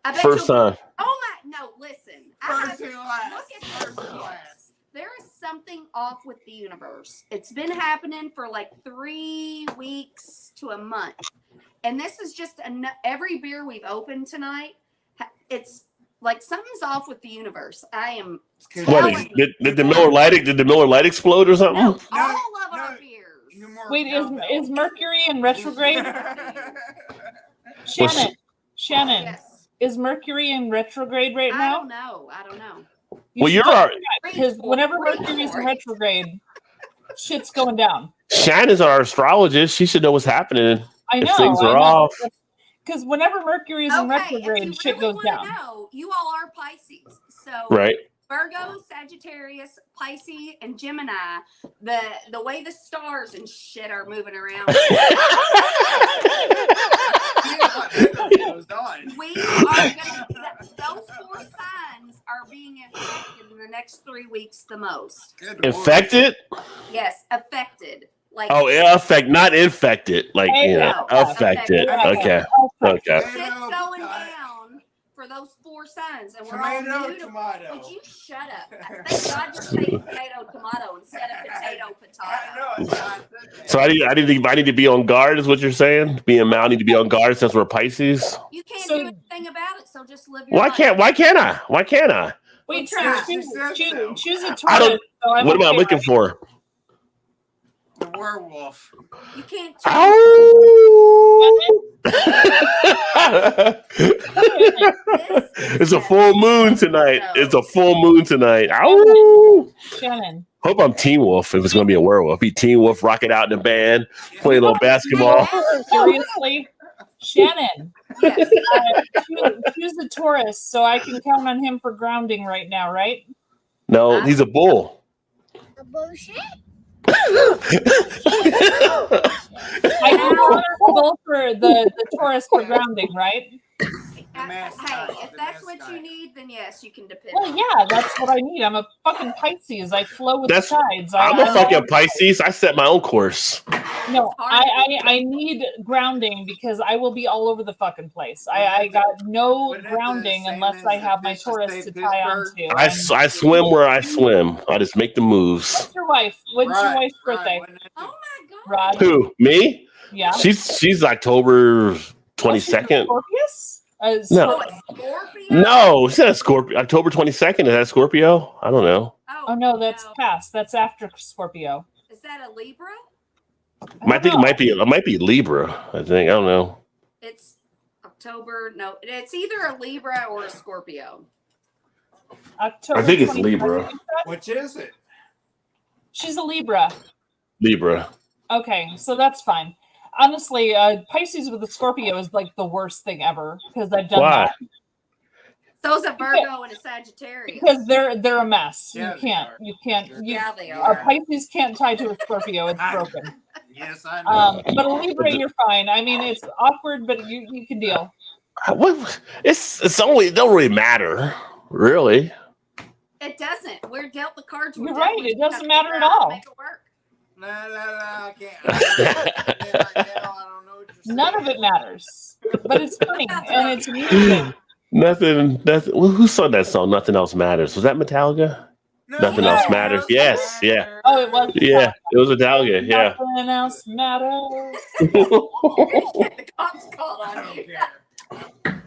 I bet First you'll- time. Oh my! No, listen. First and last. Look at first and last. There is something off with the universe. It's been happening for like 3 weeks to a month, and this is just every beer we've opened tonight. It's like something's off with the universe. I am. What did the Miller Lite explode or something? No, all of our beers. Wait, is Mercury in retrograde? Shannon, Yes. is Mercury in retrograde right I now? don't know. I don't know. Well, you're should our because whenever Mercury's in retrograde, shit's going down. Shannon's our astrologist. She should know what's happening. I know. If things are off. Because whenever Mercury's in Okay, retrograde, if you shit really goes wanna down. know, you all are Pisces. So Right. Virgo, Sagittarius, Pisces, and Gemini, the way the stars and shit are moving around, we are those 4 signs are being affected in the next 3 weeks the most. Infected? Yes, affected. Like Oh, not infected. Like, No, affected. affected. Okay. shit's going down for those 4 signs, and we're all Tomato, new to. tomato. Would you shut up? Thank God you're saying potato, tomato instead of potato, potato. So I need to be on guard, is what you're saying? Me and Mal need to be on guard since we're Pisces. You can't So- do anything about it, so just live your Why life. can't I? Why can't I? Wait, Well, so she said so. choose a Taurus. I don't- so I'm What am I okay, looking right? for? The werewolf. You can't change. Ow! This It's a full moon tonight. It's a full moon tonight. Ow! Shannon. Hope I'm Teen Wolf if it's going to be a werewolf. Be Teen Wolf, rock it out in the band, play a little basketball. Seriously? Shannon, Yes. choose a Taurus so I can count on him for grounding right now, right? No, he's a bull. Bullshit. I can count on both for the Taurus for grounding, right? Hey, if that's what you need, then yes, you can depend. Well, yeah, that's what I need. I'm a fucking Pisces. I flow with That's- the tides. I'm a fucking Pisces. I set my own course. No, I need grounding because I will be all over the fucking place. I got no Wouldn't it grounding the same unless as I the have my fish that Taurus stay to in tie on Pittsburgh? to. I swim where I swim. I just make the moves. What's your wife? When's your wife's birthday? Oh my God. Rod? Who? Me? Yeah. She's October 22nd. Scorpius? No. Oh, it's Scorpio? No, it's not a Scorpio. October 22nd. Is that Scorpio? I don't know. Oh no, that's past. That's after Scorpio. Is that a Libra? I think it might be Libra. I think. I don't know. It's October. No, it's either a Libra or a Scorpio. October. I think it's 22nd. Libra. Which is it? She's a Libra. Libra. Okay, so that's fine. Honestly, Pisces with a Scorpio is like the worst thing ever because I've done Why? that. So is a Virgo and a Sagittarius. Because they're a mess. Yeah, You can't. they are. You can't. You, Yeah, they a are. Pisces can't tie to a Scorpio. It's broken. Yes, I know. But a Libra, you're fine. I mean, it's awkward, but you can deal. What? It don't really matter, really. It doesn't. We're dealt the cards. You're dealt. right, We it just doesn't have to matter figure at out how to all. make it work. No, I can't. I don't know what you're None of it matters. But it's funny and it's amusing. Nothing. Well, who sung that song? Nothing else matters. Was that Metallica? Nothing else matters. Yes, yeah. Oh, it was. Yeah, it was Metallica. Yeah. Nothing else matters. The cops called I on don't you. care.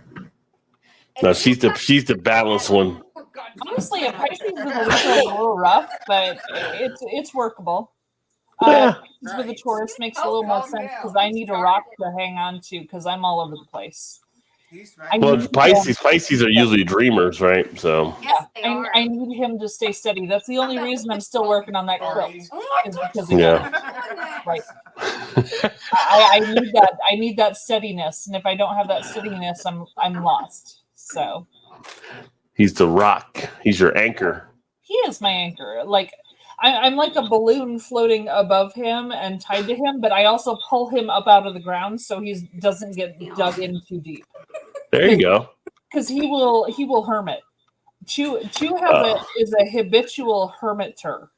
No, she's the balanced one. Honestly, a Pisces with a Libra is a little rough, but it's workable. Yeah. Pisces with a Taurus makes a little more sense because I need a rock to hang on to because I'm all over the place. I Well, need Pisces are usually dreamers, right? So Yes, they are. I need him to stay steady. That's the only reason I'm still working on that quilt. Oh, Is because of Yeah. that. Right. I need that steadiness, and if I don't have that steadiness, I'm lost. So he's the rock. He's your anchor. he is my anchor. Like I'm like a balloon floating above him and tied to him, but I also pull him up out of the ground so he doesn't get dug in too deep. There you go. Because he will hermit. Chew is a habitual hermiter.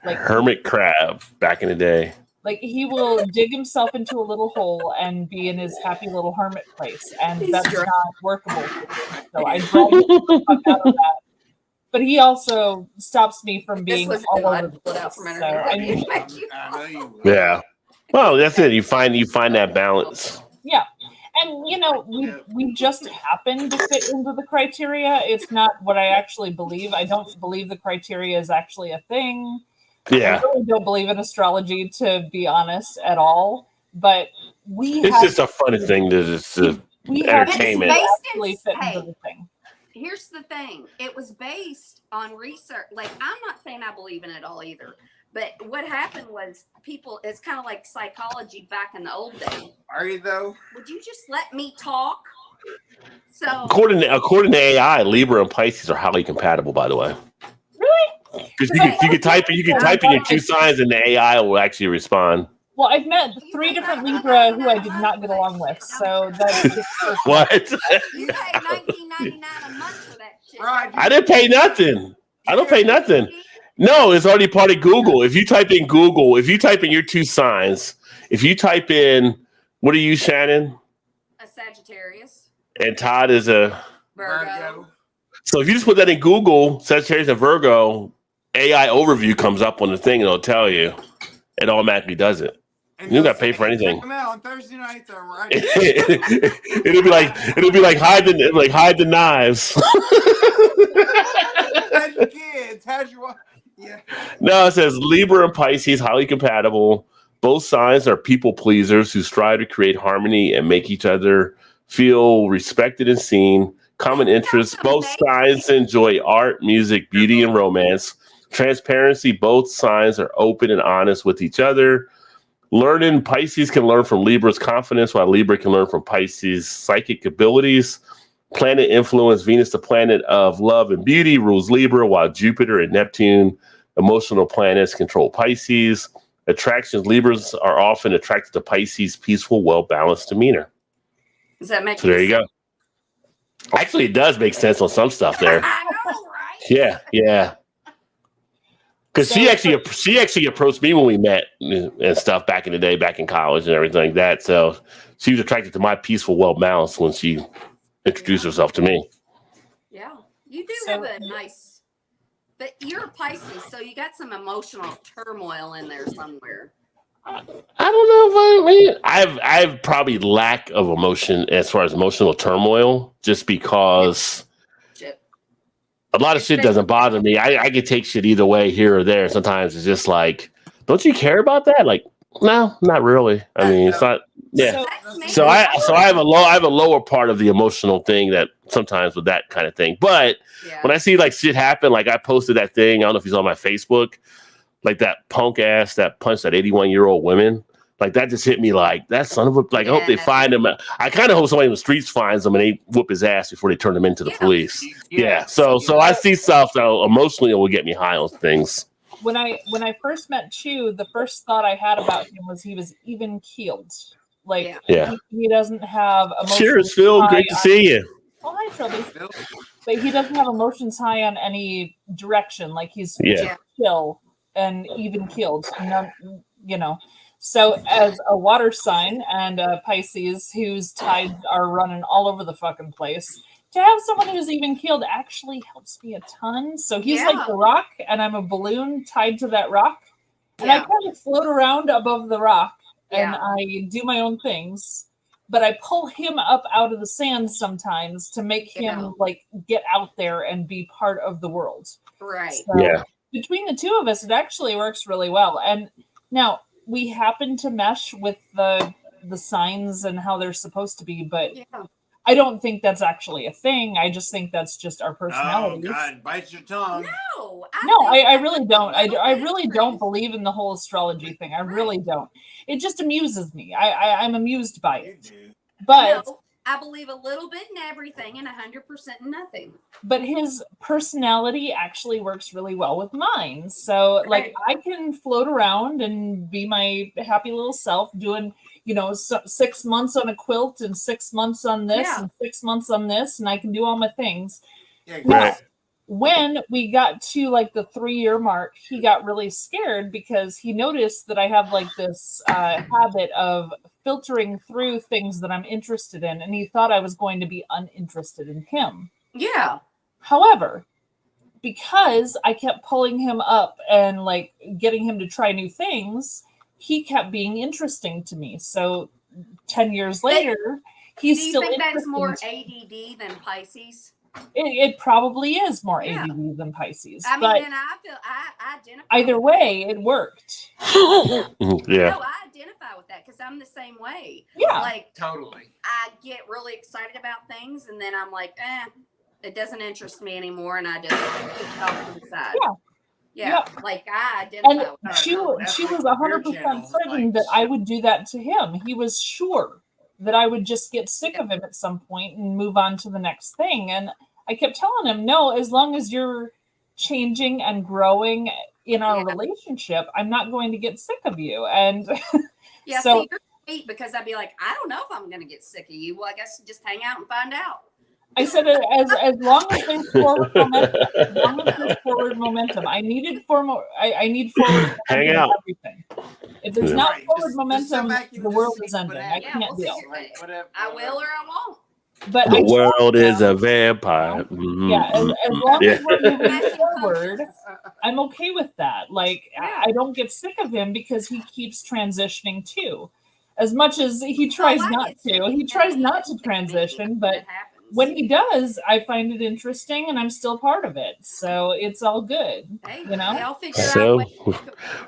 Like Hermit crab back in the day. Like he will dig himself into a little hole and be in his happy little hermit place, and He's that's drunk. not workable for me. So I drag him the fuck out of that. But he also stops me from This being was all good. over I'd the pull it place. out from So I mean, underneath. I know you would. Yeah. Well, that's it. You find that balance. yeah. And you know, we just happen to fit into the criteria. It's not what I actually believe. I don't believe the criteria is actually a thing. Yeah. I really don't believe in astrology, to be honest, at all. But we It's have just a funny thing to just we have entertainment. to Based in- actually fit hey. into the thing. Here's the thing. It was based on research. Like, I'm not saying I believe in it all either. But what happened was people, it's kind of like psychology back in the old days. Are you though? Would you just let me talk? So, According to AI, Libra and Pisces are highly compatible, by the way. Really? Because you can type in your 2 signs and the AI will actually respond. Well, I've met 3 different Libra who I did not get along with, so that's just What? you pay $19.99 a month for that shit. Right. I didn't pay nothing. I don't pay nothing. No, it's already part of Google. If you type in Google, if you type in your 2 signs, if you type in, what are you, Shannon? A Sagittarius, And Todd is a. Virgo. So if you just put that in Google, Sagittarius and Virgo, AI overview comes up on the thing and it'll tell you. It automatically does it. And You they'll gotta pay say, for anything. "Check them out on Thursday nights. I'm right." it'll be like hide the knives. How's your kids? How's your wife? Yeah. No, it says Libra and Pisces highly compatible. Both signs are people pleasers who strive to create harmony and make each other feel respected and seen. Common interests. Both signs enjoy art, music, beauty, and romance. Transparency. Both signs are open and honest with each other. Learning. Pisces can learn from Libra's confidence, while Libra can learn from Pisces' psychic abilities. Planet influence. Venus, the planet of love and beauty, rules Libra, while Jupiter and Neptune, emotional planets, control Pisces. Attractions. Libras are often attracted to Pisces' peaceful, well-balanced demeanor. Does that make So there you go. Actually, it does make sense on some stuff there. I know, right? Yeah, yeah. Because she actually approached me when we met and stuff back in the day, back in college and everything like that. So she was attracted to my peaceful, well-balanced when she introduced herself to me. Yeah, you do So- have a nice, but you're a Pisces, so you got some emotional turmoil in there somewhere. I don't know if I've probably lack of emotion as far as emotional turmoil, just because Shit. a lot of shit doesn't bother me. I can take shit either way, here or there. Sometimes it's just like, don't you care about that? Like, no, not really. I mean, it's not. Yeah. That's me. So I have a lower part of the emotional thing that sometimes with that kind of thing. But Yeah. when I see like shit happen, like I posted that thing, I don't know if he's on my Facebook, like that punk ass that punched that 81-year-old woman. Like that just hit me like that son of a, like I hope they Yeah. find him. I kind of hope somebody in the streets finds him and they whoop his ass before they turn him into the Yeah. police. Yeah. So I see stuff that emotionally will get me high on things. When I first met Chu, the first thought I had about him was he was even keeled. Like Yeah. Yeah. he doesn't have emotions. Cheers, Phil. high Great to on- see you. Oh, hi, Trilby. But he doesn't have emotions high on any direction. Like he's Yeah. chill and even keeled. None, you know. So as a water sign and a Pisces whose tides are running all over the fucking place, to have someone who's even keeled actually helps me a ton. So he's Yeah. like the rock, and I'm a balloon tied to that rock. And I Yeah. kind of float around above the rock and Yeah. I do my own things. But I pull him up out of the sand sometimes to make him Yeah. like get out there and be part of the world. Right. So Yeah. between the two of us, it actually works really well. And now we happen to mesh with the signs and how they're supposed to be, but Yeah. I don't think that's actually a thing. I just think that's just our Oh personalities. God, bite your tongue. No, No, think I that's really a don't. little I bit really don't believe in the whole astrology thing. I really don't. It just amuses me. I'm amused by You it. do. But No, I believe a little bit in everything and 100% in nothing. but his personality actually works really well with mine. So like I can float around and be my happy little self doing, 6 months on a quilt and 6 months on this Yeah. and 6 months on this, and I can do all my things. Yeah, Now, Right. when we got to like the 3-year mark, he got really scared because he noticed that I have like this habit of filtering through things that I'm interested in, and he thought I was going to be uninterested in him. Yeah. However, because I kept pulling him up and like getting him to try new things, he kept being interesting to me. So 10 years later, he's Do you still think that's interesting more to ADD than Pisces? It probably is more Yeah. ADD than Pisces. I mean, but and I identify. either way, it worked. Yeah. No, I identify with that because I'm the same way. Yeah. Like, Totally. I get really excited about things, and then I'm like, it doesn't interest me anymore, and I just put it off to the side. Yeah. Yeah. Like, I identify And with that. she that's was like 100% your channel, certain like, that I would do that to him. He was sure that I would just get sick of him at some point and move on to the next thing. And I kept telling him, no, as long as you're changing and growing in our relationship, I'm not going to get sick of you. And Yeah, so see, you're sweet because I'd be like, I don't know if I'm going to get sick of you. Well, I guess just hang out and find out. I said, as long as there's forward momentum, as long as there's forward momentum, I need forward Hang momentum in out. everything. If there's Yeah. not Right, forward just momentum, sit back and the just world see is what ending. I happens. Yeah, can't we'll deal. see. Like, whatever. I will or I won't. But The I told world is him, a vampire. Mhm, yeah, as mhm. long Yeah. as we're moving Fashion forward, coaches. I'm okay with that. Like, Yeah. I don't get sick of him because he keeps transitioning too. As much as he tries Oh, I not get sick to, of he him. tries He not gets to sick of me. transition, but That happens. when he does, I find it interesting and I'm still part of it. So it's all good. Hey, you know? they'll figure out So ways to-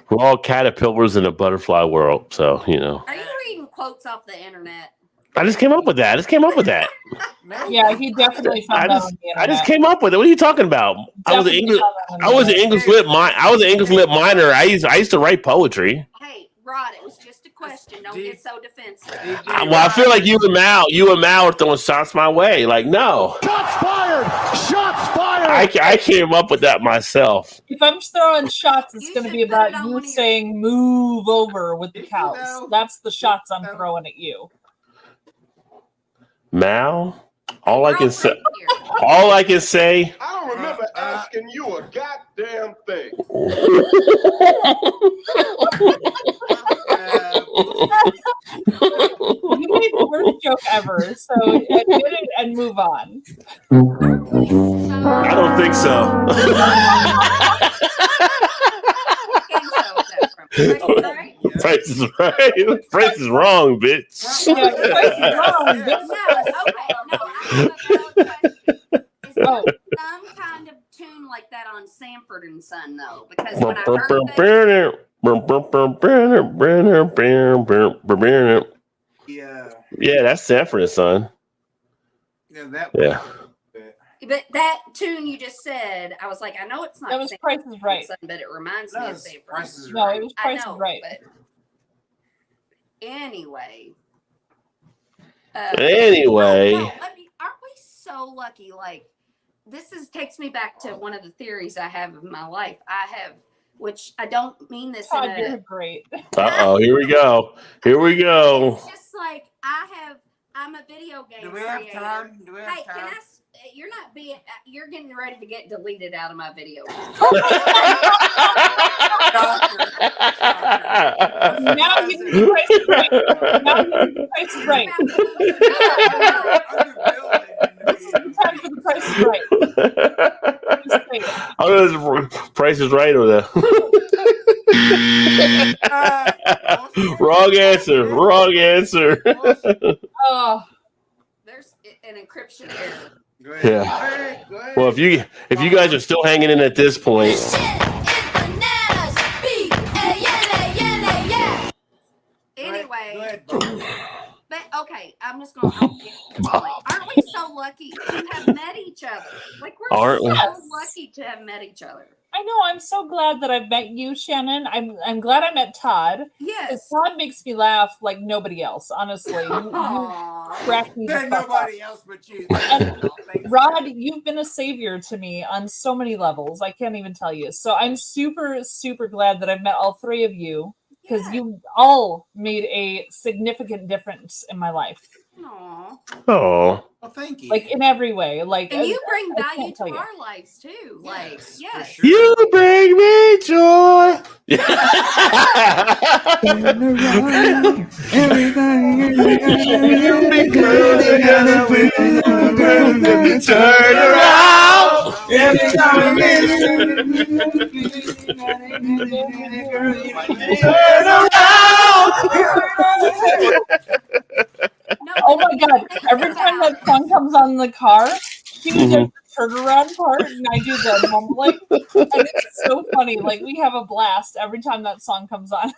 we're all caterpillars in a butterfly world. So, you know, Are you reading quotes off the internet? I just came up with that. Maybe. Yeah, he definitely found that on the I just internet. came up with it. What are you talking about? I was an Definitely English. found that on the I was an internet. English lit I was an English lit minor. I used to write poetry. Hey, Rod, it was just a question. Don't get so defensive. Well, I feel like you and Mal are throwing shots my way. Like, no, Shots fired! Shots fired! I came up with that myself. If I'm throwing shots, it's You going to should be put about it on you one of your- saying "move over" with the You cows. know. That's the shots I'm throwing at you. Mal, all I can say, Girlfriend here. all I can say. I don't remember asking you a goddamn thing. You made the worst joke ever, so admit it and move on. I don't think so. Price is right. Price is wrong, bitch. Yeah, the price is wrong. No, okay, no, I have a valid question. Is there Oh. some kind of tune like that on Sanford and Son though? Because when I heard that, Yeah. Yeah, that's Sanford and Son. Yeah. That. Yeah. but that tune you just said, I was like, I know it's not That was Sanford Price is and Right. Son, but it reminds me No, of it's Sanford. Price is No, Right. it was I Price know, is Right. but anyway. Anyway. No, aren't we so lucky? Like, takes me back to one of the theories I have of my life. Which I don't mean this in Todd, you're a. great. Uh-oh, here we go. Here we go. It's just like I'm a video game Do we have creator. time? Do we have Hey, can time? you're not being. You're getting ready to get deleted out of my video. game. Now you can do Price is Right. Now you can do Price is Right. This is the time for the Price is Right. Just say it. I don't know if Price is right or the wrong answer. Wrong answer. Oh, There's an encryption error. Go ahead. Yeah. Go ahead. Go ahead. Well, if you guys are still hanging in at this point, Anyway, Go ahead. Go ahead. but okay, I'm just gonna get to the point. Aren't we so lucky to have met each other? Like we're Aren't so we? lucky to have met each other. I know. I'm so glad that I've met you, Shannon. I'm glad I met Todd. Yes. Because Todd makes me laugh like nobody else. Honestly, you Aww. crack me the There's fuck up. nobody else but you. Rod, you've been a savior to me on so many levels. I can't even tell you. So I'm super, super glad that I've met all three of you because Yeah. you all made a significant difference in my life. Aw. Oh, Well, thank you. Like in every way. Like And you bring I value can't to tell you. our lives too. Like, Yes, for yes. sure. you bring me joy. Turn around. No, Oh but my god! think Every time about that song comes on in the car, she does Mhm. the turnaround part, and I do the mumbling, and it's so funny. Like we have a blast every time that song comes on.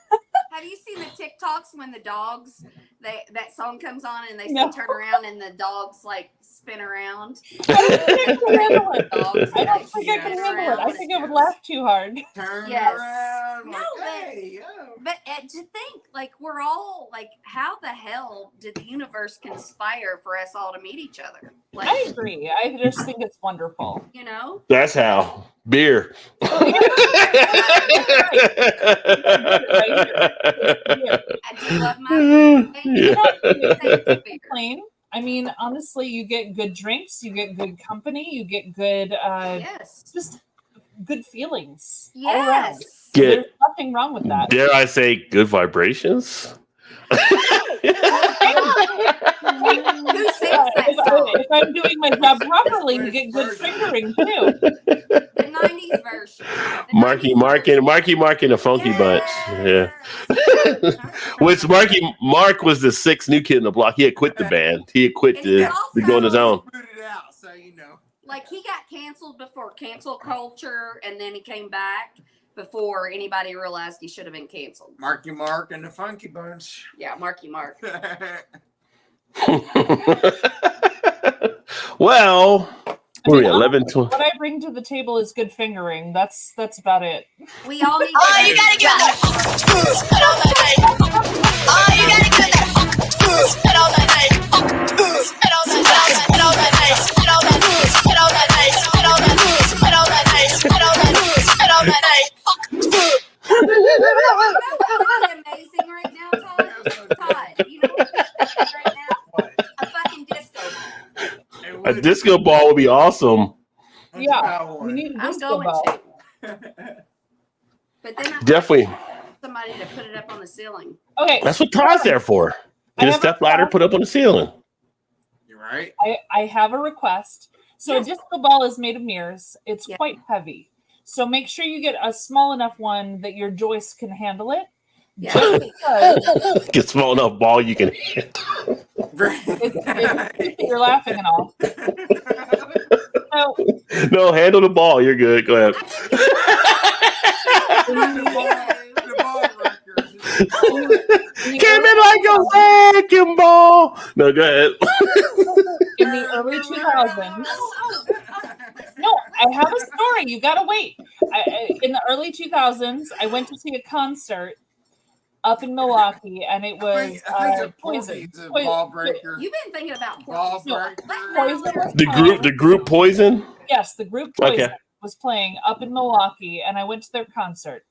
Have you seen the TikToks when the dogs that song comes on and they say No. turn around and the dogs like spin around? I don't think I can handle it. Dogs, I don't like, think I can spin handle it. I around. think I would laugh too hard. Turn Yes. around. No, Like, but- hey, yo. But to think, like, we're all like, how the hell did the universe conspire for us all to meet each other? I Like, agree. I just think it's wonderful. you know? That's how. Beer. I do love my Yeah. Complain. I mean, honestly, you get good drinks, you get good company, you get good, yes. just good feelings. all around. Yes. Get- There's nothing wrong with that. Dare I say good vibrations? Who sings that song? If I'm doing my job properly, you get good fingering too. The 90s version. The Marky 90s Mark version. and the Funky Bunch. Yeah. Yes. Which Mark was the sixth new kid in the block. He had quit the band. He had quit And he to go on his own. Put it out, so you know. Like, he got canceled before cancel culture, and then he came back before anybody realized he should have been canceled. Marky Mark and the Funky Bunch. Yeah, Marky Mark. Well, I what are mean, we, 11, 20? What I bring to the table is good fingering. That's about it. We all need Oh, you gotta give that. Spit on that night. Oh, you gotta give that. Spit on that night. Spit on that night. Spit on that night. Spit on that night. Spit on that night. Spit on that night. Spit on that night. Spit on that night. Spit on that night. You know what would be amazing right now, Todd? Todd, you know what would be amazing right now? What? A fucking disco ball. It A would- disco ball would be awesome. Let's Yeah, buy we one. need a I'm disco going ball. to. But then I Definitely. somebody to put it up on the ceiling. Okay, That's what Todd's there for. I Get a have step ladder, put up on the ceiling. You're right. I have a request. So Yes. a disco ball is made of mirrors. It's Yeah. quite heavy. So make sure you get a small enough one that your joist can handle it. Yeah. Just because Get small enough ball you can hit. you're laughing and all. So No, handle the ball. You're good. Go ahead. The ball breaker. Came in like a wrecking ball. No, go ahead. in the early 2000s. No, I have a story. You gotta wait. In the early 2000s, I went to see a concert up in Milwaukee, and it was I think a Poison. Porky's a Poison. ball breaker. You've been thinking about Ball porkies. breaker. Poison was The group Poison. Yes, the group Poison Okay. was playing up in Milwaukee, and I went to their concert.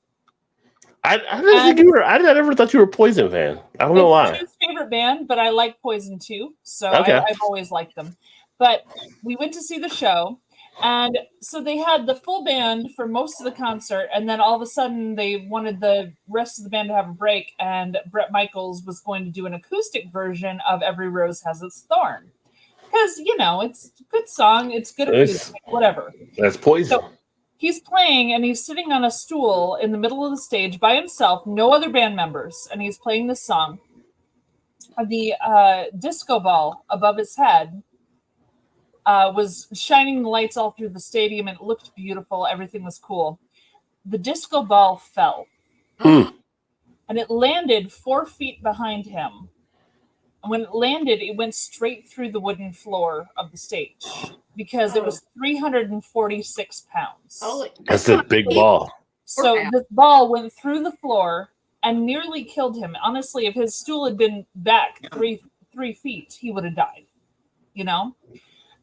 I didn't think you were. I never thought you were a Poison fan. I don't know It's why. his favorite band, but I like Poison too, so Okay. I've always liked them. But we went to see the show, and so they had the full band for most of the concert, and then all of a sudden they wanted the rest of the band to have a break, and Bret Michaels was going to do an acoustic version of "Every Rose Has Its Thorn," because it's a good song, it's good It's- acoustic, whatever. That's Poison. So he's playing, and he's sitting on a stool in the middle of the stage by himself, no other band members, and he's playing this song. The disco ball above his head was shining the lights all through the stadium, and it looked beautiful. Everything was cool. The disco ball fell, Hmm. and it landed 4 feet behind him. And when it landed, it went straight through the wooden floor of the stage because it was 346 pounds. Holy, That's a big ball. So Wow. this ball went through the floor and nearly killed him. Honestly, if his stool had been back three feet, he would have died.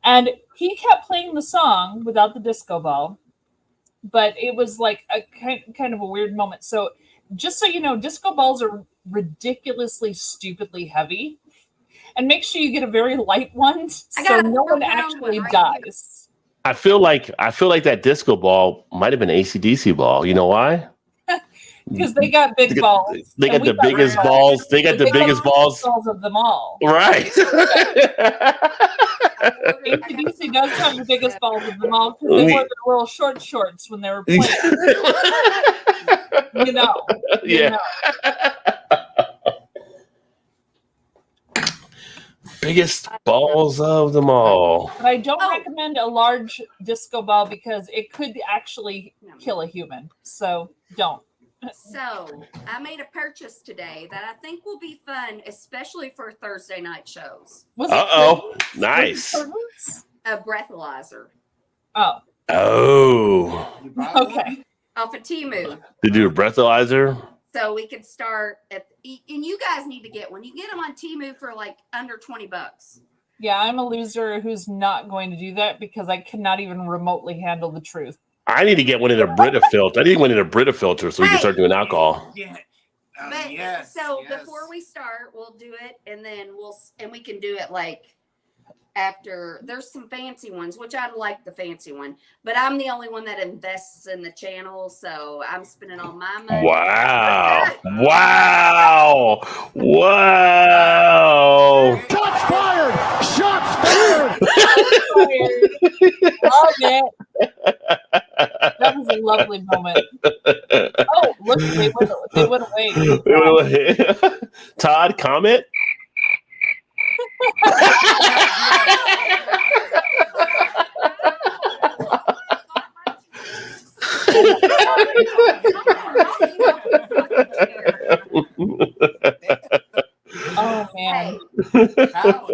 And he kept playing the song without the disco ball, but it was like a kind of a weird moment. So just so you know, disco balls are ridiculously, stupidly heavy. And make sure you get a very light one I so got a no one 4-pound actually one right dies. I feel like that disco ball might have been an AC/DC ball. You know why? Because they got big balls. They got and we the biggest red balls. They got the biggest balls. of them all. Right. AC/DC does have the biggest balls of them all because they wore their little shorts when they were playing. You know. Yeah. Biggest balls of them all. But I don't Oh. recommend a large disco ball because it could actually kill a human. So don't. So I made a purchase today that I think will be fun, especially for Thursday night shows. Was it Uh-oh. curtains? Nice. Was it curtains? A breathalyzer Oh, Oh. You buy one? okay. off of Temu. To do a breathalyzer? So we could start at, and you guys need to get one. You get them on Temu for like under $20. Yeah, I'm a loser who's not going to do that because I cannot even remotely handle the truth. I need to get one in a Brita filter. I need one in a Brita filter so we can start doing alcohol. Yeah. But Yes, so yes. before we start, we'll do it, and then we can do it like after. There's some fancy ones, which I like the fancy one, but I'm the only one that invests in the channel, so I'm spending all my money. Wow. Wow. Wow. Shots fired! Shots fired! Love it. That was a lovely moment. Oh, look, they went away. Todd, comment? Oh man. Hey, How?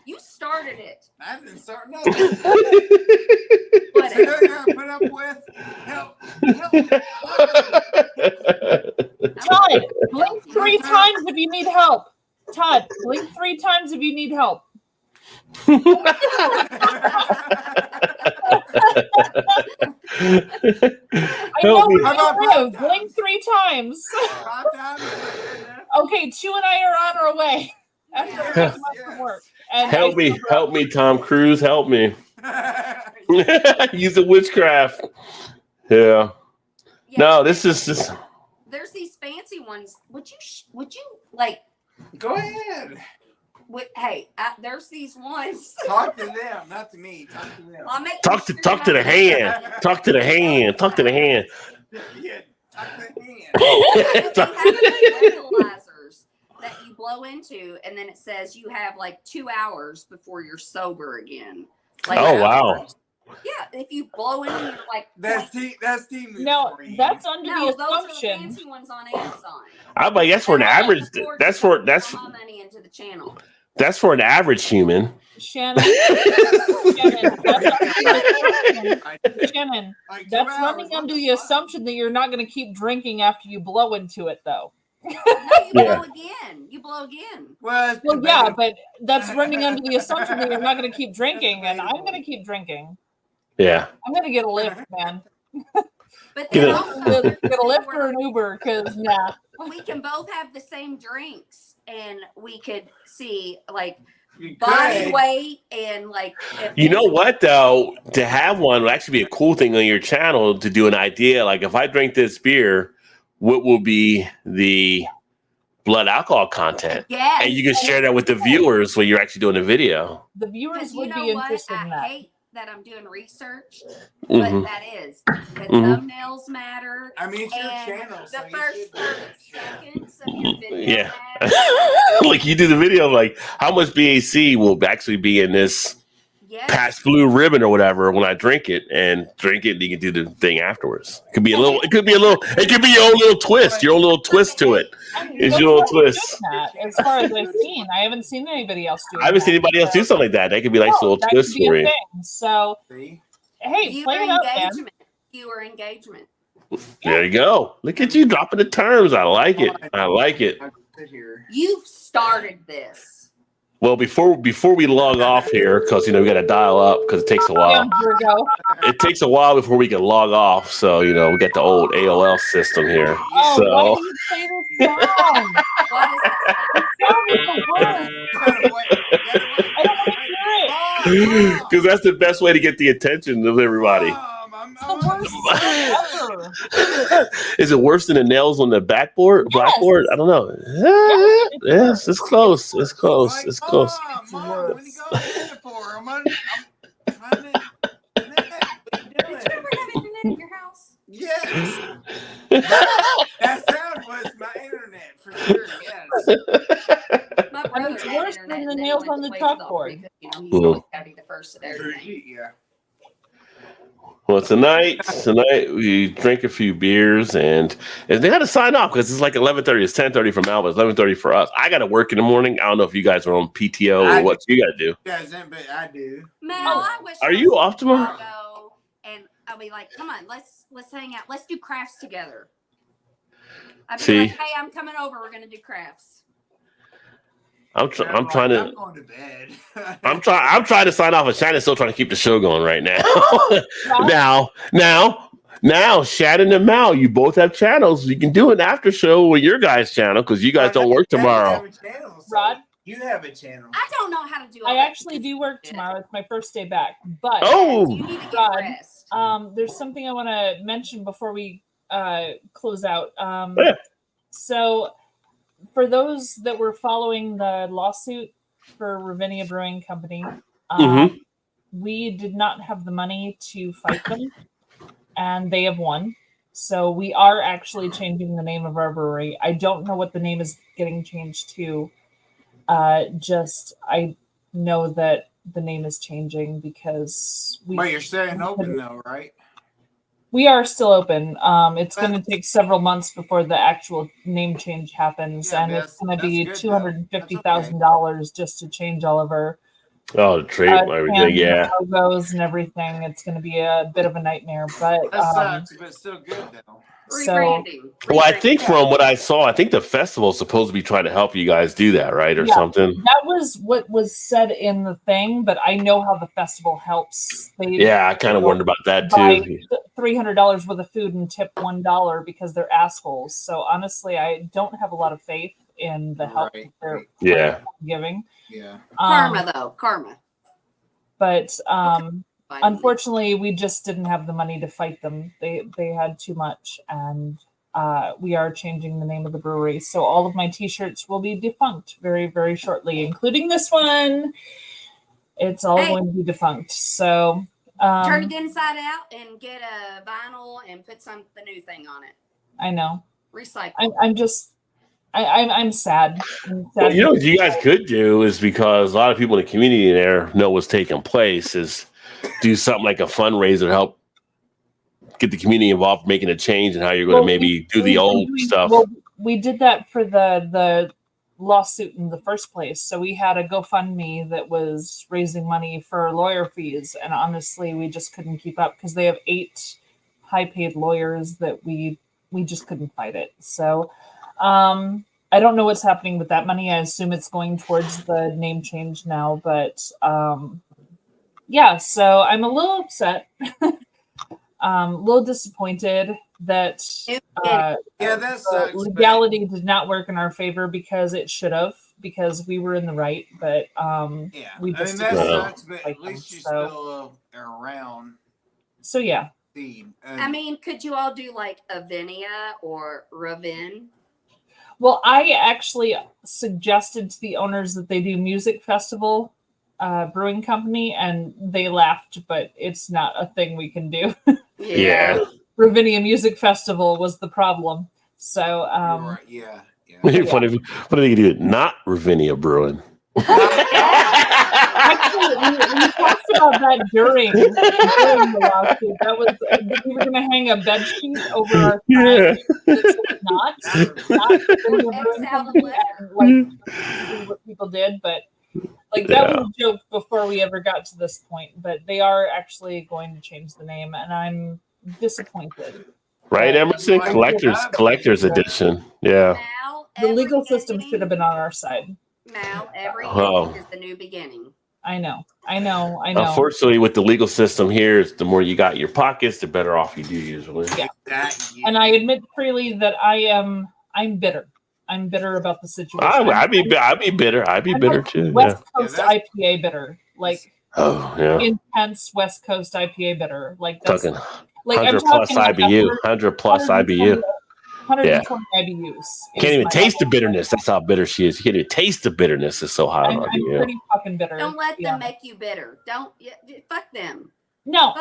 you started it. I didn't start nothing. Whatever. So you're gonna put up with help. Todd, blink 3 times if you need help. Todd, blink 3 times if you need help. I know me. we're How about gonna five blink 3 times. Five times? Okay, 2 and I are on our way. After I come up from work. And Help me, Tom Cruise, help me. Use the witchcraft. Yeah. Yeah, No, this is just. There's these fancy ones. Would you like? Go ahead. Hey, there's these ones. Talk to them, not to me. Talk to them. I'll make Talk sure to the hand. Talk to the hand. Talk to the hand. Yeah, talk to them. They have breathalyzers that you blow into, and then it says you have like 2 hours before you're sober again. Like, Oh wow. Yeah, if you blow in, you're like. That's team. No, that's under No, the those are the assumption. fancy ones on Amazon. I'm like that's for an And I can't average. afford That's to for put that's all my money into the channel. that's for an average human. Shannon, Shannon, that's running under the assumption that you're not going to keep drinking after you blow into it, though. No, you Yeah. blow again. You blow again. Well, Yeah, but that's running under the assumption that you're not going to keep drinking, and I'm going to keep drinking. Yeah. I'm going to get a Lyft, man. But Get then it. also, Get a Lyft or an Uber, because nah. we can both have the same drinks, and we could see like you body could. weight and like. If You know what though? To have one would actually be a cool thing on your channel to do an idea. Like if I drink this beer, what will be the blood alcohol content? Yes. And you can share that with the viewers when you're actually doing the video. The viewers Because you would know be what? interested in I that. hate that I'm doing research, Mhm. but that is the Mhm. thumbnails matter. I mean, it's your And channel. So the you first should- 30 seconds of your video Yeah. matter. Like you do the video, like how much BAC will actually be in this Yes. past blue ribbon or whatever when I drink it, and you can do the thing afterwards. It could be a little, it could be your own little twist, your own little twist to it. It's your little twist. That, as far as I've seen, I haven't seen anybody else do. I haven't seen anybody else do something like that. That could be like a little that twist could be for a you. thing. So, See? hey, Viewer play it up, man. engagement. Viewer engagement. There you go. Look at you dropping the terms. I like it. I like it. I sit here. You've started this. Well, before we log off here, because we got to dial up because it takes a while. Damn, Virgo. It takes a while before we can log off. So we got the old AOL system here. Oh, So why do you play this song? What is it? the worst. Gotta wait. I don't want to hear it. Because that's the best way to get the attention of everybody. It's the worst thing ever. Is it worse than the nails on the backboard? Yes. Blackboard? I don't know. Yes, it's close. It's close. It's close. Mom, what are you going in for? I'm trying to. What are you Did you ever have internet at your house? Yes. That sound was my internet for sure. Yes. My brother it's had worse internet than and the then he nails went on to the Quaysville chalkboard. because, he's always got to be the first at everything. Yeah. Well, tonight we drink a few beers and they got to sign off because it's like 11:30. It's 10:30 for Mal, but it's 11:30 for us. I got to work in the morning. I don't know if you guys are on PTO or what you got to do. Guys, but I do. Mel, I wish Are I you was off tomorrow? in Chicago, and I'll be like, come on, let's hang out. Let's do crafts together. I'd be See? like, hey, I'm coming over. We're gonna do crafts. I'm trying to. I'm going to bed. I'm trying to sign off, and Shannon's still trying to keep the show going right now. now, Shannon and Mal, you both have channels. You can do an after show with your guys' channel because you guys don't work tomorrow. Rod? You have a channel. I don't know how to do. I all that. actually do work tomorrow. It's my first day back. But Oh, You need to get Rod, rest. there's something I want to mention before we close out. Yeah. So, for those that were following the lawsuit for Ravinia Brewing Company, we did not have the money to fight them, and they have won. So we are actually changing the name of our brewery. I don't know what the name is getting changed to. I know that the name is changing because But you're staying open though, right? we are still open. It's going to take several months before the actual name change happens, Yeah, and it's going to be that's good, though. $250,000 just to change all of our the trademark, everything, yeah. logos and everything. It's going to be a bit of a nightmare, but That sucks, but still good though. so Rebranding. Well, I think from what I saw, I think the festival is supposed to be trying to help you guys do that, right, or Yeah. something. that was what was said in the thing. But I know how the festival helps. They Yeah, I kind of wondered about that buy too. $300 worth of food and tip $1 because they're assholes. So honestly, I don't have a lot of faith in the help Right. that they're Yeah. giving. Yeah. Karma though, karma. But Finally. unfortunately, we just didn't have the money to fight them. They had too much, and we are changing the name of the brewery. So all of my T-shirts will be defunct very, very shortly, including this one. It's all Hey. going to be defunct. So turn it inside out and get a vinyl and put the new thing on it. I know. Recycle. I'm just. I'm sad. I'm sad. Well, you know what you guys could do is because a lot of people in the community there know what's taking place is do something like a fundraiser to help get the community involved, making a change and how you're going to maybe do the old stuff. Well, we did that for the lawsuit in the first place. So we had a GoFundMe that was raising money for lawyer fees, and honestly, we just couldn't keep up because they have 8 high-paid lawyers that we just couldn't fight it. So. I don't know what's happening with that money. I assume it's going towards the name change now, but yeah, so I'm a little upset, a little disappointed that Yeah, that sucks. legality did not work in our favor because it should have, because we were in the right, but Yeah, we just that didn't sucks, but like at least you're them, still around. so yeah. I mean, could you all do like Avinia or Ravin? Well, I actually suggested to the owners that they do music festival brewing company, and they laughed, but it's not a thing we can do. Yeah. Ravinia Music Festival was the problem. So, right. Yeah. Funny, what are they going to do? Not Ravinia Brewing. actually, we talked about that during the lawsuit. That was we were going to hang a bed sheet over our sign that said not Ravinia Brewing Company, and, like what people did, but like that was a joke before we ever got to this point. But they are actually going to change the name, and I'm disappointed. Right, Emerson? Collector's edition. Yeah. Now, The every legal system beginning- should have been on our side. Now, every Oh. ending is the new beginning. I know. Unfortunately, with the legal system here, it's the more you got in your pockets, the better off you do usually. Yeah. And I admit freely that I'm bitter. I'm bitter about the situation. I'd be bitter. I'd be bitter too. West Yeah. Coast IPA bitter, like Oh yeah. intense West Coast IPA bitter, like that's Talking like 100 plus IBU. 100 plus IBU. 120 IBUs. Can't even taste the bitterness. That's how bitter she is. You can't even taste the bitterness. It's so high on I'm IBU. pretty fucking bitter. Don't let yeah. them make you bitter. Don't fuck them. No,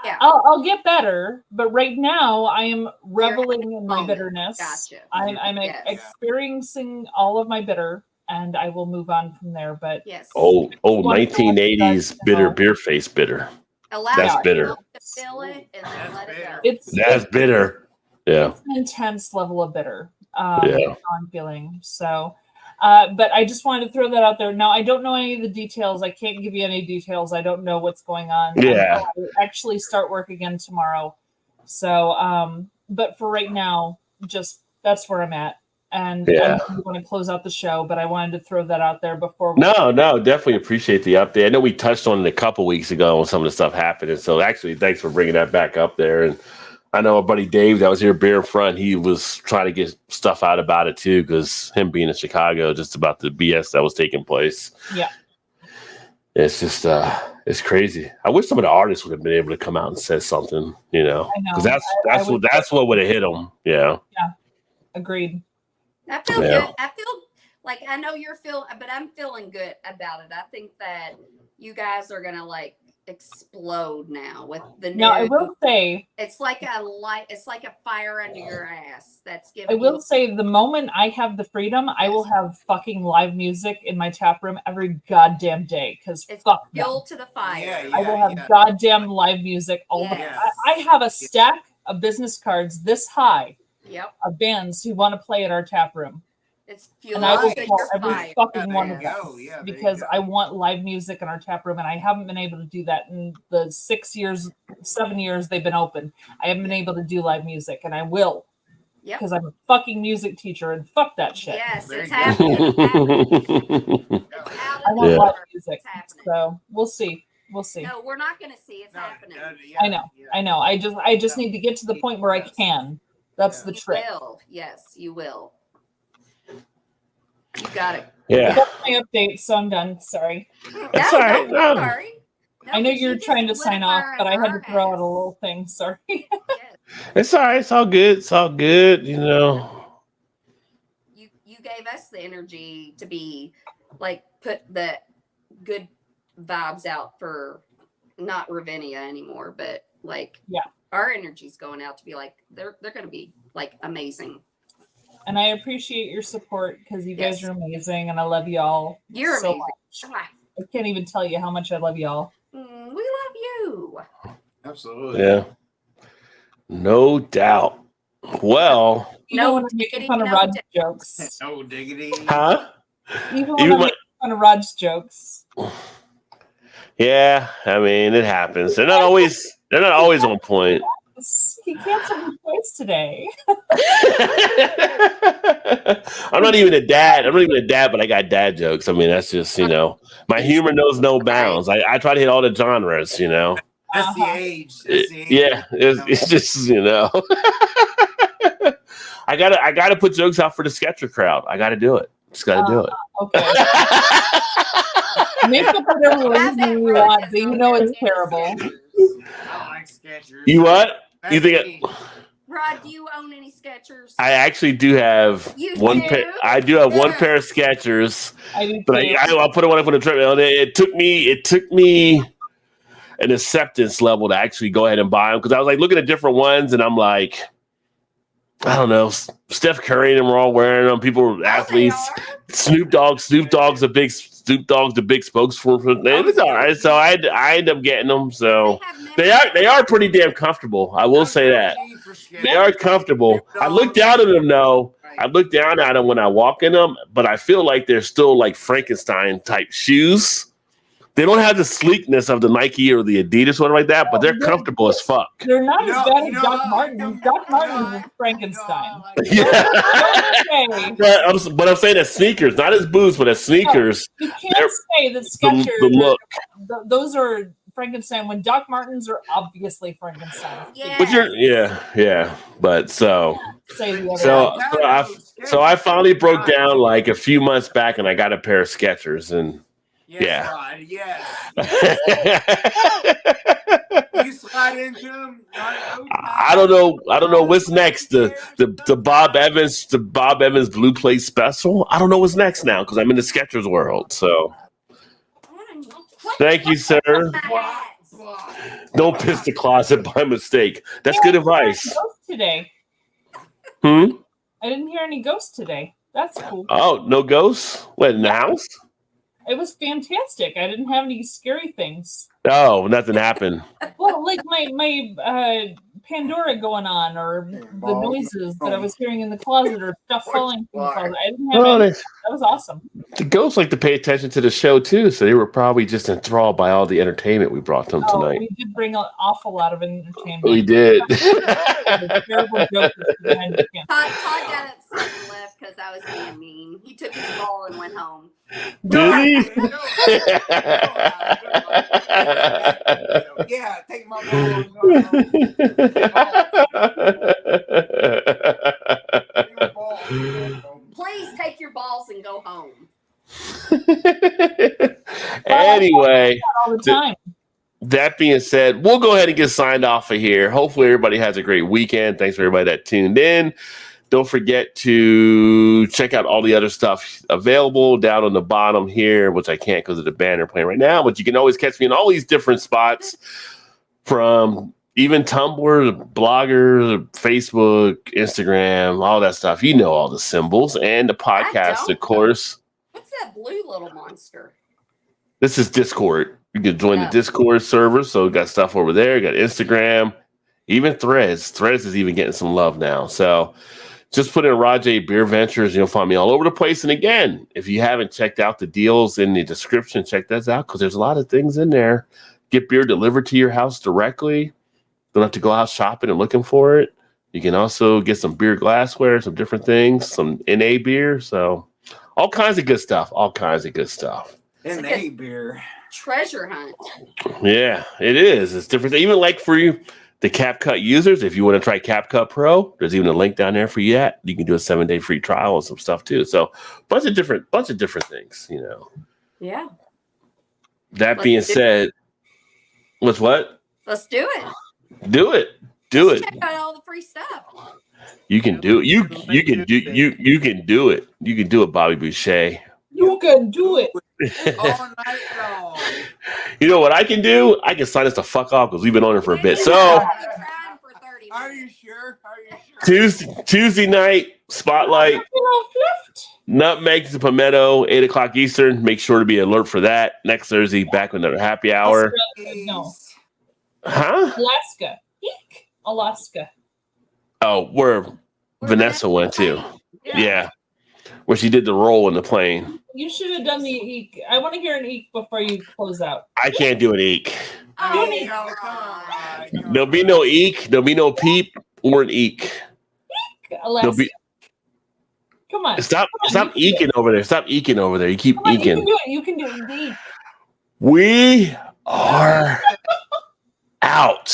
Yeah. I'll get better, but right now I am reveling in my moment. bitterness. Gotcha. I'm Yes. experiencing all of my bitter, and I will move on from there. But Yes. Old Well, 1980s bitter beer face bitter. Allow That's yourself bitter. to feel it and then That's let it go. it's That's bitter. Yeah. an intense level of bitter. Yeah. I'm feeling so. But I just wanted to throw that out there. Now I don't know any of the details. I can't give you any details. I don't know what's going on. Yeah. I actually start work again tomorrow. So, but for right now, just that's where I'm at. And Yeah. I want to close out the show, but I wanted to throw that out there before. No, definitely appreciate the update. I know we touched on it a couple weeks ago when some of the stuff happened. And so actually, thanks for bringing that back up there. And I know our buddy Dave that was here beer in front, he was trying to get stuff out about it too, because him being in Chicago, just about the BS that was taking place. Yeah. It's just, it's crazy. I wish some of the artists would have been able to come out and say something, you know, I know. because that's what would have hit them. Yeah. Agreed. I feel Yeah. good. I feel like I know you're feeling, but I'm feeling good about it. I think that you guys are gonna like explode now with the new. Now I will say, It's like a light. It's like a fire under your ass. That's giving. I will you, say, the moment I have the freedom, I will have fucking live music in my tap room every goddamn day. Because It's fuck them. fuel to the fire. Yeah, I will have goddamn live music all the Yes. I have a stack of business cards this high Yep. of bands who want to play at our tap room. It's fuel And I will to call your every fire. fucking one there of you them go. Yeah, there you because go. I want live music in our tap room, and I haven't been able to do that in the 7 years they've been open. I haven't been able to do live music, and I will Yep. because I'm a fucking music teacher, and fuck that shit. Yes, There it's you go. happening. It's happening. yeah. It's out I of want the live water. music, It's happening. so we'll see. We'll see. No, we're not going to see. It's No, happening. yeah, I know. yeah. I know. I just need to get to the point where I can. That's the You trick. will. Yes, you will. You got it. Yeah. That's my update, so I'm done. Sorry. That's No, all right. don't No. worry. No, I know 'cause you're you trying to just sign lit a off, fire but I under had to our throw out ass. a little thing. Sorry. Yes. It's all right. It's all good. It's all good. You know. You gave us the energy to be like put the good vibes out for not Ravinia anymore, but like Yeah. our energy's going out to be like they're going to be like amazing. And I appreciate your support because you guys Yes. are amazing, and I love y'all You're so amazing. much. I can't even tell you how much I love y'all. We love you. Absolutely. Yeah. No doubt. Well, Even No when I'm making diggity, fun of no Rod's diggity. jokes. No diggity. huh? Even when Even I'm my- making fun of Rod's jokes. Yeah, I mean it happens. They're not always on point. He canceled me twice today. I'm not even a dad. But I got dad jokes. I mean, that's just, you know, my humor knows no bounds. I try to hit all the genres, you know. That's the Uh-huh. age. That's the age. Yeah, it's just, you know. I gotta put jokes out for the Sketcher crowd. I gotta do it. Just gotta do it. Okay. Make up whatever reason you want, but you know it's terrible. I like Skechers. You what? That's You think me. Rod, do you own any Skechers? I actually do have You one do? pair. I do have one Yeah. pair of Skechers, I do but too. I'll put it when I put a trip. It took me an acceptance level to actually go ahead and buy them because I was like looking at different ones, and I'm like, I don't know, Steph Curry and them were all wearing them. People, athletes. Snoop Dogg's the big spokesperson for them. It's all right. So I end up getting them. So they are pretty damn comfortable. I will say that. They are comfortable. I look down at them though. I look down at them when I walk in them, but I feel like they're still like Frankenstein type shoes. They don't have the sleekness of the Nike or the Adidas or like that, but they're comfortable as fuck. They're not You as know- bad you as know, Doc I Martin. like them. Doc Martin You know, is Frankenstein. Yeah. Okay. But I'm saying as sneakers, not as boots, but as sneakers. You They're- can't say that Skechers, The look. those are Frankenstein when Doc Martens are obviously Frankenstein. Yeah. But yeah. But so Say the other So- one. Now I- those So I finally broke down like a few months back, and I got a pair of Skechers, and Yes, yeah. Rod, yes. You slide into them. I don't know what's next. The Bob Evans Blue Plate Special. I don't know what's next now because I'm in the Skechers world. So thank you, sir. Don't piss the closet by mistake. That's good advice. Ghosts today. Hmm. I didn't hear any ghosts today. That's cool. Oh, no ghosts? What, in the house? It was fantastic. I didn't have any scary things. Oh, nothing happened. Well, like my Pandora going on, or the noises that I was hearing in the closet, or stuff falling from the closet. I didn't have any. That was awesome. The ghosts like to pay attention to the show too, so they were probably just enthralled by all the entertainment we brought them tonight. We did bring an awful lot of entertainment. We did. Terrible jokes behind the camera. Todd got upset and left because I was being mean. He took his ball and went home. Did he? Yeah, take my ball. Please take your balls and go home. Anyway, All the time. that being said, we'll go ahead and get signed off of here. Hopefully everybody has a great weekend. Thanks for everybody that tuned in. Don't forget to check out all the other stuff available down on the bottom here, which I can't because of the banner playing right now, but you can always catch me in all these different spots, from even Tumblr, Blogger, Facebook, Instagram, all that stuff. You know all the symbols, and the podcast, of course. What's that blue little monster? This is Discord. You can join the Discord server. So we got stuff over there. We got Instagram, even Threads. Threads is even getting some love now. So just put in Rajay Beer Ventures. You'll find me all over the place. And again, if you haven't checked out the deals in the description, check those out because there's a lot of things in there. Get beer delivered to your house directly. Don't have to go out shopping and looking for it. You can also get some beer glassware, some different things, some NA beer. So all kinds of good stuff. All kinds of good stuff. NA beer. Treasure hunt. Yeah, it is. It's different. Even like for you, the CapCut users, if you want to try CapCut Pro, there's even a link down there for you. You can do a 7-day free trial and some stuff too. So bunch of different things, you know. Yeah. That being said, what's what? Let's do it. Do it. Do it. Check out all the free stuff. You can do it. You can do you can do it. You can do it, Bobby Boucher. You can do it. All night long. You know what I can do? I can sign us the fuck off because we've been on it for a bit. So Are you sure? Tuesday night spotlight. Nutmeg to Palmetto, 8 o'clock Eastern. Make sure to be alert for that. Next Thursday, back with another happy hour. No. Huh? Alaska. Eek. Alaska. Oh, where Vanessa went to. Yeah. Where she did the roll in the plane. You should have done the eek. I want to hear an eek before you close out. I can't do an eek. Oh, There'll be no eek. There'll be no peep or an eek. Alaska. Come on. Stop eeking over there. Stop eeking over there. You keep eeking. You can do it. The eek. We are out.